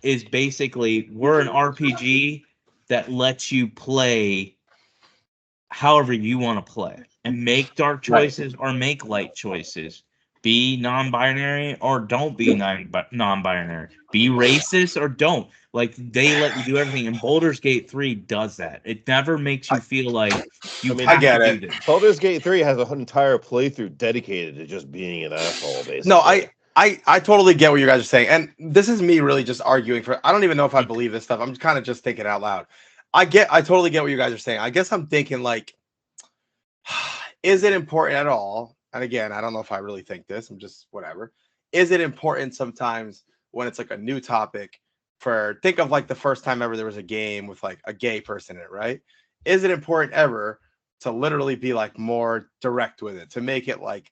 is basically, we're an RPG that lets you play however you want to play and make dark choices or make light choices. Be non-binary or don't be non-binary. Be racist or don't. Like, they let you do everything, and Baldur's Gate 3 does that. It never makes you feel like you have to do this. Baldur's Gate 3 has an entire playthrough dedicated to just being an asshole, basically. No, I totally get what you guys are saying. And this is me really just arguing for, I don't even know if I believe this stuff. I'm kind of just thinking out loud. I totally get what you guys are saying. I guess I'm thinking like, is it important at all? And again, I don't know if I really think this. I'm just whatever. Is it important sometimes when it's like a new topic think of like the first time ever there was a game with like a gay person in it, right? Is it important ever to literally be like more direct with it, to make it like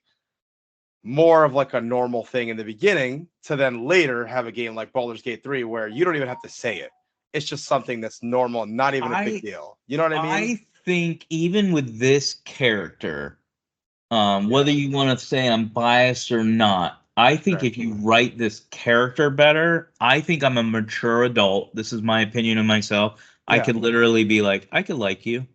more of like a normal thing in the beginning, to then later have a game like Baldur's Gate 3 where you don't even have to say it? It's just something that's normal and not even a big deal. You know what I mean? I think even with this character, whether you want to say I'm biased or not, I think if you write this character better, I think I'm a mature adult. This is my opinion of myself. I could literally be like, I could like you.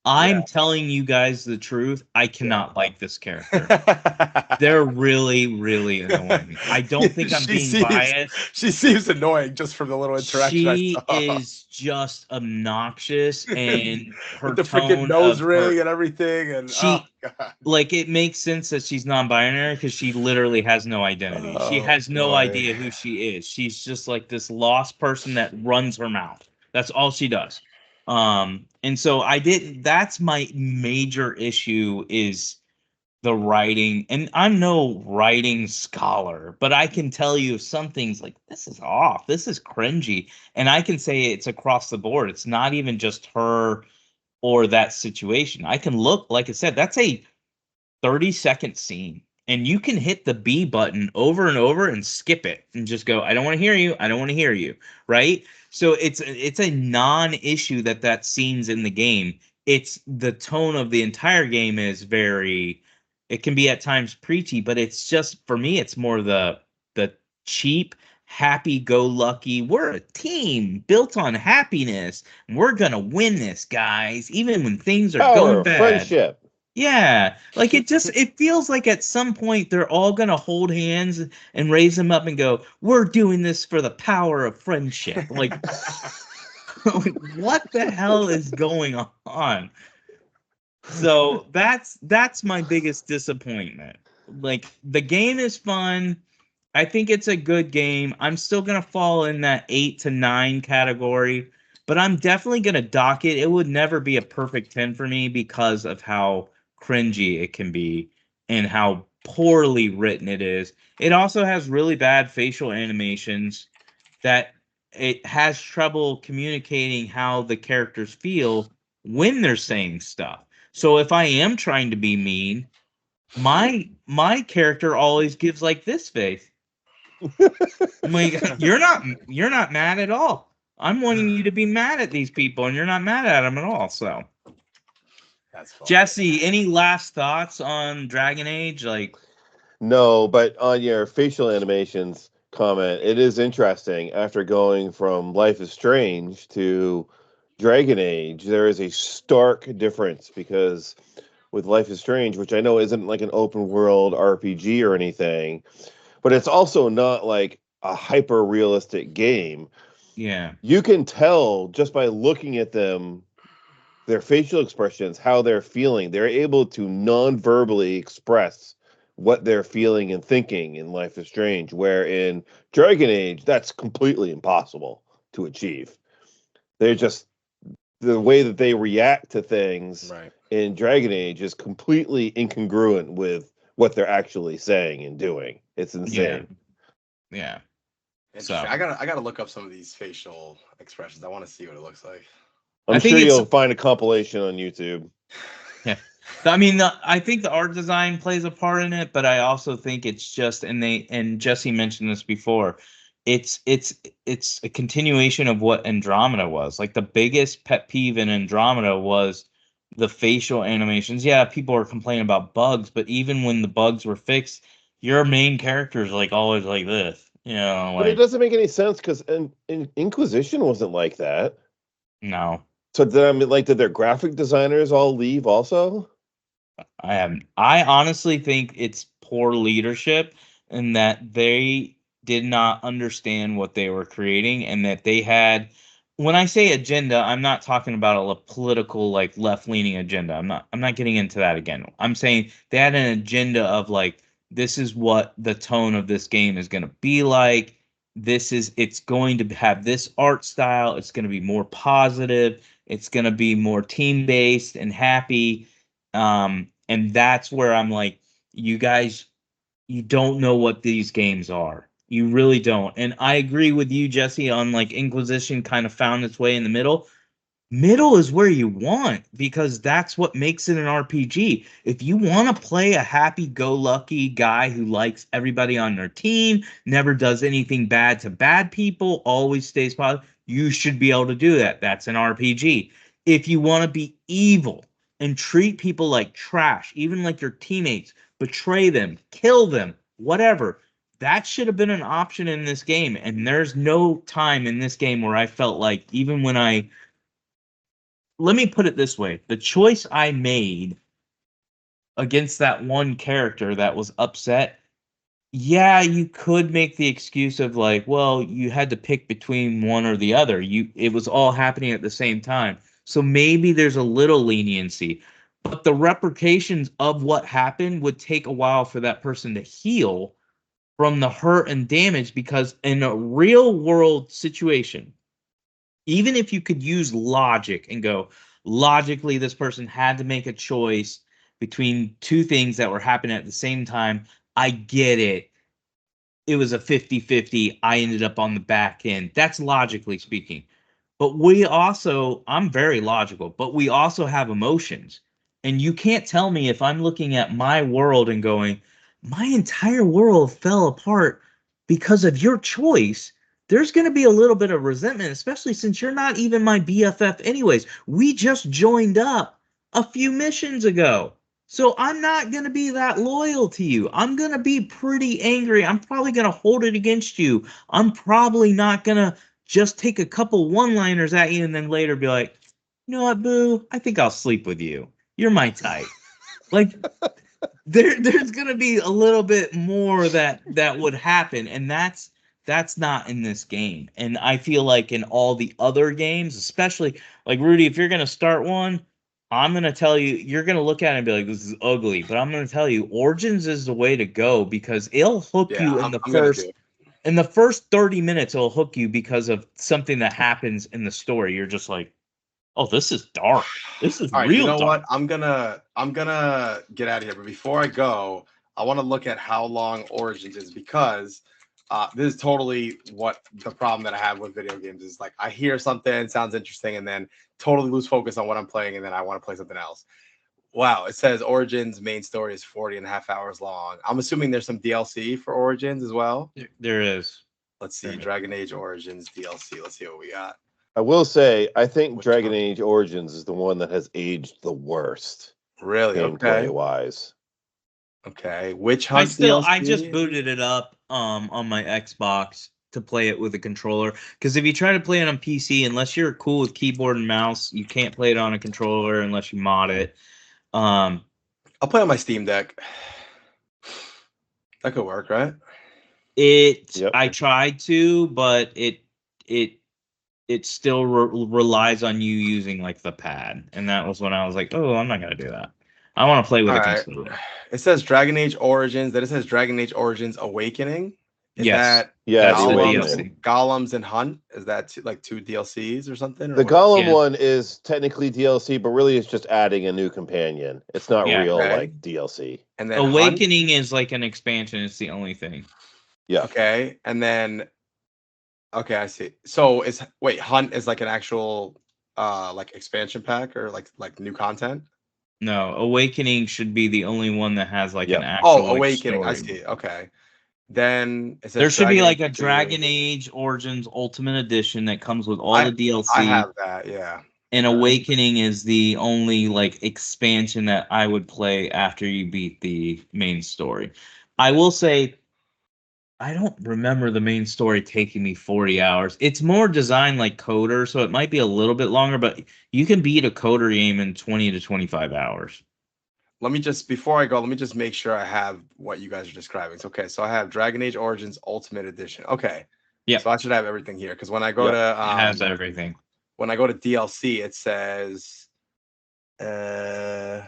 I'm telling you guys the truth. I cannot like this character. Yeah. They're really, really annoying. I don't think I'm being biased. She seems annoying just from the little interaction I She saw. is just obnoxious, and her With the freaking tone nose of ring her, and everything, and oh she god, like it makes sense that she's non-binary because she literally has no identity. She oh has no boy. idea who she is. She's just like this lost person that runs her mouth. That's all she does. And so I didn't. That's my major issue is the writing, and I'm no writing scholar, but I can tell you if something's like this is off, this is cringy, and I can say it's across the board. It's not even just her or that situation. I can look, like I said, that's a 30-second scene, and you can hit the B button over and over and skip it and just go, I don't want to hear you. I don't want to hear you. Right. So it's a non-issue that scene's in the game. It's the tone of the entire game is very, it can be at times preachy, but it's just, for me, it's more the cheap, happy-go-lucky, we're a team built on happiness, and we're gonna win this, guys, even when things are Power going of bad. friendship. Yeah, like it feels like at some point they're all gonna hold hands and raise them up and go, "We're doing this for the power of friendship." Like, what the hell is going on? So that's my biggest disappointment. Like, the game is fun. I think it's a good game. I'm still gonna fall in that 8 to 9 category, but I'm definitely gonna dock it. It would never be a perfect 10 for me because of how cringy it can be and how poorly written it is. It also has really bad facial animations that it has trouble communicating how the characters feel when they're saying stuff. So if I am trying to be mean, my character always gives like this face. I'm like, you're not mad at all. I'm wanting you to be mad at these people, and you're not mad at them at all. So, That's funny. Jesse, any last thoughts on Dragon Age? Like, No, but on your facial animations comment, it is interesting. After going from Life is Strange to Dragon Age, there is a stark difference because with Life is Strange, which I know isn't like an open world RPG or anything, but it's also not like a hyper realistic game. yeah, You can tell just by looking at them, their facial expressions, how they're feeling. They're able to non-verbally express what they're feeling and thinking in Life is Strange, where in Dragon Age, that's completely impossible to achieve. They're just, the way that they react to things Right. in Dragon Age is completely incongruent with what they're actually saying and doing. It's insane. yeah. Interesting. So I gotta look up some of these facial expressions. I want to see what it looks like. I'm I think sure it's- you'll find a compilation on YouTube. yeah. I mean, I think the art design plays a part in it, but I also think it's just, and Jesse mentioned this before, it's a continuation of what Andromeda was. Like, the biggest pet peeve in Andromeda was the facial animations. Yeah, people are complaining about bugs, but even when the bugs were fixed, your main character is like always like this. You know, But it like, doesn't make any sense because in Inquisition wasn't like that. no. So did their graphic designers all leave also? I honestly think it's poor leadership and that they did not understand what they were creating, and that they had, when I say agenda, I'm not talking about a political, like, left-leaning agenda. I'm not getting into that again. I'm saying they had an agenda of like, this is what the tone of this game is going to be like. It's going to have this art style. It's going to be more positive. It's going to be more team-based and happy. And that's where I'm like, you guys, you don't know what these games are. You really don't. And I agree with you, Jesse, on like Inquisition kind of found its way in the middle. Middle is where you want, because that's what makes it an RPG. If you want to play a happy-go-lucky guy who likes everybody on their team, never does anything bad to bad people, always stays positive, you should be able to do that. That's an RPG. If you want to be evil and treat people like trash, even like your teammates, betray them, kill them, whatever, that should have been an option in this game. And there's no time in this game where I felt like, even when I let me put it this way. The choice I made against that one character that was upset, yeah, you could make the excuse of like, well, you had to pick between one or the other. It was all happening at the same time. So maybe there's a little leniency, but the repercussions of what happened would take a while for that person to heal from the hurt and damage, because in a real world situation, even if you could use logic and go, logically, this person had to make a choice between two things that were happening at the same time. I get it. It was a 50-50. I ended up on the back end. That's logically speaking. But I'm very logical, but we also have emotions. And you can't tell me, if I'm looking at my world and going, my entire world fell apart because of your choice, there's going to be a little bit of resentment, especially since you're not even my BFF anyways. We just joined up a few missions ago. So I'm not going to be that loyal to you. I'm going to be pretty angry. I'm probably going to hold it against you. I'm probably not going to just take a couple one-liners at you and then later be like, you know what, boo? I think I'll sleep with you. You're my type. Like, there's gonna be a little bit more that would happen, and that's not in this game. And I feel like in all the other games, especially like Rudy, if you're gonna start one, I'm gonna tell you, you're gonna look at it and be like, this is ugly. But I'm gonna tell you, Origins is the way to go, because it'll hook you in in the first 30 minutes. It'll hook you because of something that happens in the story. You're just like, oh, this is dark. This is All right, real you know dark. what? I'm gonna get out of here. But before I go, I want to look at how long Origins is, because this is totally what the problem that I have with video games is. Like, I hear something, sounds interesting, and then totally lose focus on what I'm playing, and then I want to play something else. Wow, it says Origins main story is 40 and a half hours long. I'm assuming there's some DLC for Origins as well. There is. Let's see, Dragon Age Origins DLC. Let's see what we got. I will say, I think Dragon Age Origins is the one that has aged the worst. Really? Gameplay wise. Okay. Witch Hunt I just booted it up on my Xbox to play it with a controller. Because if you try to play it on PC, unless you're cool with keyboard and mouse, you can't play it on a controller unless you mod it. I'll play on my Steam Deck. That could work, right? Yep. I tried to, but it still relies on you using like the pad, and that was when I was like, oh, I'm not gonna do that. I want to play with a controller. It says Dragon Age Origins. Then it says Dragon Age Origins Awakening. Is that Golems and Hunt? Is that like two DLCs or something? Or the Golem one is technically DLC, but really it's just adding a new companion. It's not real like DLC. And then Awakening is like an expansion. It's the only thing. Yeah. Okay. And then I see. So Hunt is like an actual like expansion pack or like new content? No, Awakening should be the only one that has like an actual Awakening. Story. I see. Okay. Then it says there should be like a Dragon Age Origins Ultimate Edition that comes with all the DLC. I have that, yeah. And Awakening is the only like expansion that I would play after you beat the main story. I will say, I don't remember the main story taking me 40 hours. It's more designed like Coder, so it might be a little bit longer, but you can beat a Coder game in 20 to 25 hours. Before I go, let me just make sure I have what you guys are describing. Okay, so I have Dragon Age Origins Ultimate Edition. Okay. Yeah. So I should have everything here, because when I go to it has everything. When I go to DLC, it says oh,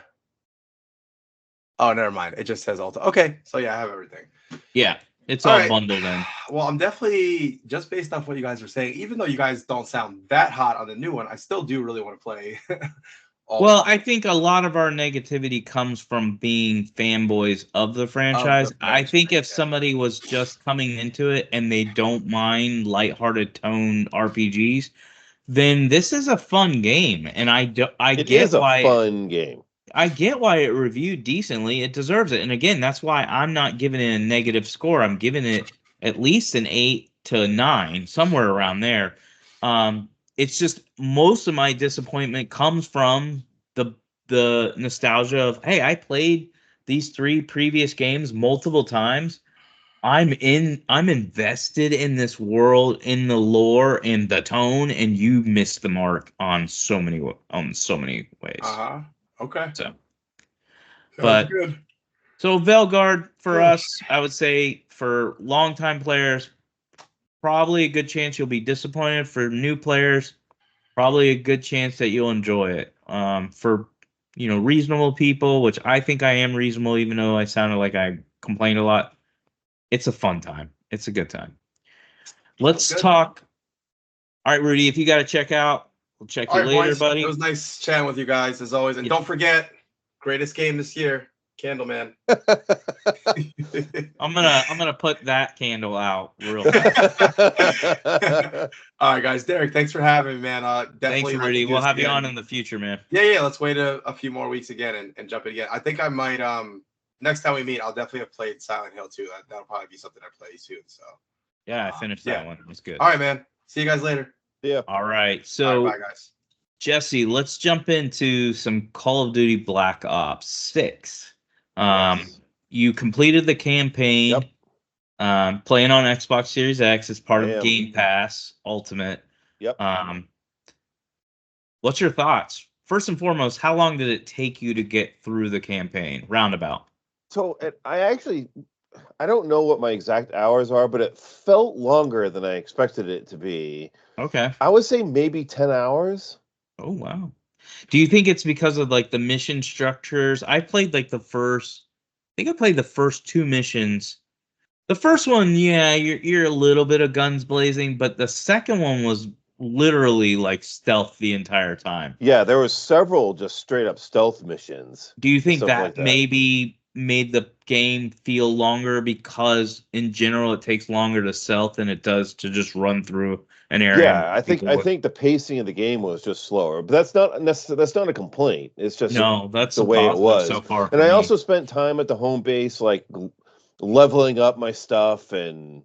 never mind. It just says Ultimate. Okay, so yeah, I have everything. Yeah. It's all bundled in. Well, I'm definitely, just based off what you guys are saying, even though you guys don't sound that hot on the new one, I still do really want to play. I think a lot of our negativity comes from being fanboys of the franchise. I think if somebody was just coming into it and they don't mind lighthearted tone RPGs, then this is a fun game. And I get why fun game. I get why it reviewed decently. It deserves it. And again, that's why I'm not giving it a negative score. I'm giving it at least an 8 to 9, somewhere around there. It's just most of my disappointment comes from the nostalgia of, hey, I played these 3 previous games multiple times. I'm invested in this world, in the lore, and the tone, and you missed the mark on so many ways. Uh-huh. Okay. So, Sounds but good. so Veilguard for Yeah. us, I would say for longtime players, probably a good chance you'll be disappointed. For new players, probably a good chance that you'll enjoy it. For reasonable people, which I think I am reasonable, even though I sounded like I complained a lot. It's a fun time. It's a good time. Sounds Let's good. talk. All right, Rudy, if you got to check out, we'll check All you right, later, boys. It buddy. was nice chatting with you guys as always. And don't forget, greatest game this year, Candleman. I'm gonna put that candle out real fast. All right, guys. Derek, thanks for having me, man. Thanks, Definitely like to Rudy. do We'll this have you again. on in the future, man. Yeah. Let's wait a few more weeks again and jump in again. I think I might next time we meet, I'll definitely have played Silent Hill too. That'll probably be something I play soon. So Yeah, I finished that one. It was good. All right, man. See you guys later. Yeah. All right. All So right, bye, guys. Jesse, let's jump into some Call of Duty Black Ops 6. Yes. You completed the campaign. Yep. Playing on Xbox Series X as part I of am. Game Pass Ultimate. Yep. What's your thoughts? First and foremost, how long did it take you to get through the campaign? Roundabout. So I don't know what my exact hours are, but it felt longer than I expected it to be. Okay. I would say maybe 10 hours. Oh, wow. Do you think it's because of like the mission structures? I played like I think I played the first two missions. The first one, yeah, you're a little bit of guns blazing, but the second one was literally like stealth the entire time. Yeah, there was several just straight up stealth missions. Do you think Stuff that like that. maybe made the game feel longer because in general it takes longer to stealth than it does to just run through an area? Yeah, I think the pacing of the game was just slower, but that's not a complaint. It's just No, that's the a way it positive was. so far And for I me. also spent time at the home base, like leveling up my stuff and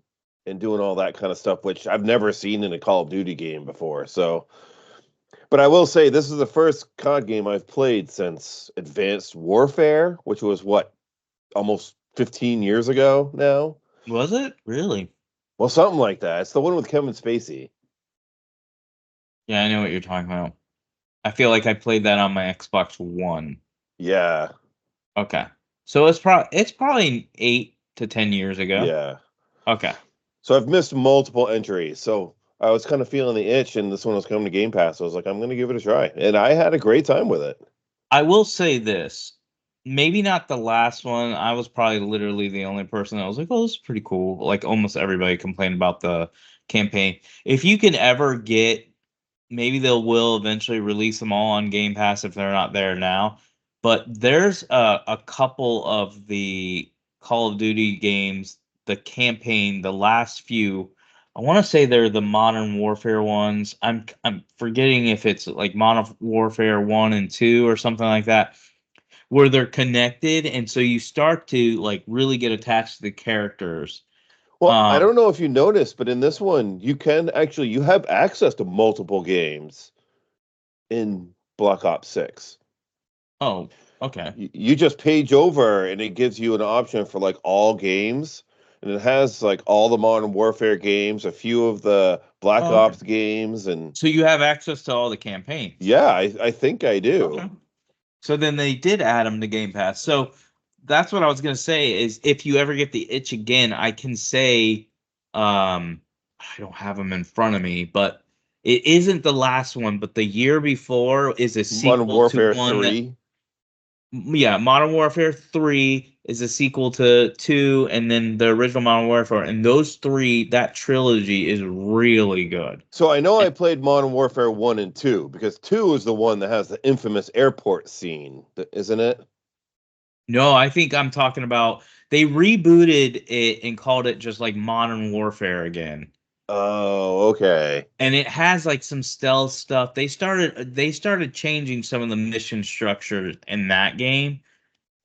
doing all that kind of stuff, which I've never seen in a Call of Duty game before. So, but I will say this is the first COD game I've played since Advanced Warfare, which was what, almost 15 years ago now. Was it really? Well, something like that. It's the one with Kevin Spacey. Yeah, I know what you're talking about. I feel like I played that on my Xbox One. Yeah. Okay. So it's probably 8 to 10 years ago. Yeah. Okay. So I've missed multiple entries. So I was kind of feeling the itch, and this one was coming to Game Pass. So I was like, I'm going to give it a try. And I had a great time with it. I will say this. Maybe not the last one. I was probably literally the only person that was like, oh, this is pretty cool. Like almost everybody complained about the campaign. If you can ever get, maybe will eventually release them all on Game Pass if they're not there now. But there's a couple of the Call of Duty games, the campaign, the last few. I want to say they're the Modern Warfare ones. I'm forgetting if it's like Modern Warfare 1 and 2 or something like that, where they're connected, and so you start to like really get attached to the characters. Well, I don't know if you noticed, but in this one, you have access to multiple games in Black Ops 6. Oh, okay. You just page over and it gives you an option for like all games. And it has like all the Modern Warfare games, a few of the Black Ops games, and so you have access to all the campaigns. yeah, I think I do. Okay. So then they did add them to Game Pass. So that's what I was gonna say is if you ever get the itch again, I can say, I don't have them in front of me, but it isn't the last one, but the year before is a sequel Modern Warfare to one 3. yeah, Modern Warfare 3 is a sequel to 2, and then the original Modern Warfare, and those three, that trilogy is really good. So I know I played Modern Warfare 1 and 2 because 2 is the one that has the infamous airport scene, isn't it? No, I think I'm talking about they rebooted it and called it just like Modern Warfare again. Oh, okay. And it has like some stealth stuff. They started changing some of the mission structures in that game.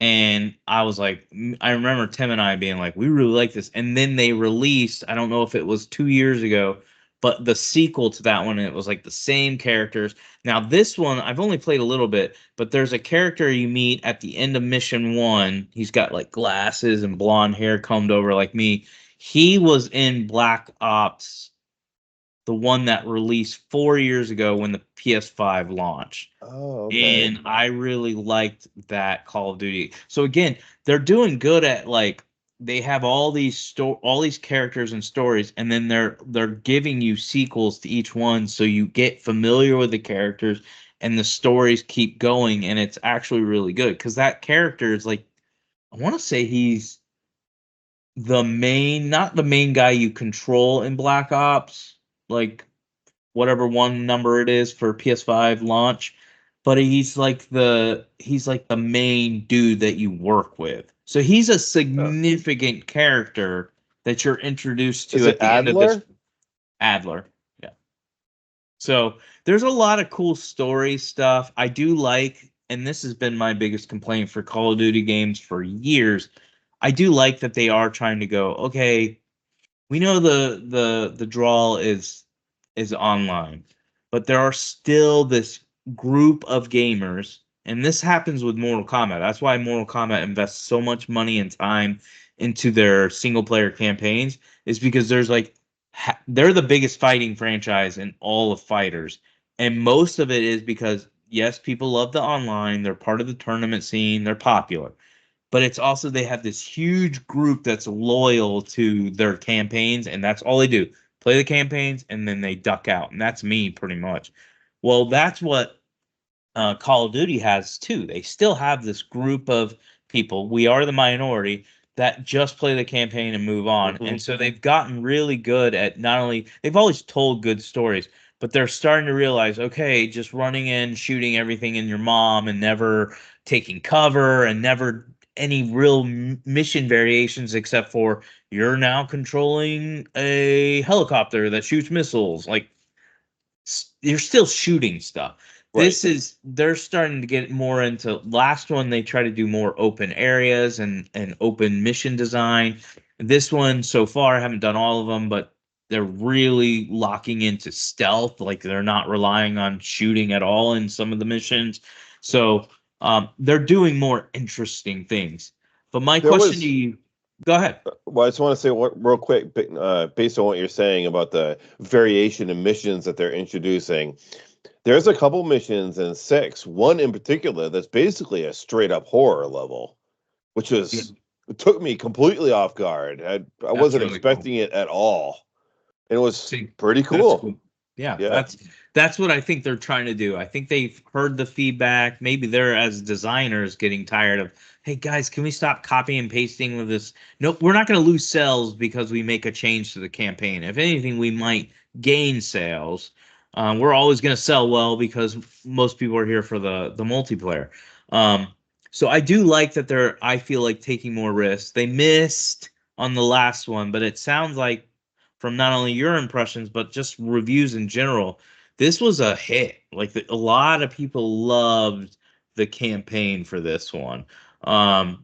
And I was like, I remember Tim and I being like, we really like this. And then they released, I don't know if it was 2 years ago, but the sequel to that one, it was like the same characters. Now this one, I've only played a little bit, but there's a character you meet at the end of mission 1. He's got like glasses and blonde hair combed over like me. He was in Black Ops, the one that released 4 years ago when the PS5 launched. Oh, okay. And I really liked that Call of Duty. So again, they're doing good at like they have all these characters and stories, and then they're giving you sequels to each one, so you get familiar with the characters and the stories keep going, and it's actually really good because that character is like, I want to say he's the main, not the main guy you control in Black Ops, like whatever one number it is for PS5 launch, but he's like the main dude that you work with. So he's a significant character that you're introduced to Is at it the end of this. Adler? Adler. Yeah. So there's a lot of cool story stuff. I do like, and this has been my biggest complaint for Call of Duty games for years. I do like that they are trying to go, okay, we know the draw is online, but there are still this group of gamers, and this happens with Mortal Kombat. That's why Mortal Kombat invests so much money and time into their single player campaigns, is because there's like they're the biggest fighting franchise in all of fighters, and most of it is because yes, people love the online, they're part of the tournament scene, they're popular, but it's also they have this huge group that's loyal to their campaigns, and that's all they do: play the campaigns and then they duck out. And that's me pretty much. Well, that's what Call of Duty has too. They still have this group of people, we are the minority, that just play the campaign and move on. Mm-hmm. And so they've gotten really good at, not only they've always told good stories, but they're starting to realize, okay, just running in, shooting everything in your mom and never taking cover and never any real mission variations except for you're now controlling a helicopter that shoots missiles. Like you're still shooting stuff. Right. This is, they're starting to get more into, last one they try to do more open areas and open mission design. This one so far, I haven't done all of them, but they're really locking into stealth. Like they're not relying on shooting at all in some of the missions. So they're doing more interesting things. But my There question was- to you, go ahead. Well, I just want to say real quick, based on what you're saying about the variation in missions that they're introducing. There's a couple missions in 6, one in particular that's basically a straight up horror level, which is it took me completely off guard. I wasn't really expecting it at all. And it was See, pretty that's cool. Yeah, Yeah. that's what I think they're trying to do. I think they've heard the feedback. Maybe they're, as designers, getting tired of, hey guys, can we stop copying and pasting with this? Nope, we're not going to lose sales because we make a change to the campaign. If anything, we might gain sales. We're always going to sell well because most people are here for the multiplayer. So I do like that they're, I feel like, taking more risks. They missed on the last one, but it sounds like, from not only your impressions but just reviews in general, this was a hit. Like a lot of people loved the campaign for this one.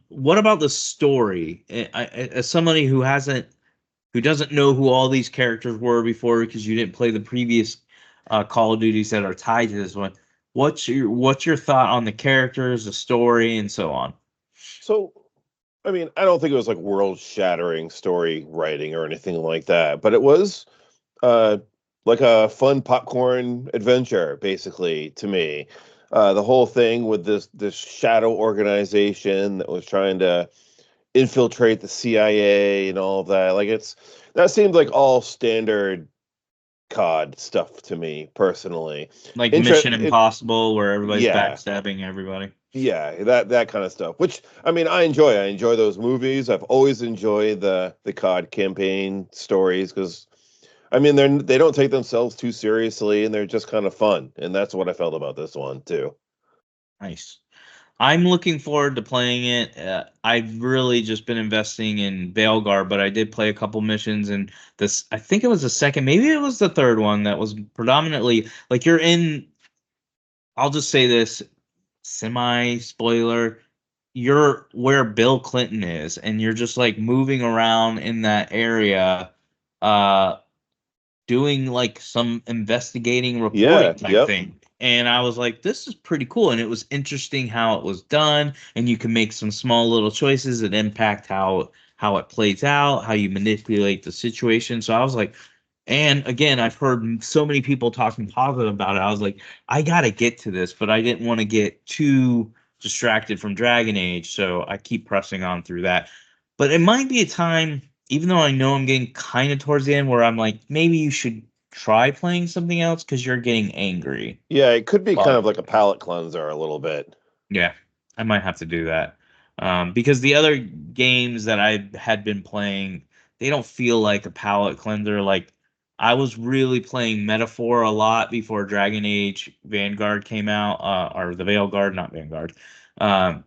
What about the story? As somebody who doesn't know who all these characters were before because you didn't play the previous Call of Duties that are tied to this one, what's your thought on the characters, the story, and so on? So, I mean, I don't think it was like world-shattering story writing or anything like that, but it was uh, like a fun popcorn adventure, basically, to me. The whole thing with this shadow organization that was trying to infiltrate the CIA and all of that, like that seemed like all standard COD stuff to me personally. Like Mission Impossible, where everybody's backstabbing everybody. Yeah, that kind of stuff. Which I mean, I enjoy. I enjoy those movies. I've always enjoyed the COD campaign stories because, I mean, they don't take themselves too seriously and they're just kind of fun. And that's what I felt about this one too. Nice. I'm looking forward to playing it. I've really just been investing in Veilguard, but I did play a couple missions, and this, I think it was the second, maybe it was the third one that was predominantly like you're in. I'll just say this, semi spoiler. You're where Bill Clinton is, and you're just like moving around in that area. Uh, doing like some investigating reporting type yep. thing. And I was like, this is pretty cool. And it was interesting how it was done. And you can make some small little choices that impact how it plays out, how you manipulate the situation. So I was like, and again, I've heard so many people talking positive about it. I was like, I gotta get to this, but I didn't want to get too distracted from Dragon Age, so I keep pressing on through that. But it might be a time, even though I know I'm getting kind of towards the end, where I'm like, maybe you should try playing something else because you're getting angry. Yeah, it could be Well, kind of like a palate cleanser a little bit. Yeah, I might have to do that. Because the other games that I had been playing, they don't feel like a palate cleanser. Like I was really playing Metaphor a lot before Dragon Age Vanguard came out, or the Veilguard, not Vanguard, um,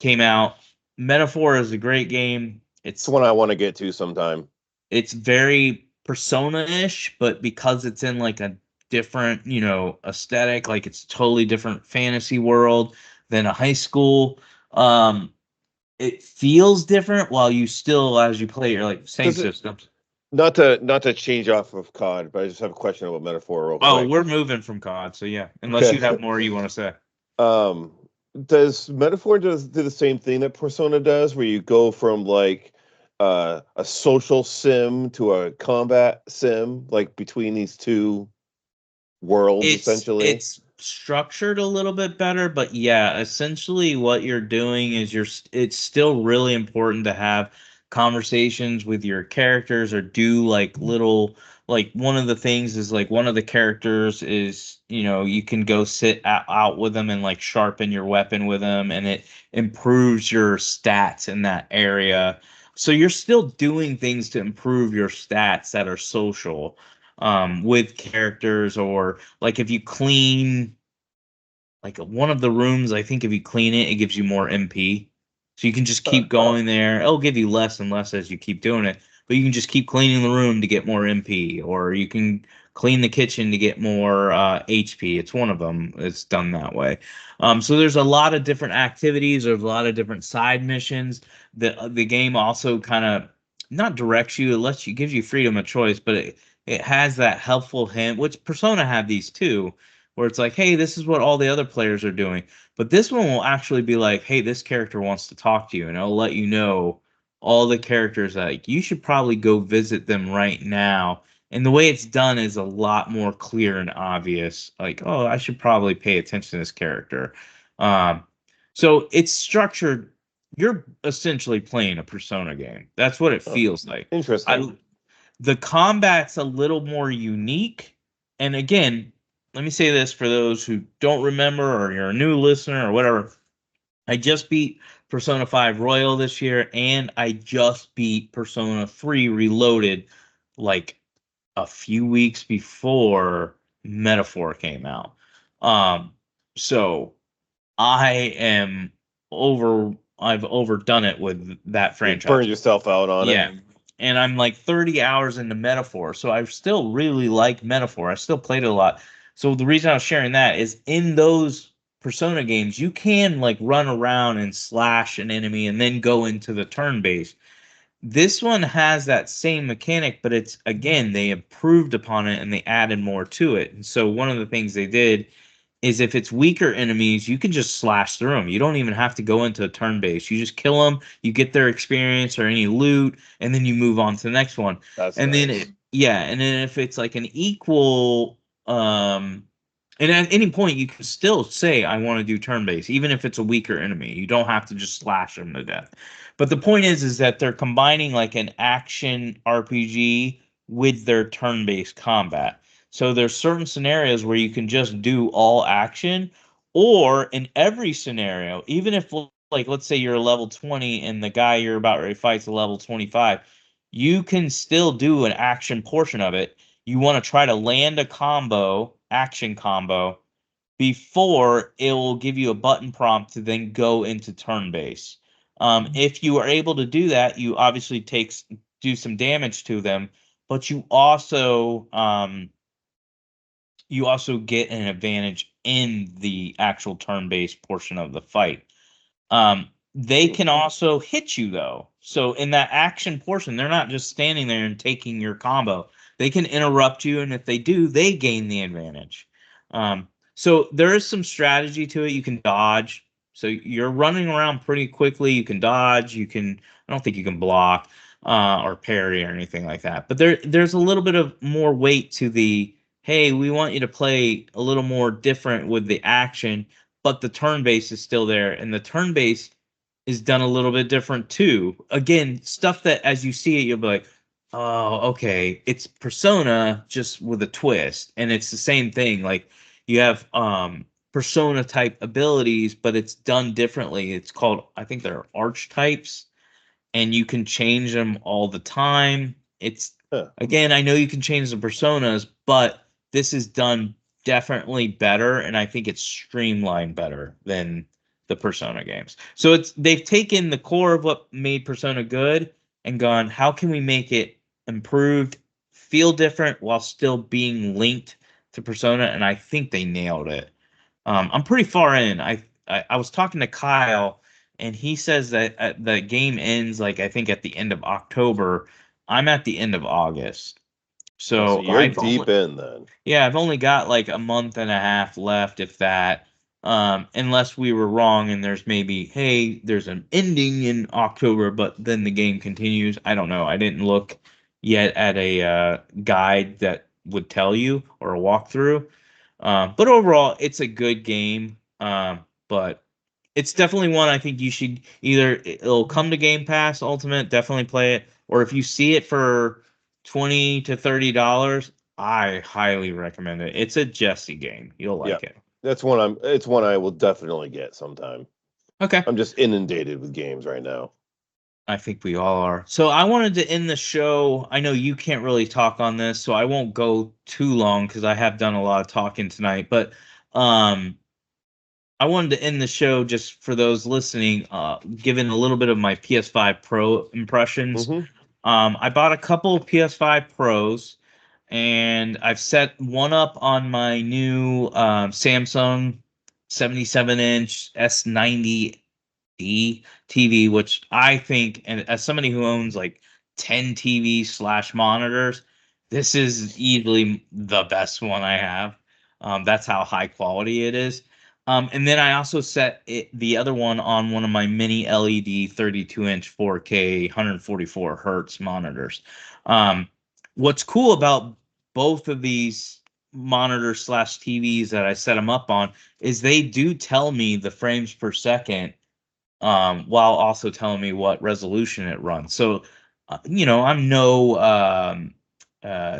came out. Metaphor is a great game. It's one I want to get to sometime. It's very Persona-ish, but because it's in like a different, aesthetic, like it's totally different fantasy world than a high school. Um, it feels different while you still, as you play, you're like same Does it, systems. not to change off of COD, but I just have a question about Metaphor real Oh, quick. we're moving from COD, so yeah. Unless you have more you want to say. Um, does Metaphor do the same thing that Persona does, where you go from like a social sim to a combat sim, like between these two worlds, essentially? It's structured a little bit better, but yeah, essentially what you're doing is it's still really important to have conversations with your characters or do like little, like one of the things is like one of the characters is, you can go sit out with them and like sharpen your weapon with them, and it improves your stats in that area. So you're still doing things to improve your stats that are social, with characters, or like if you clean like one of the rooms, I think if you clean it, it gives you more MP. So you can just keep going there. It'll give you less and less as you keep doing it, but you can just keep cleaning the room to get more MP, or you can clean the kitchen to get more HP. It's one of them. It's done that way. So there's a lot of different activities. There's a lot of different side missions. The game also kind of not directs you. It lets you gives you freedom of choice, but it has that helpful hint, which Persona have these too, where it's like, hey, this is what all the other players are doing. But this one will actually be like, hey, this character wants to talk to you, and it'll let you know all the characters, like you should probably go visit them right now. And the way it's done is a lot more clear and obvious. Like, oh, I should probably pay attention to this character. Um, so it's structured. You're essentially playing a Persona game. That's what it Oh, feels like. interesting. The combat's a little more unique. And again, let me say this for those who don't remember, or you're a new listener or whatever. I just beat Persona 5 Royal this year, and I just beat Persona 3 Reloaded like a few weeks before Metaphor came out. Um, so I am I've overdone it with that You franchise. burned yourself out on Yeah. it. And I'm like 30 hours into Metaphor. So I still really like Metaphor. I still played it a lot. So the reason I was sharing that is in those Persona games, you can like run around and slash an enemy and then go into the turn base. This one has that same mechanic, but it's again, they improved upon it and they added more to it. And so one of the things they did is if it's weaker enemies, you can just slash through them. You don't even have to go into a turn base. You just kill them, you get their experience or any loot, and then you move on to the next one. That's And nice. then yeah, and then if it's like an equal, and at any point you can still say I want to do turn base, even if it's a weaker enemy. You don't have to just slash them to death. But the point is that they're combining like an action RPG with their turn-based combat. So there's certain scenarios where you can just do all action, or in every scenario, even if like let's say you're a level 20 and the guy you're about ready to fight is a level 25, you can still do an action portion of it. You want to try to land a combo, action combo, before it will give you a button prompt to then go into turn base. If you are able to do that, you obviously do some damage to them, but you also get an advantage in the actual turn-based portion of the fight. They can also hit you though. So in that action portion, they're not just standing there and taking your combo. they can interrupt you, and if they do, they gain the advantage. So there is some strategy to it. You can dodge. So you're running around pretty quickly. You can dodge. I don't think you can block or parry or anything like that. But there's a little bit of more weight to the, hey, we want you to play a little more different with the action, but the turn base is still there, and the turn base is done a little bit different too. Again, stuff that as you see it, you'll be like, oh, okay, it's Persona just with a twist, and it's the same thing. Like you have Persona type abilities, but it's done differently. It's called, I think they're archetypes, and you can change them all the time. It's again, I know you can change the personas, but this is done definitely better, and I think it's streamlined better than the Persona games. So they've taken the core of what made Persona good and gone, how can we make it improved, feel different while still being linked to Persona? And I think they nailed it. I'm pretty far in. I was talking to Kyle, and he says that the game ends like I think at the end of October. I'm at the end of August, So so you're deep in then. yeah, I've only got like a month and a half left, if that. Unless we were wrong and there's maybe, hey, there's an ending in October, but then the game continues. I don't know. I didn't look yet at a guide that would tell you or a walkthrough. But overall, it's a good game. But it's definitely one I think you should it'll come to Game Pass Ultimate, definitely play it, or if you see it for $20 to $30, I highly recommend it. It's a Jesse game. You'll like it. It's one I will definitely get sometime. Okay. I'm just inundated with games right now. I think we all are. So I wanted to end the show. I know you can't really talk on this, so I won't go too long because I have done a lot of talking tonight. But I wanted to end the show just for those listening, giving a little bit of my PS5 Pro impressions. Mm-hmm. I bought a couple of PS5 Pros, and I've set one up on my new Samsung 77-inch S90 TV, which I think, and as somebody who owns like 10 TVs/monitors, this is easily the best one I have. That's how high quality it is. And then I also set the other one on one of my mini LED 32-inch 4K 144 hertz monitors. What's cool about both of these monitors/TVs that I set them up on is they do tell me the frames per second, while also telling me what resolution it runs. So, I'm no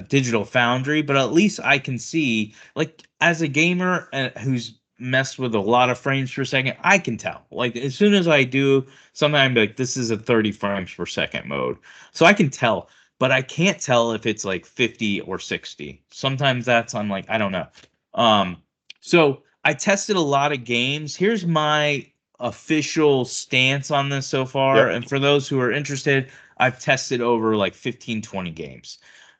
Digital Foundry, but at least I can see, like, as a gamer who's messed with a lot of frames per second, I can tell. Like, as soon as I do something, I'm like, this is a 30 frames per second mode. So I can tell, but I can't tell if it's like 50 or 60. Sometimes I'm like, I don't know. So I tested a lot of games. Here's my official stance on this so far. Yep. And for those who are interested, I've tested over like 15, 20 games.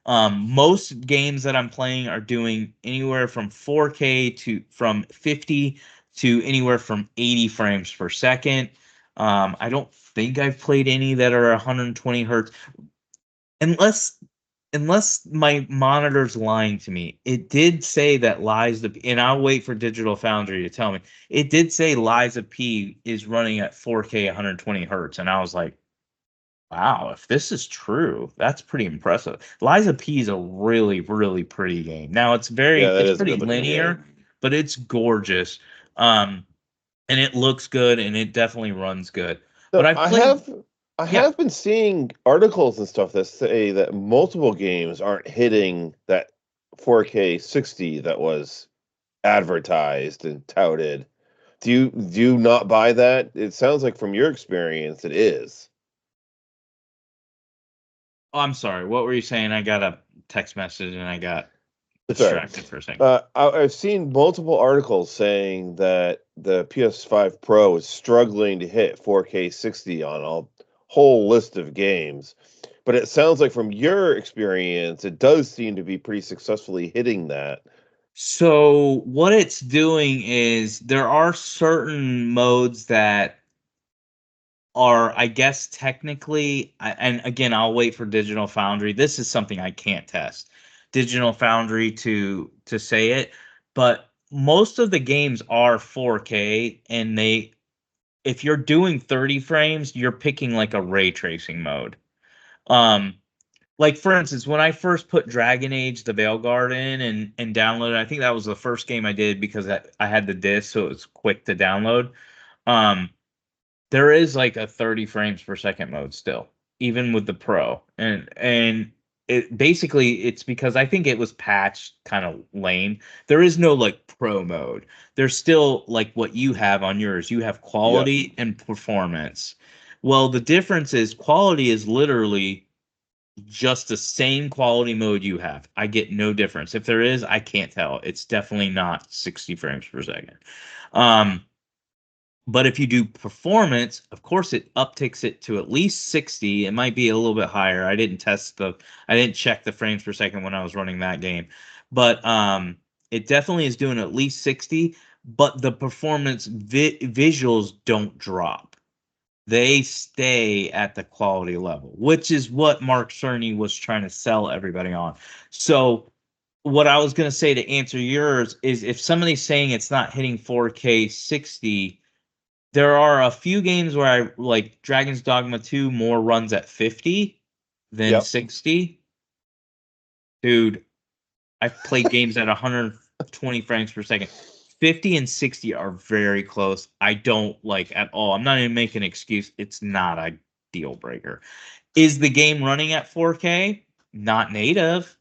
Most games that I'm playing are doing anywhere from 4K to from 50 to anywhere from 80 frames per second. I don't think I've played any that are 120 hertz, unless my monitor's lying to me. It did say that Liza, and I'll wait for Digital Foundry to tell me. It did say Liza P is running at 4K 120 hertz, and I was like, wow, if this is true, that's pretty impressive. Liza P is a really, really pretty game. Now it's pretty linear, but it's gorgeous. And it looks good, and it definitely runs good. So But I have been seeing articles and stuff that say that multiple games aren't hitting that 4K 60 that was advertised and touted. Do you not buy that? It sounds like from your experience it is. Oh, I'm sorry. What were you saying? I got a text message and I got distracted for a second. I've seen multiple articles saying that the PS5 Pro is struggling to hit 4K 60 on a whole list of games. But it sounds like from your experience, it does seem to be pretty successfully hitting that. So what it's doing is there are certain modes that are, I guess, technically, and again, I'll wait for Digital Foundry. This is something I can't test. Digital Foundry to say it, but most of the games are 4K, and if you're doing 30 frames, you're picking like a ray tracing mode. Like for instance, when I first put Dragon Age: The Veilguard in and downloaded, I think that was the first game I did because I had the disc, so it was quick to download. Um, there is like a 30 frames per second mode still, even with the Pro, and it basically it's because I think it was patched kind of lame. There is no like Pro mode. There's still like what you have on yours. You have quality and performance. Well, the difference is quality is literally just the same quality mode you have. I get no difference. If there is, I can't tell. It's definitely not 60 frames per second. But if you do performance, of course it upticks it to at least 60. It might be a little bit higher. I didn't check the frames per second when I was running that game. But it definitely is doing at least 60, but the performance visuals don't drop. They stay at the quality level, which is what Mark Cerny was trying to sell everybody on. So what I was going to say to answer yours is if somebody's saying it's not hitting 4K 60, there are a few games where I like Dragon's Dogma 2 more runs at 50 than 60. Dude, I've played games at 120 frames per second. 50 and 60 are very close. I don't like at all. I'm not even making an excuse. It's not a deal breaker. Is the game running at 4K? Not native.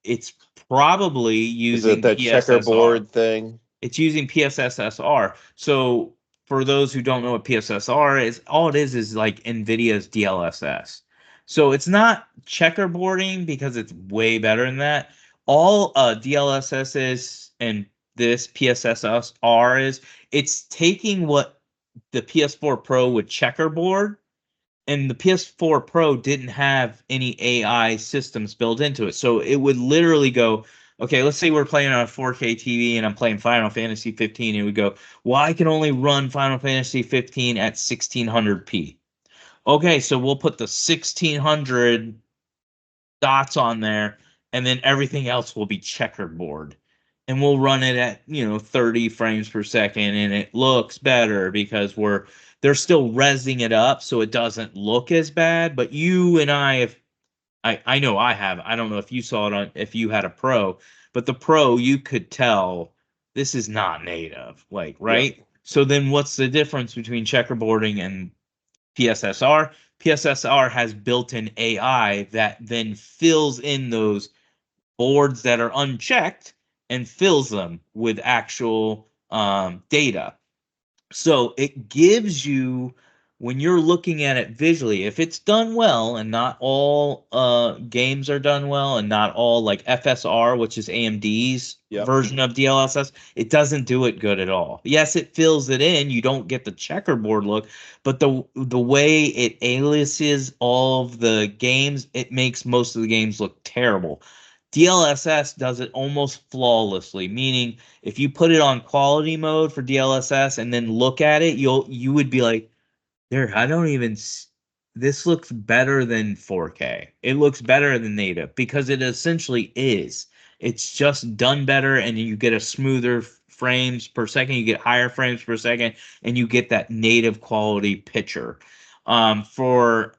It's probably Is it using that PSSR. checkerboard thing? It's using PSSR. So for those who don't know what PSSR is, all it is like NVIDIA's DLSS. So it's not checkerboarding because it's way better than that. All DLSS is and this PSSR is, it's taking what the PS4 Pro would checkerboard, and the PS4 Pro didn't have any AI systems built into it. So it would literally go, okay, let's say we're playing on a 4K TV and I'm playing Final Fantasy 15, and we go, well, I can only run Final Fantasy 15 at 1600p. Okay, so we'll put the 1600 dots on there, and then everything else will be checkerboard. And we'll run it at 30 frames per second, and it looks better because they're still rezzing it up so it doesn't look as bad. But you and I know I have. I don't know if you saw it if you had a Pro, but the Pro, you could tell this is not native, like, right? So then what's the difference between checkerboarding and PSSR? PSSR has built-in AI that then fills in those boards that are unchecked and fills them with actual data. So it gives you, when you're looking at it visually, if it's done well, and not all games are done well, and not all like FSR, which is AMD's version of DLSS, it doesn't do it good at all. Yes, it fills it in. You don't get the checkerboard look, but the way it aliases all of the games, it makes most of the games look terrible. DLSS does it almost flawlessly, meaning if you put it on quality mode for DLSS and then look at it, you would be like, there, I don't even this looks better than 4K. It looks better than native because it essentially is. It's just done better, and you get a smoother frames per second, you get higher frames per second, and you get that native quality picture. For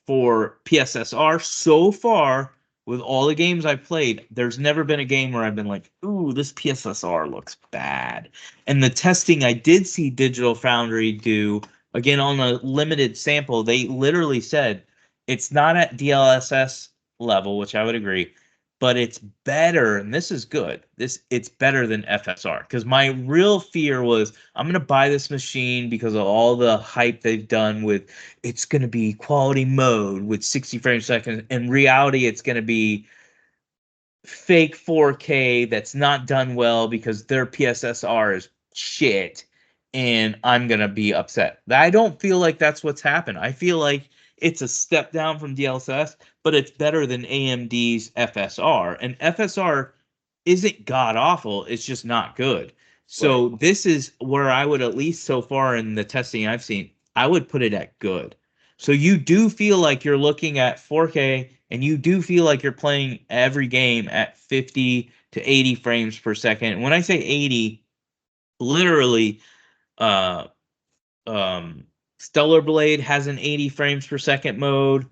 PSSR, so far with all the games I've played, there's never been a game where I've been like, ooh, this PSSR looks bad. And the testing I did see Digital Foundry do, again, on a limited sample, they literally said it's not at DLSS level, which I would agree, but it's better, and this is good. It's better than FSR. Because my real fear was I'm gonna buy this machine because of all the hype they've done with it's gonna be quality mode with 60 frames per second. In reality, it's gonna be fake 4K that's not done well because their PSSR is shit, and I'm gonna be upset. I don't feel like that's what's happened. I feel like it's a step down from DLSS, but it's better than AMD's FSR. And FSR isn't god awful, it's just not good. So this is where I would, at least so far in the testing I've seen, I would put it at good. So you do feel like you're looking at 4K and you do feel like you're playing every game at 50 to 80 frames per second. When I say 80, literally, uh, Stellar Blade has an 80 frames per second mode.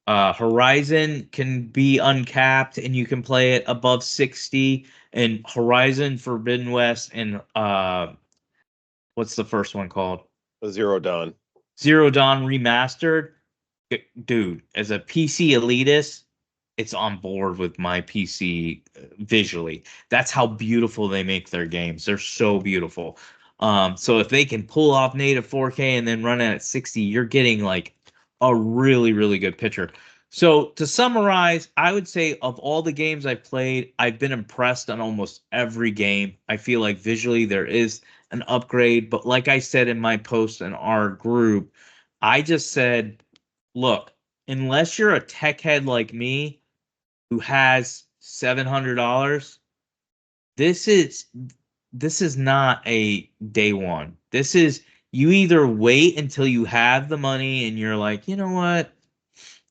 Horizon can be uncapped and you can play it above 60. And Horizon Forbidden West and what's the first one called? Zero Dawn. Zero Dawn Remastered. Dude, as a PC elitist, it's on board with my PC visually. That's how beautiful they make their games. They're so beautiful. So if they can pull off native 4K and then run it at 60, you're getting like a really, really good picture. So to summarize, I would say of all the games I've played, I've been impressed on almost every game. I feel like visually there is an upgrade, but like I said in my post in our group, I just said, look, unless you're a tech head like me who has $700, this is this is not a day one. This is you either wait until you have the money and you're like, you know what?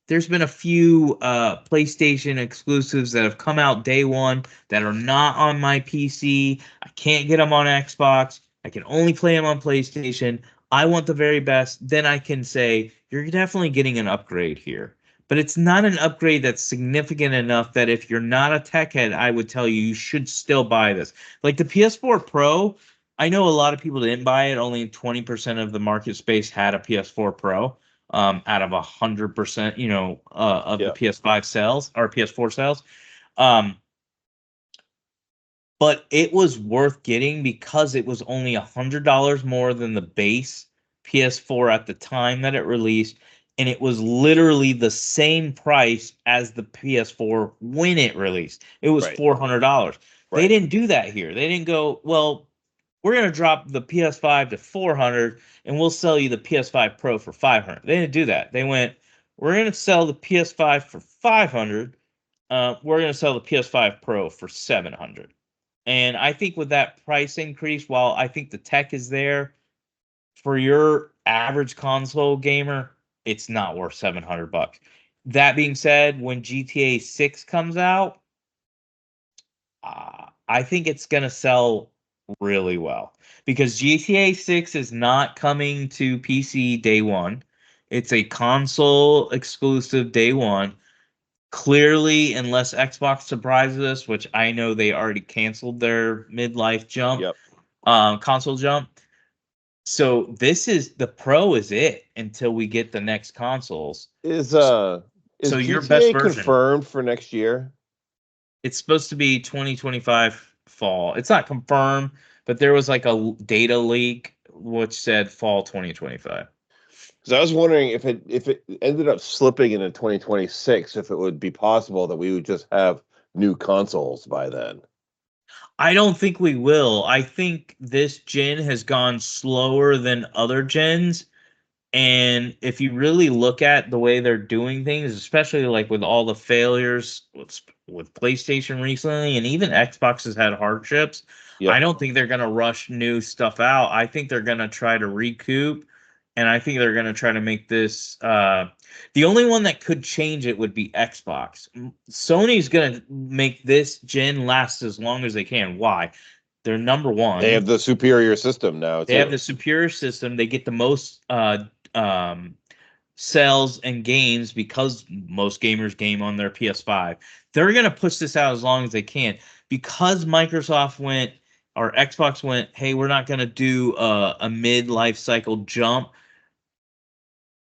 There's been a few PlayStation exclusives that have come out day one that are not on my PC. I can't get them on Xbox. I can only play them on PlayStation. I want the very best. Then I can say, you're definitely getting an upgrade here. But it's not an upgrade that's significant enough that if you're not a tech head, I would tell you you should still buy this. Like the PS4 Pro, I know a lot of people didn't buy it. Only 20% of the market space had a PS4 Pro out of 100%, of the PS5 sales or PS4 sales. Um, but it was worth getting because it was only $100 more than the base PS4 at the time that it released, and it was literally the same price as the PS4 when it released. It was $400. They didn't do that here. They didn't go, well, we're going to drop the PS5 to 400 and we'll sell you the PS5 Pro for 500. They didn't do that. They went, we're going to sell the PS5 for 500. We're going to sell the PS5 Pro for 700. And I think with that price increase, while I think the tech is there for your average console gamer, it's not worth $700. That being said, when GTA 6 comes out, I think it's going to sell really well because GTA 6 is not coming to PC day one. It's a console exclusive day one. Clearly, unless Xbox surprises us, which I know they already canceled their midlife jump, console jump. So this is the Pro is it until we get the next consoles. Is so your best GTA version confirmed for next year? It's supposed to be 2025 fall. It's not confirmed, but there was like a data leak which said fall 2025. Because I was wondering if it ended up slipping into 2026, if it would be possible that we would just have new consoles by then. I don't think we will. I think this gen has gone slower than other gens. And if you really look at the way they're doing things, especially like with all the failures with PlayStation recently, and even Xbox has had hardships, I don't think they're going to rush new stuff out. I think they're going to try to recoup, and I think they're going to try to make this. The only one that could change it would be Xbox. Sony's going to make this gen last as long as they can. Why? They're number one. They have the superior system now. They have the superior system. They get the most sales and games because most gamers game on their PS5. They're going to push this out as long as they can because Microsoft went or Xbox went, hey, we're not going to do a mid-life cycle jump.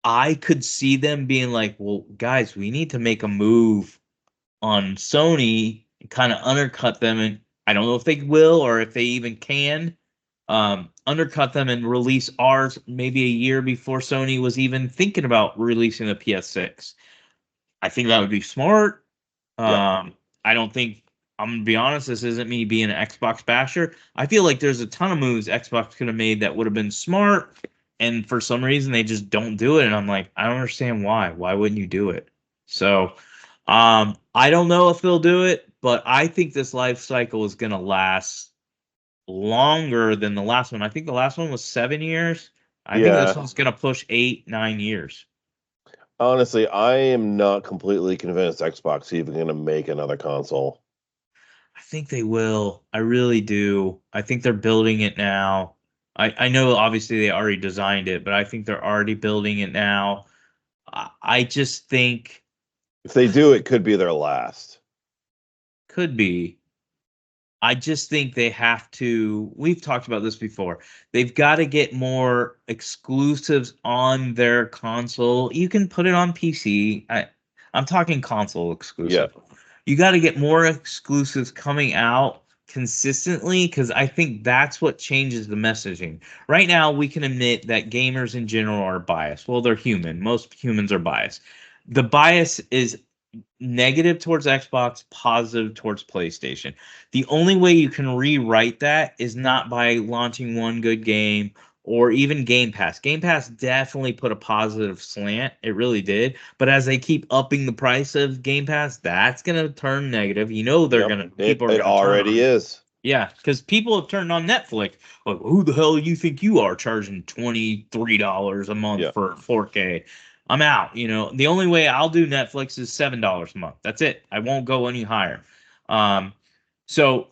I could see them being like, well, guys, we need to make a move on Sony and kind of undercut them. And I don't know if they will or if they even can. Undercut them and release ours maybe a year before Sony was even thinking about releasing the PS6. I think that would be smart. I don't think, I'm going to be honest, this isn't me being an Xbox basher. I feel like there's a ton of moves Xbox could have made that would have been smart, and for some reason they just don't do it. And I'm like, I don't understand why. Why wouldn't you do it? So I don't know if they'll do it, but I think this life cycle is going to last longer than the last one. I think the last one was 7 years. I think this one's going to push 8, 9 years. Honestly, I am not completely convinced Xbox is even going to make another console. I think they will. I really do. I think they're building it now. I know obviously they already designed it, but I think they're already building it now. I just think If they do, it could be their last. could be. I just think they have to. We've talked about this before. They've got to get more exclusives on their console. You can put it on PC. I'm talking console Yeah. exclusive. You got to get more exclusives coming out consistently because I think that's what changes the messaging. Right now, we can admit that gamers in general are biased. Well, they're human. Most humans are biased. The bias is negative towards Xbox, positive towards PlayStation. The only way you can rewrite that is not by launching one good game or even Game Pass. Game Pass definitely put a positive slant. It really did. But as they keep upping the price of Game Pass, that's going to turn negative. You know they're Yep. going to people are It going to turn already on. is. Yeah, because people have turned on Netflix. Like, who the hell you think you are charging $23 a month Yeah. for 4K? I'm out. The only way I'll do Netflix is $7 a month. That's it. I won't go any higher. So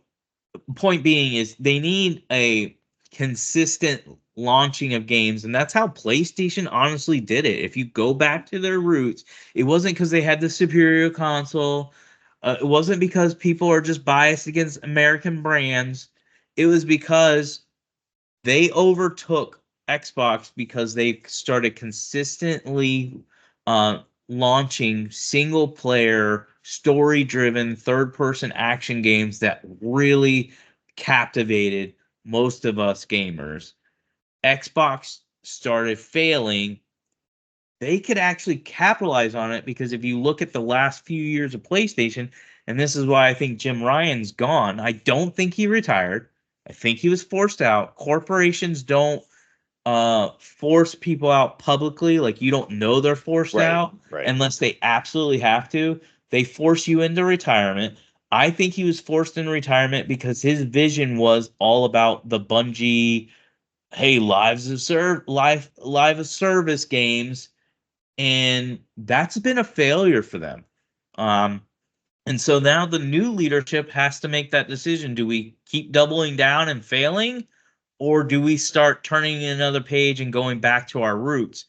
point being is they need a consistent launching of games, and that's how PlayStation honestly did it. If you go back to their roots, it wasn't because they had the superior console. It wasn't because people are just biased against American brands. It was because they overtook Xbox because they started consistently launching single player, story driven, third person action games that really captivated most of us gamers. Xbox started failing. They could actually capitalize on it because if you look at the last few years of PlayStation, and this is why I think Jim Ryan's gone, I don't think he retired. I think he was forced out. Corporations don't force people out publicly. Like you don't know they're forced out Right. unless they absolutely have to. They force you into retirement. I think he was forced into retirement because his vision was all about the Bungie, hey, live of service games, and that's been a failure for them. Um, and so now the new leadership has to make that decision. Do we keep doubling down and failing, or do we start turning another page and going back to our roots?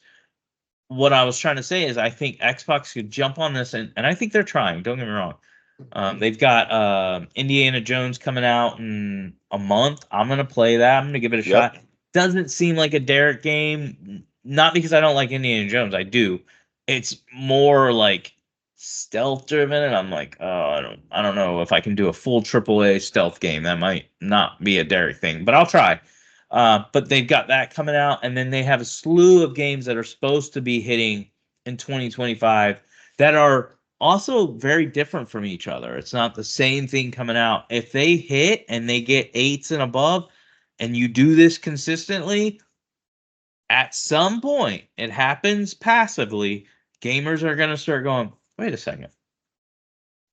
What I was trying to say is I think Xbox could jump on this, and I think they're trying. Don't get me wrong. They've got Indiana Jones coming out in a month. I'm gonna play that. I'm gonna give it a Yep. shot. Doesn't seem like a Derek game. Not because I don't like Indiana Jones. I do. It's more like stealth driven, and I'm like, oh, I don't know if I can do a full AAA stealth game. That might not be a Derek thing, but I'll try. But they've got that coming out, and then they have a slew of games that are supposed to be hitting in 2025 that are also very different from each other. It's not the same thing coming out. If they hit and they get 8s and above, and you do this consistently, at some point, it happens passively. Gamers are going to start going, wait a second.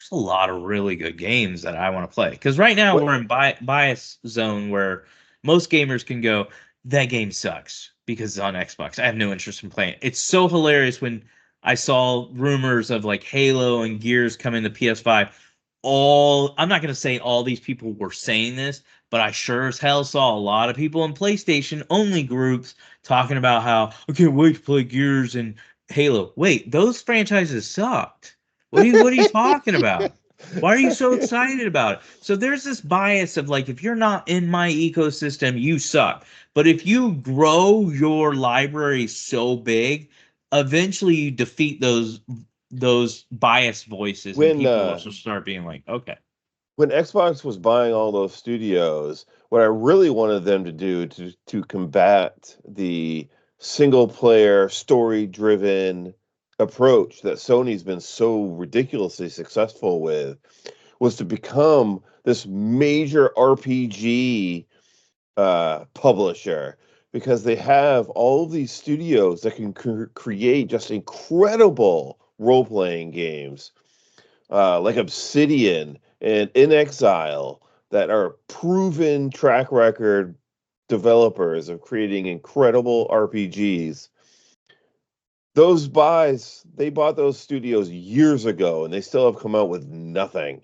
There's a lot of really good games that I want to play. Because right now What? we're in bias zone where most gamers can go, that game sucks because it's on Xbox. I have no interest in playing it. It's so hilarious when I saw rumors of like Halo and Gears coming to PS5. I'm not going to say all these people were saying this, but I sure as hell saw a lot of people in PlayStation only groups talking about how I can't wait to play Gears and Halo. Wait, those franchises sucked. What are you talking about? Why are you so excited about it? So there's this bias of like, if you're not in my ecosystem, you suck. But if you grow your library so big, eventually you defeat those biased voices, and When people will just start being like, okay, when Xbox was buying all those studios, what I really wanted them to do to combat the single player story driven approach that Sony's been so ridiculously successful with was to become this major RPG publisher, because they have all of these studios that can create just incredible role playing games, like Obsidian and In Exile, that are proven track record developers of creating incredible RPGs. those buys, they bought those studios years ago, and they still have come out with nothing,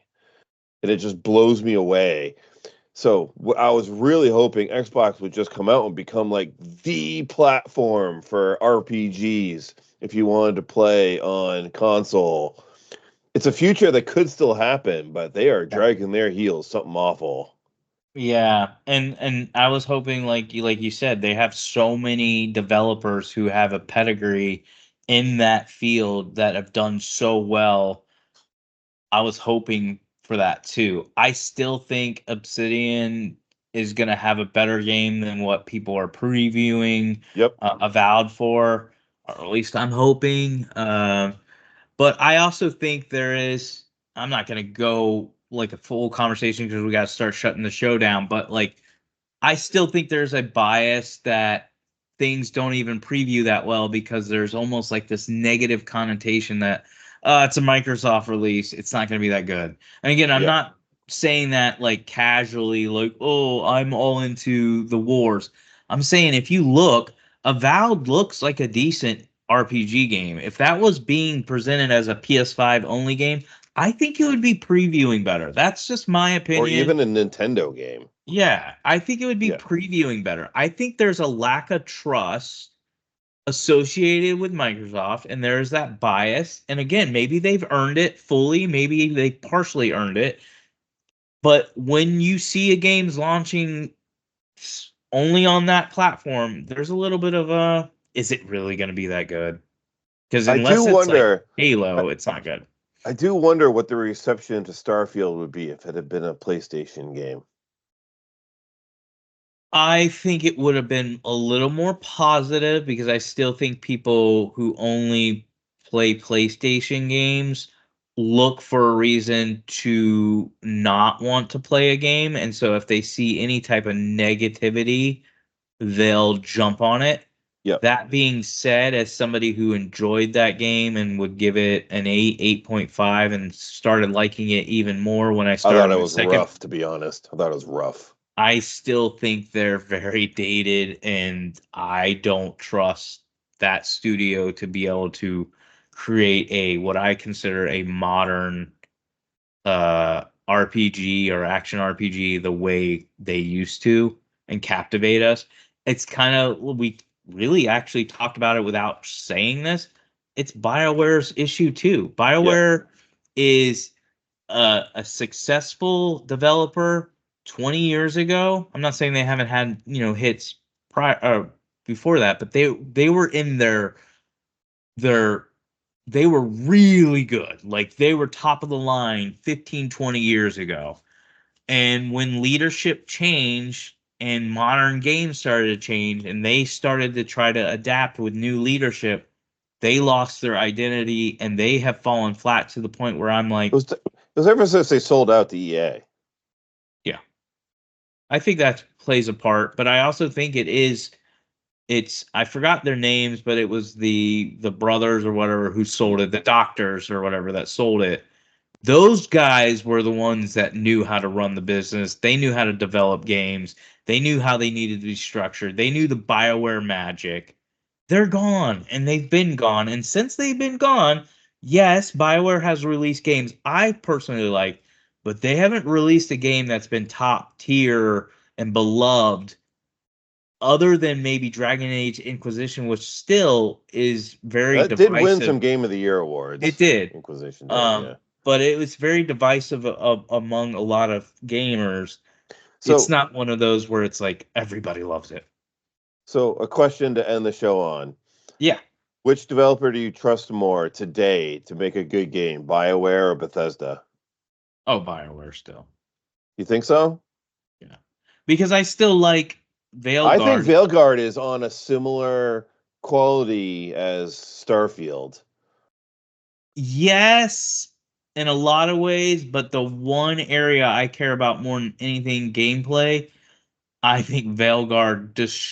and it just blows me away. So I was really hoping Xbox would just come out and become like the platform for RPGs if you wanted to play on console. It's a future that could still happen, but they are dragging their heels, something awful. Yeah, and I was hoping, like you said, they have so many developers who have a pedigree in that field that have done so well. I was hoping for that too. I still think Obsidian is going to have a better game than what people are previewing, Yep. Avowed for, or at least I'm hoping. But I also think there is. I'm not going to go like a full conversation because we got to start shutting the show down. But like, I still think there's a bias that things don't even preview that well because there's almost like this negative connotation that it's a Microsoft release, it's not going to be that good. And again, I'm not saying that like casually, like, oh, I'm all into the wars. I'm saying if you look, Avowed looks like a decent RPG game. If that was being presented as a PS5 only game, I think it would be previewing better. That's just my opinion. Or even a Nintendo game. Yeah, I think it would be previewing better. I think there's a lack of trust associated with Microsoft, and there's that bias. And again, maybe they've earned it fully, maybe they partially earned it. But when you see a game's launching only on that platform, there's a little bit of a, is it really going to be that good? Because unless it's like Halo, it's not good. I do wonder what the reception to Starfield would be if it had been a PlayStation game. I think it would have been a little more positive because I still think people who only play PlayStation games look for a reason to not want to play a game. And so if they see any type of negativity, they'll jump on it. Yeah. That being said, as somebody who enjoyed that game and would give it an 8.5 and started liking it even more when I started. I thought it was rough, to be honest. I thought it was rough. I still think they're very dated, and I don't trust that studio to be able to create a what I consider a modern RPG or action RPG the way they used to and captivate us. It's kind of, we really actually talked about it without saying this. It's BioWare's issue too. BioWare is a successful developer 20 years ago. I'm not saying they haven't had, hits prior before that, but they were in their they were really good. Like they were top of the line 15, 20 years ago. And when leadership changed and modern games started to change and they started to try to adapt with new leadership, they lost their identity and they have fallen flat to the point where I'm like, it was ever since they sold out to EA. Yeah. I think that plays a part, but I also think it's I forgot their names, but it was the brothers or whatever who sold it, the doctors or whatever that sold it. Those guys were the ones that knew how to run the business. They knew how to develop games. They knew how they needed to be structured. They knew the BioWare magic. They're gone, and they've been gone. And since they've been gone, yes, BioWare has released games I personally like, but they haven't released a game that's been top tier and beloved other than maybe Dragon Age Inquisition, which still is very divisive. Did win some Game of the Year awards. It did. Inquisition did, yeah. But it was very divisive among a lot of gamers. So, it's not one of those where it's like everybody loves it. So a question to end the show on. Yeah. Which developer do you trust more today to make a good game, BioWare or Bethesda? Oh, BioWare still. You think so? Yeah. Because I still like Veilguard. I think Veilguard is on a similar quality as Starfield. Yes, in a lot of ways, but the one area I care about more than anything gameplay, I think Veilguard destroys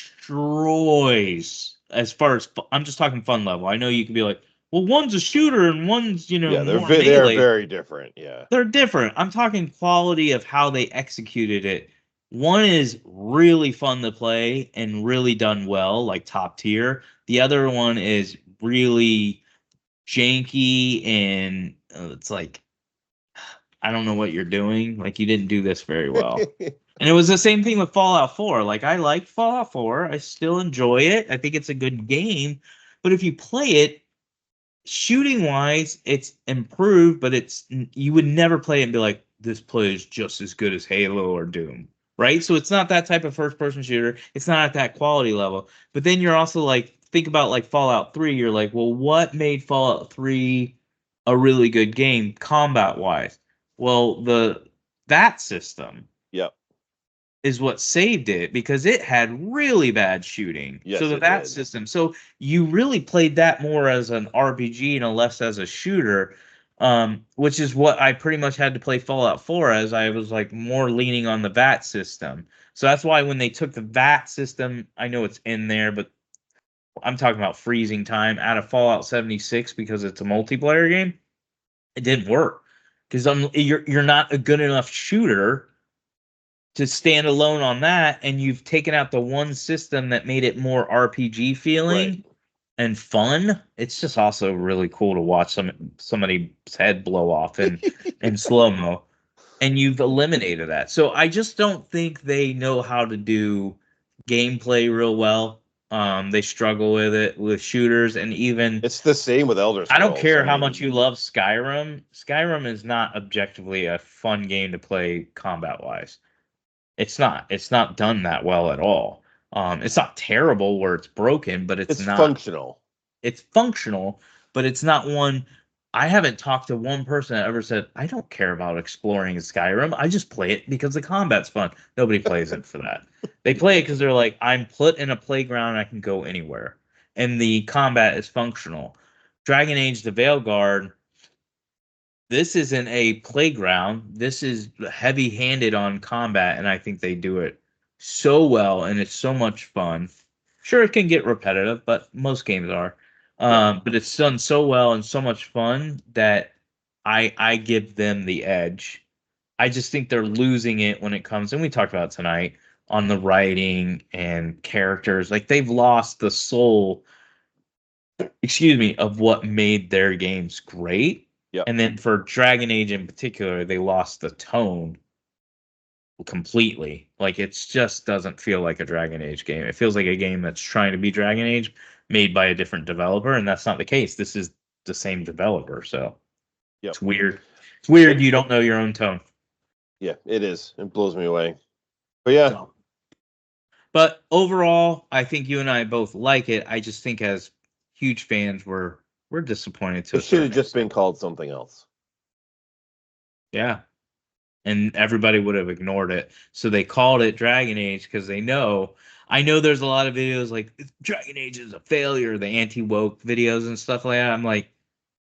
as far as I'm just talking fun level. I know you can be like, well, one's a shooter and one's, they're very different. Yeah, they're different. I'm talking quality of how they executed it. One is really fun to play and really done well, like top tier. The other one is really janky, and it's like, I don't know what you're doing. Like, you didn't do this very well. And it was the same thing with Fallout 4. Like, I like Fallout 4. I still enjoy it. I think it's a good game. But if you play it, shooting wise, it's improved, but you would never play it and be like, this plays just as good as Halo or Doom. Right? So it's not that type of first person shooter. It's not at that quality level. But then you're also like, think about like Fallout 3. You're like, well, what made Fallout 3 a really good game combat wise? Well, that system Yep. is what saved it, because it had really bad shooting. Yes, so it that did. system. So you really played that more as an RPG and less as a shooter, which is what I pretty much had to play Fallout 4 as. I was like more leaning on the VAT system. So that's why when they took the VAT system, I know it's in there, but I'm talking about freezing time out of Fallout 76 because it's a multiplayer game. It didn't work because you're not a good enough shooter to stand alone on that, and you've taken out the one system that made it more RPG feeling Right. and fun. It's just also really cool to watch somebody's head blow off in slow-mo, and you've eliminated that. So I just don't think they know how to do gameplay real well. They struggle with it with shooters, and even It's the same with Elder Scrolls. I don't care how mean, much you love Skyrim. Skyrim is not objectively a fun game to play combat-wise. It's not. It's not done that well at all. It's not terrible where it's broken, but it's not. functional. It's functional, but it's not one. I haven't talked to one person that ever said, I don't care about exploring Skyrim. I just play it because the combat's fun. Nobody plays it for that. They play it because they're like, I'm put in a playground and I can go anywhere. And the combat is functional. Dragon Age the Veilguard, this isn't a playground. This is heavy-handed on combat, and I think they do it so well, and it's so much fun. Sure, it can get repetitive, but most games are. But it's done so well and so much fun that I give them the edge. I just think they're losing it when it comes, and we talked about it tonight, on the writing and characters. Like, they've lost the soul, excuse me, of what made their games great. Yep. And then for Dragon Age in particular, they lost the tone completely. Like, it just doesn't feel like a Dragon Age game. It feels like a game that's trying to be Dragon Age made by a different developer, and that's not the case. This is the same developer, so Yep. it's weird. It's weird you don't know your own tone. Yeah, it is. It blows me away. But yeah. So, but overall, I think you and I both like it. I just think as huge fans, we're disappointed to It should have just been called something else. Yeah. And everybody would have ignored it. So they called it Dragon Age because they know. I know there's a lot of videos like Dragon Age is a failure, the anti-woke videos and stuff like that. I'm like,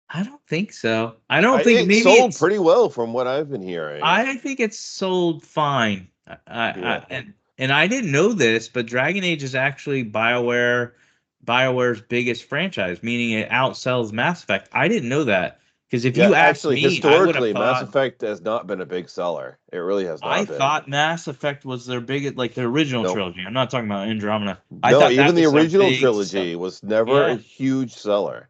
I don't think so. I don't think maybe sold pretty well from what I've been hearing. I think it's sold fine. And I didn't know this, but Dragon Age is actually BioWare's biggest franchise, meaning it outsells Mass Effect. I didn't know that. Because if you asked me, historically, I Mass Effect has not been a big seller. It really has not been. I thought Mass Effect was their biggest, like the original trilogy. I'm not talking about Andromeda. Even the original trilogy was never a huge seller.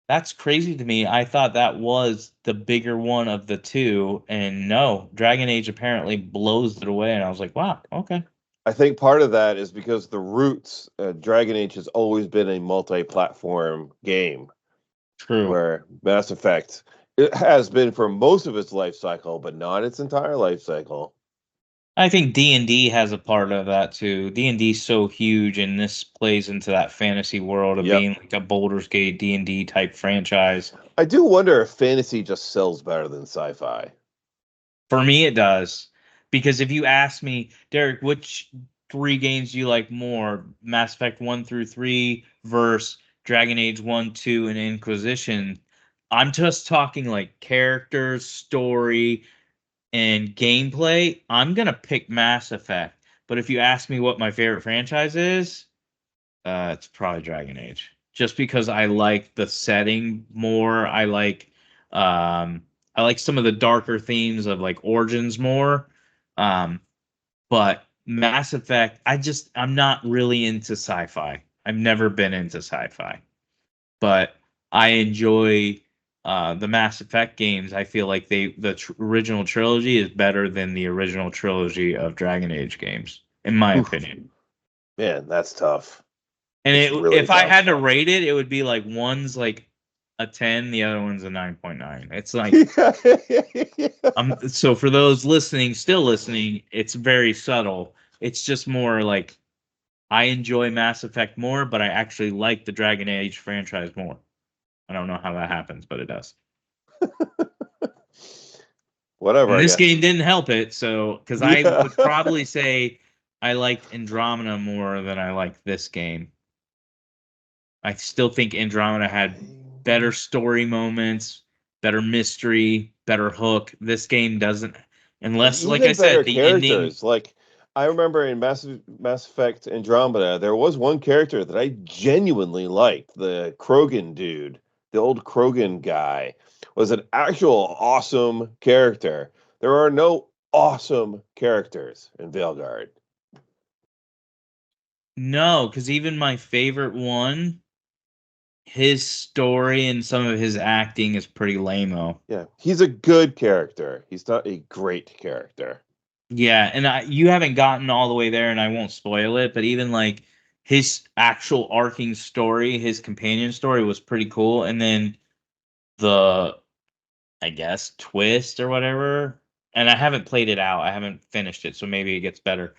That's crazy to me. I thought that was the bigger one of the two, and no, Dragon Age apparently blows it away. And I was like, wow, okay. I think part of that is because the roots, Dragon Age has always been a multi-platform game. True. Where Mass Effect, it has been for most of its life cycle, but not its entire life cycle. I think D&D has a part of that too. D&D is so huge, and this plays into that fantasy world of being like a Baldur's Gate D&D type franchise. I do wonder if fantasy just sells better than sci-fi. For me, it does. Because if you ask me, Derek, which 3 games do you like more? Mass Effect 1 through 3 versus Dragon Age 1, 2, and Inquisition. I'm just talking like characters, story, and gameplay. I'm going to pick Mass Effect. But if you ask me what my favorite franchise is, it's probably Dragon Age. Just because I like the setting more. I like some of the darker themes of like Origins more. But Mass Effect, I'm not really into sci-fi. I've never been into sci-fi. but I enjoy the Mass Effect games. I feel like the original trilogy is better than the original trilogy of Dragon Age games, in my opinion. Man, that's tough. And It's really if I tough. had to rate it, it would be like one's like a 10, the other one's a 9.9. It's like so for those listening, still listening, it's very subtle. It's just more like I enjoy Mass Effect more, but I actually like the Dragon Age franchise more. I don't know how that happens, but it does. Whatever. And I this guess. game didn't help it, so because I Yeah. would probably say I liked Andromeda more than I liked this game. I still think Andromeda had better story moments, better mystery, better hook. This game doesn't, unless, And like even I better said, the ending. characters. Like I remember in Mass Effect Andromeda, there was one character that I genuinely liked. The Krogan dude, the old Krogan guy, was an actual awesome character. There are no awesome characters in Veilguard. No, because even my favorite one, his story and some of his acting is pretty lame-o. Yeah, he's a good character. He's not a great character. Yeah, and you haven't gotten all the way there, and I won't spoil it, but even like his actual arcing story, his companion story was pretty cool. And then the, I guess, twist or whatever. And I haven't played it out. I haven't finished it, so maybe it gets better.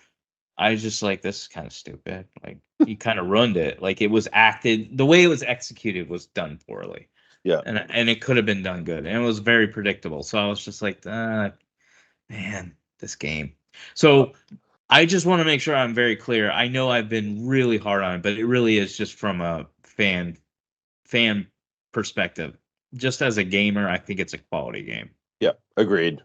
I was just like, this is kind of stupid. Like, you kind of ruined it. Like, it was acted, the way it was executed was done poorly. Yeah. And it could have been done good. And it was very predictable. So I was just like, man, this game. So I just want to make sure I'm very clear. I know I've been really hard on it, but it really is just from a fan perspective. Just as a gamer, I think it's a quality game. Yeah, agreed.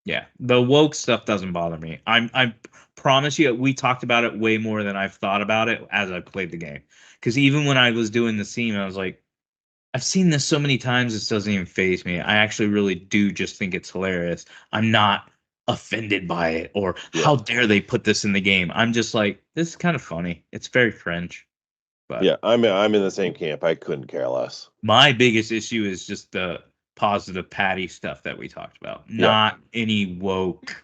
Yeah, the woke stuff doesn't bother me. I promise you, we talked about it way more than I've thought about it as I played the game. Because even when I was doing the scene, I was like, I've seen this so many times, this doesn't even faze me. I actually really do just think it's hilarious. I'm not offended by it or how dare they put this in the game. I'm just like, this is kind of funny. It's very cringe. But yeah, I'm in the same camp. I couldn't care less. my biggest issue is just the positive Patty stuff that we talked about, not any woke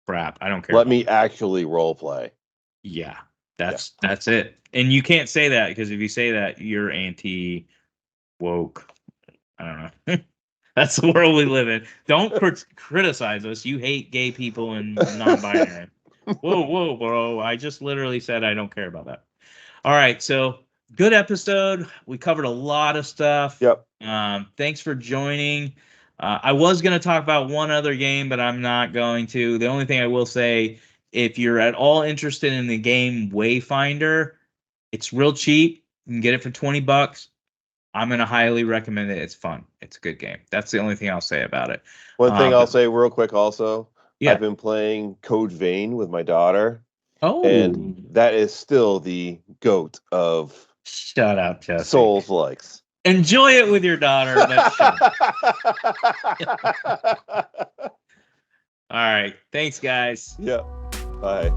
crap. I don't care. Let me actually role play. Yeah, that's it. And you can't say that because if you say that, you're anti woke. I don't know. That's the world we live in. Don't criticize us. You hate gay people and non-binary. Whoa, bro. I just literally said I don't care about that. All right, so good episode. We covered a lot of stuff. Yep. Thanks for joining. I was going to talk about one other game, but I'm not going to. The only thing I will say, if you're at all interested in the game Wayfinder, it's real cheap. You can get it for $20. I'm going to highly recommend it. It's fun. It's a good game. That's the only thing I'll say about it. One thing I'll say real quick also, yeah. I've been playing Code Vein with my daughter. Oh. And that is still the GOAT of Shut up, Jesse. Souls likes. Enjoy it with your daughter. All right. Thanks, guys. Yeah. Bye.